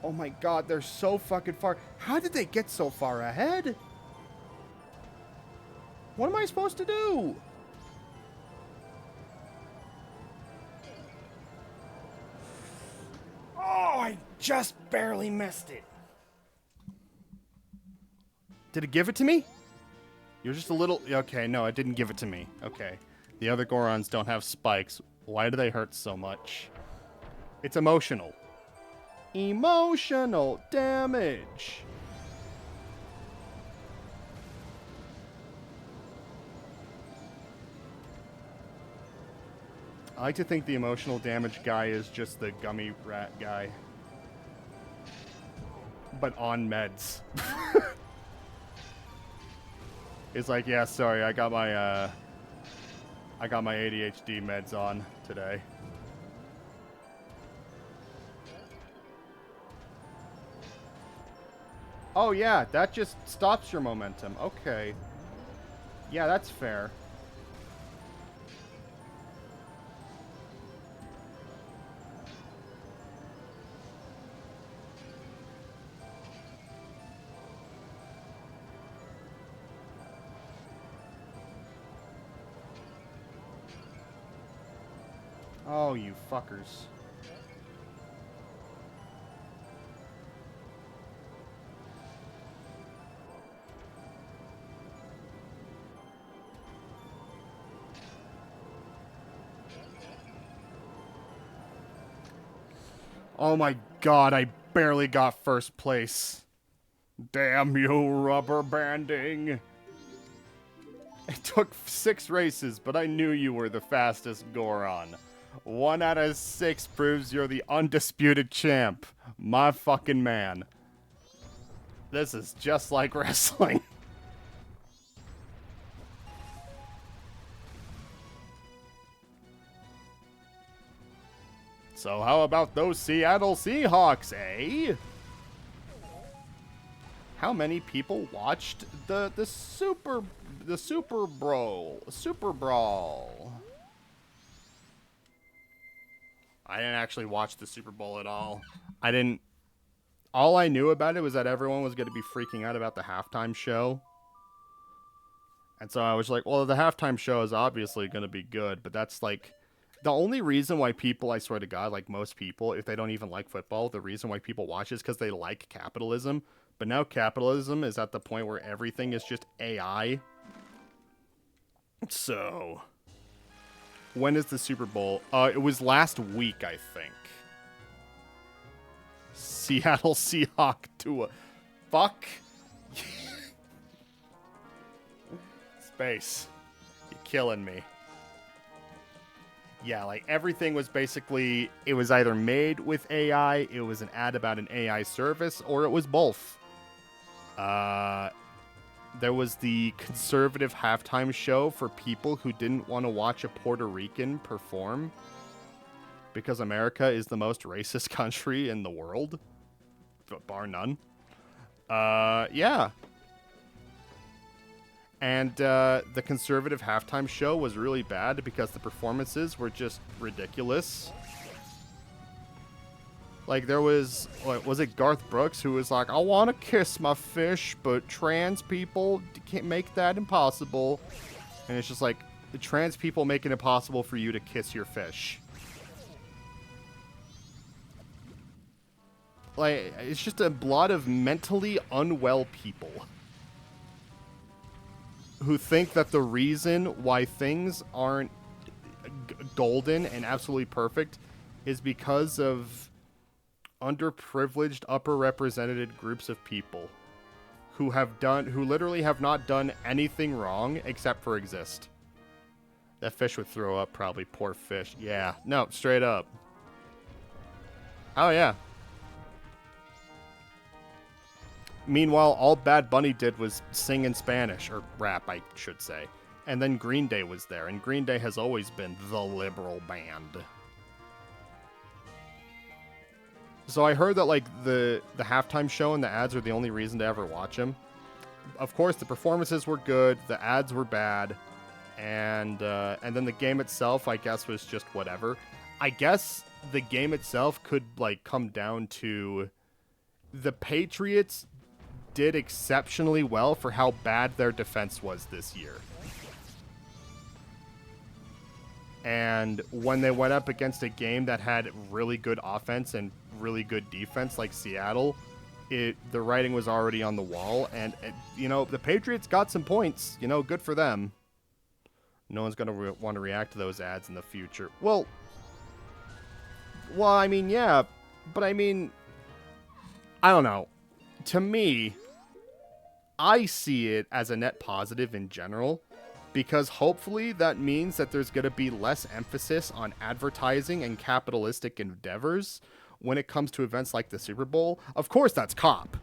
Oh my God, they're so fucking far. How did they get so far ahead? What am I supposed to do? Oh, I just barely missed it. Did it give it to me? You're just a little... Okay, no, it didn't give it to me. Okay. The other Gorons don't have spikes. Why do they hurt so much? It's emotional. Emotional damage. I like to think the emotional damage guy is just the gummy rat guy. But on meds. It's like, yeah, sorry, I got my ADHD meds on today. Oh yeah, that just stops your momentum. Okay. Yeah, that's fair. Oh, you fuckers. Oh my God, I barely got first place. Damn you, rubber banding. It took 6 races, but I knew you were the fastest Goron. 1 out of 6 proves you're the undisputed champ. My fucking man. This is just like wrestling. So how about those Seattle Seahawks, eh? How many people watched the Super Brawl? I didn't actually watch the Super Bowl at all. All I knew about it was that everyone was going to be freaking out about the halftime show. And so I was like, well, the halftime show is obviously going to be good, but that's like the only reason why people, I swear to God, like most people, if they don't even like football, the reason why people watch is because they like capitalism. But now capitalism is at the point where everything is just AI. So, when is the Super Bowl? It was last week, I think. Seattle Seahawk fuck? Space. You're killing me. Yeah, like everything was basically, it was either made with AI, it was an ad about an AI service, or it was both. There was the conservative halftime show for people who didn't want to watch a Puerto Rican perform because America is the most racist country in the world, bar none. Yeah. And the conservative halftime show was really bad because the performances were just ridiculous. Like, there was, what, was it Garth Brooks who was like, I want to kiss my fish, but trans people can't make that impossible. And it's just like, the trans people make it impossible for you to kiss your fish. Like, it's just a lot of mentally unwell people who think that the reason why things aren't golden and absolutely perfect is because of underprivileged, upper represented groups of people who literally have not done anything wrong except for exist. That fish would throw up, probably. Poor fish. Yeah. No, straight up. Oh, yeah. Meanwhile, all Bad Bunny did was sing in Spanish, or rap, I should say. And then Green Day was there, and Green Day has always been the liberal band. So I heard that, like, the halftime show and the ads are the only reason to ever watch them. Of course, the performances were good, the ads were bad, and then the game itself, I guess, was just whatever. I guess the game itself could, like, come down to the Patriots did exceptionally well for how bad their defense was this year. And when they went up against a game that had really good offense and really good defense like Seattle, the writing was already on the wall. And, you know, the Patriots got some points. You know, good for them. No one's going to want to react to those ads in the future. Well, I mean, yeah. But, I mean, I don't know. To me, I see it as a net positive in general, because hopefully that means that there's going to be less emphasis on advertising and capitalistic endeavors when it comes to events like the Super Bowl. Of course, that's COP.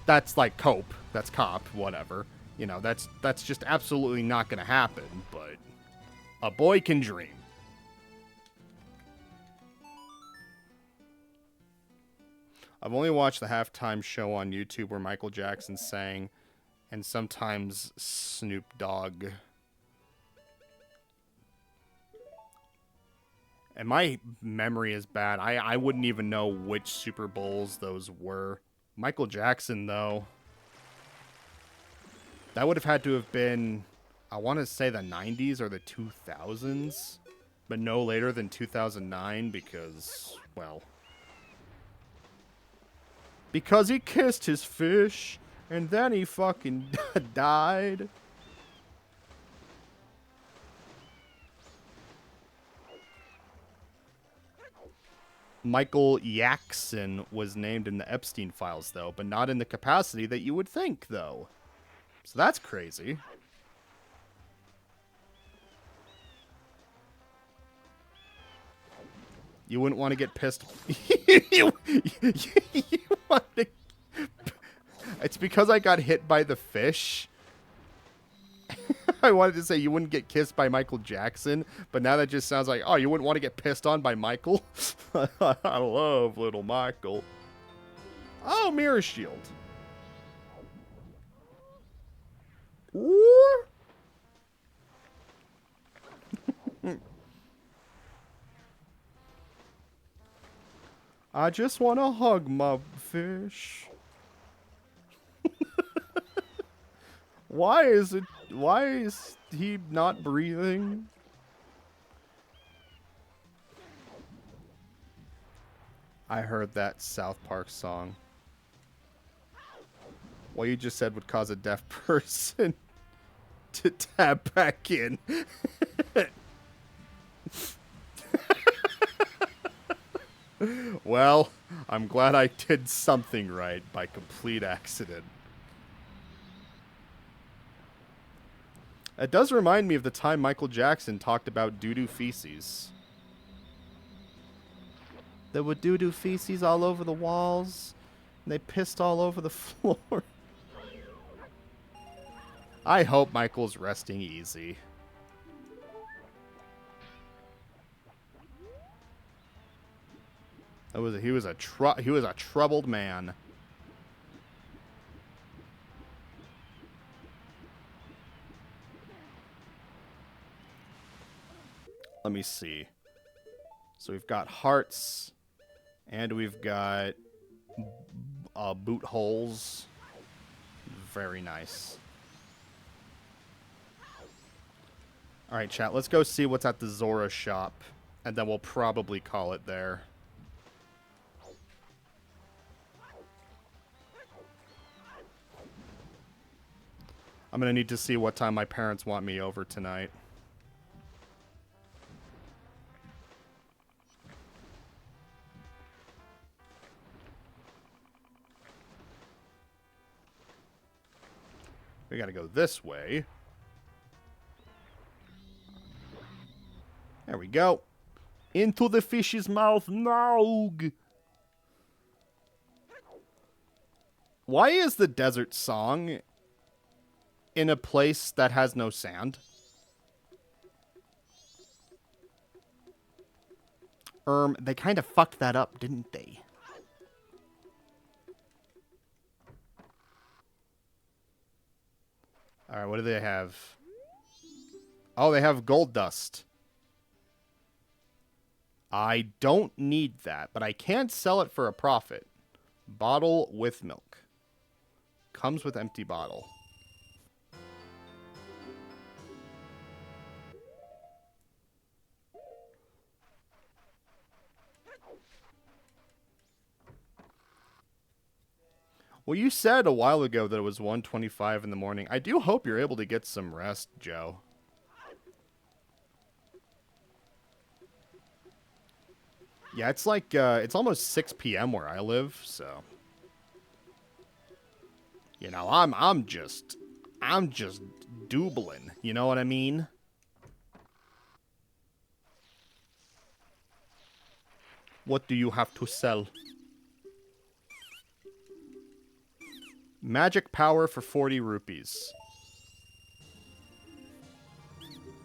That's like COPE. That's COP, whatever. You know, that's just absolutely not going to happen, but a boy can dream. I've only watched the halftime show on YouTube where Michael Jackson sang, and sometimes Snoop Dogg. And my memory is bad. I wouldn't even know which Super Bowls those were. Michael Jackson, though. That would have had to have been, I want to say the 90s or the 2000s, but no later than 2009 because, well, because he kissed his fish, and then he fucking died. Michael Jackson was named in the Epstein files, though, but not in the capacity that you would think, though. So that's crazy. You wouldn't want to get pissed. you want to... It's because I got hit by the fish. I wanted to say you wouldn't get kissed by Michael Jackson, but now that just sounds like, oh, you wouldn't want to get pissed on by Michael? I love little Michael. Oh, Mirror Shield. Ooh. I just want to hug my fish. Why is he not breathing? I heard that South Park song. What you just said would cause a deaf person to tap back in. Well, I'm glad I did something right by complete accident. It does remind me of the time Michael Jackson talked about doo-doo feces. There were doo-doo feces all over the walls, and they pissed all over the floor. I hope Michael's resting easy. He was a troubled man. Let me see. So we've got hearts, and we've got boot holes. Very nice. All right, chat. Let's go see what's at the Zora shop, and then we'll probably call it there. I'm going to need to see what time my parents want me over tonight. We got to go this way. There we go. Into the fish's mouth. No. Why is the desert song in a place that has no sand? They kind of fucked that up, didn't they? Alright, what do they have? Oh, they have gold dust. I don't need that, but I can sell it for a profit. Bottle with milk. Comes with empty bottle. Well, you said a while ago that it was 1:25 in the morning. I do hope you're able to get some rest, Joe. Yeah, it's like, it's almost 6 p.m. where I live, so. You know, I'm just doobling, you know what I mean? What do you have to sell? Magic power for 40 rupees.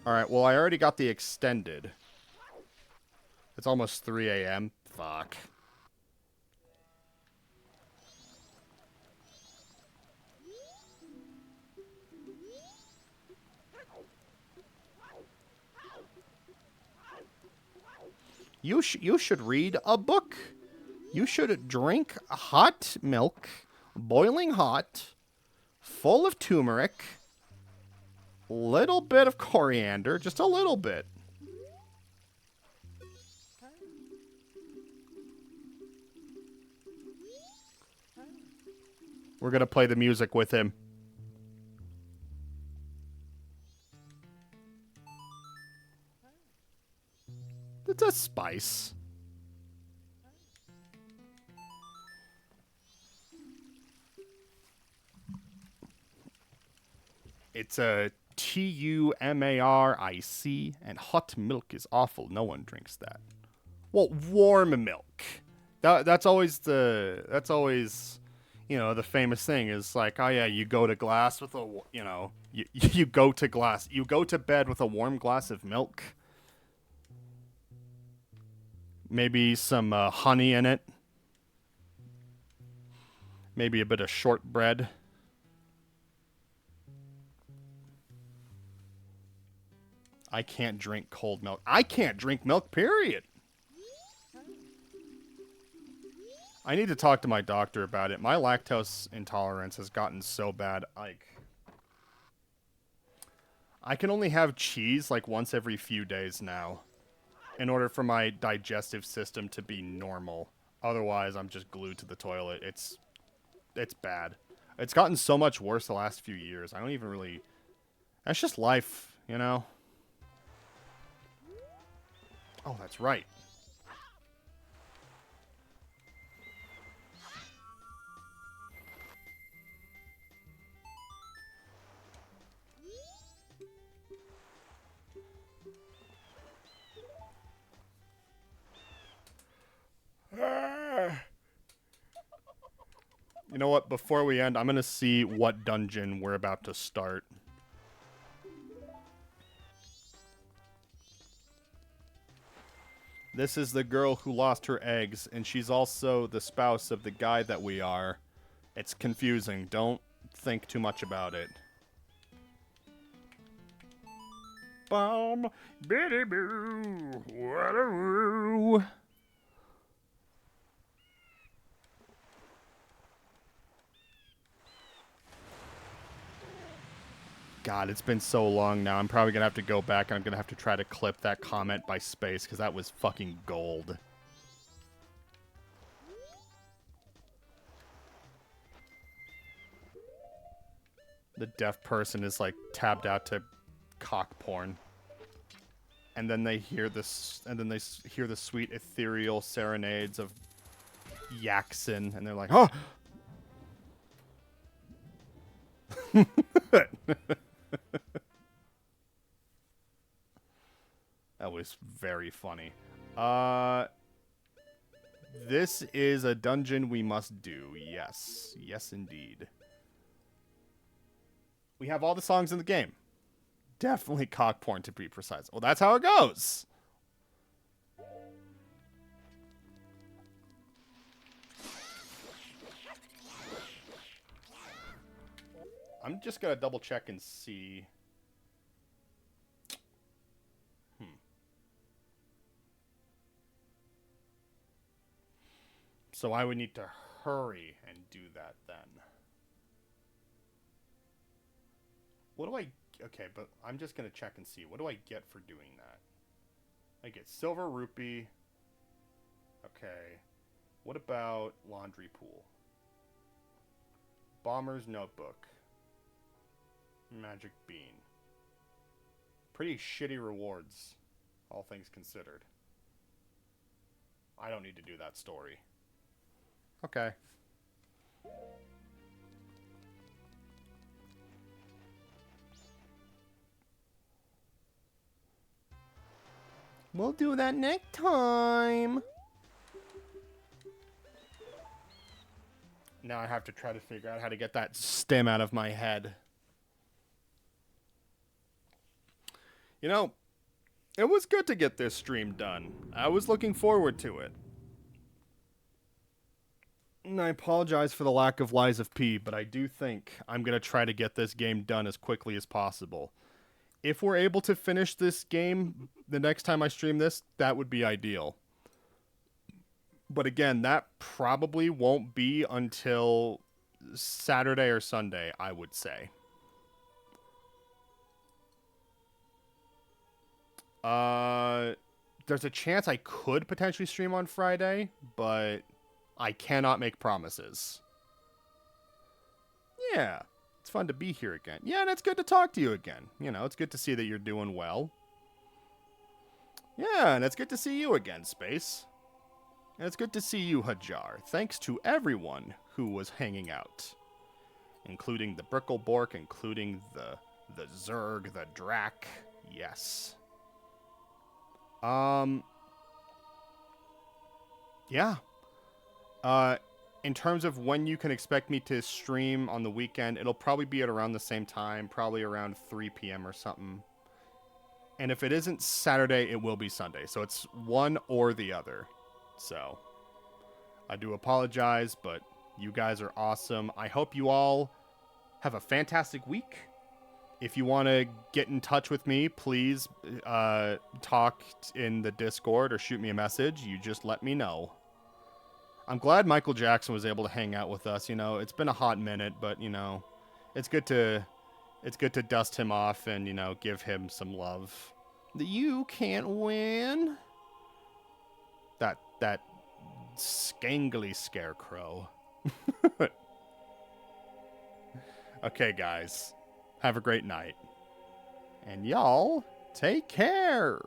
Alright, well, I already got the extended. It's almost 3 a.m. Fuck. You should read a book. You should drink hot milk, boiling hot, full of turmeric, little bit of coriander, just a little bit. We're gonna play the music with him. It's a spice. It's a T-U-M-A-R-I-C, and hot milk is awful. No one drinks that. Well, warm milk. That's always, you know, the famous thing is like, oh yeah, you go to glass with a, you know, you go to bed with a warm glass of milk. Maybe some honey in it. Maybe a bit of shortbread. I can't drink cold milk. I can't drink milk, period. I need to talk to my doctor about it. My lactose intolerance has gotten so bad. I can only have cheese like once every few days now in order for my digestive system to be normal. Otherwise, I'm just glued to the toilet. It's bad. It's gotten so much worse the last few years. I don't even really... That's just life, you know? Oh, that's right. You know what? Before we end, I'm going to see what dungeon we're about to start. This is the girl who lost her eggs, and she's also the spouse of the guy that we are. It's confusing. Don't think too much about it. Bum, biddy boo, what a woo. God, it's been so long now. I'm probably going to have to go back and I'm going to have to try to clip that comment by space because that was fucking gold. The deaf person is like tabbed out to cock porn. And then they hear this, and then they hear the sweet ethereal serenades of Yaxin, and they're like, oh! That was very funny. This is a dungeon we must do. Yes. Yes, indeed. We have all the songs in the game. Definitely cock porn, to be precise. Well, that's how it goes. I'm just going to double check and see. So I would need to hurry and do that then. What do I... Okay, but I'm just going to check and see. What do I get for doing that? I get silver rupee. Okay. What about laundry pool? Bomber's notebook. Magic bean. Pretty shitty rewards, all things considered. I don't need to do that story. Okay. We'll do that next time. Now I have to try to figure out how to get that stem out of my head. You know, it was good to get this stream done. I was looking forward to it. And I apologize for the lack of Lies of P, but I do think I'm going to try to get this game done as quickly as possible. If we're able to finish this game the next time I stream this, that would be ideal. But again, that probably won't be until Saturday or Sunday, I would say. There's a chance I could potentially stream on Friday, but I cannot make promises. Yeah, it's fun to be here again. Yeah, and it's good to talk to you again. You know, it's good to see that you're doing well. Yeah, and it's good to see you again, Space. And it's good to see you, Hajar. Thanks to everyone who was hanging out. Including the Bricklebork, including the Zerg, the Drac. Yes. Yeah. In terms of when you can expect me to stream on the weekend, it'll probably be at around the same time, probably around 3 p.m. or something. And if it isn't Saturday, it will be Sunday. So it's one or the other. So I do apologize, but you guys are awesome. I hope you all have a fantastic week. If you want to get in touch with me, please talk in the Discord or shoot me a message. You just let me know. I'm glad Michael Jackson was able to hang out with us. You know, it's been a hot minute, but, you know, it's good to dust him off and, you know, give him some love. You can't win. That scangly scarecrow. Okay, guys. Have a great night. And y'all, take care.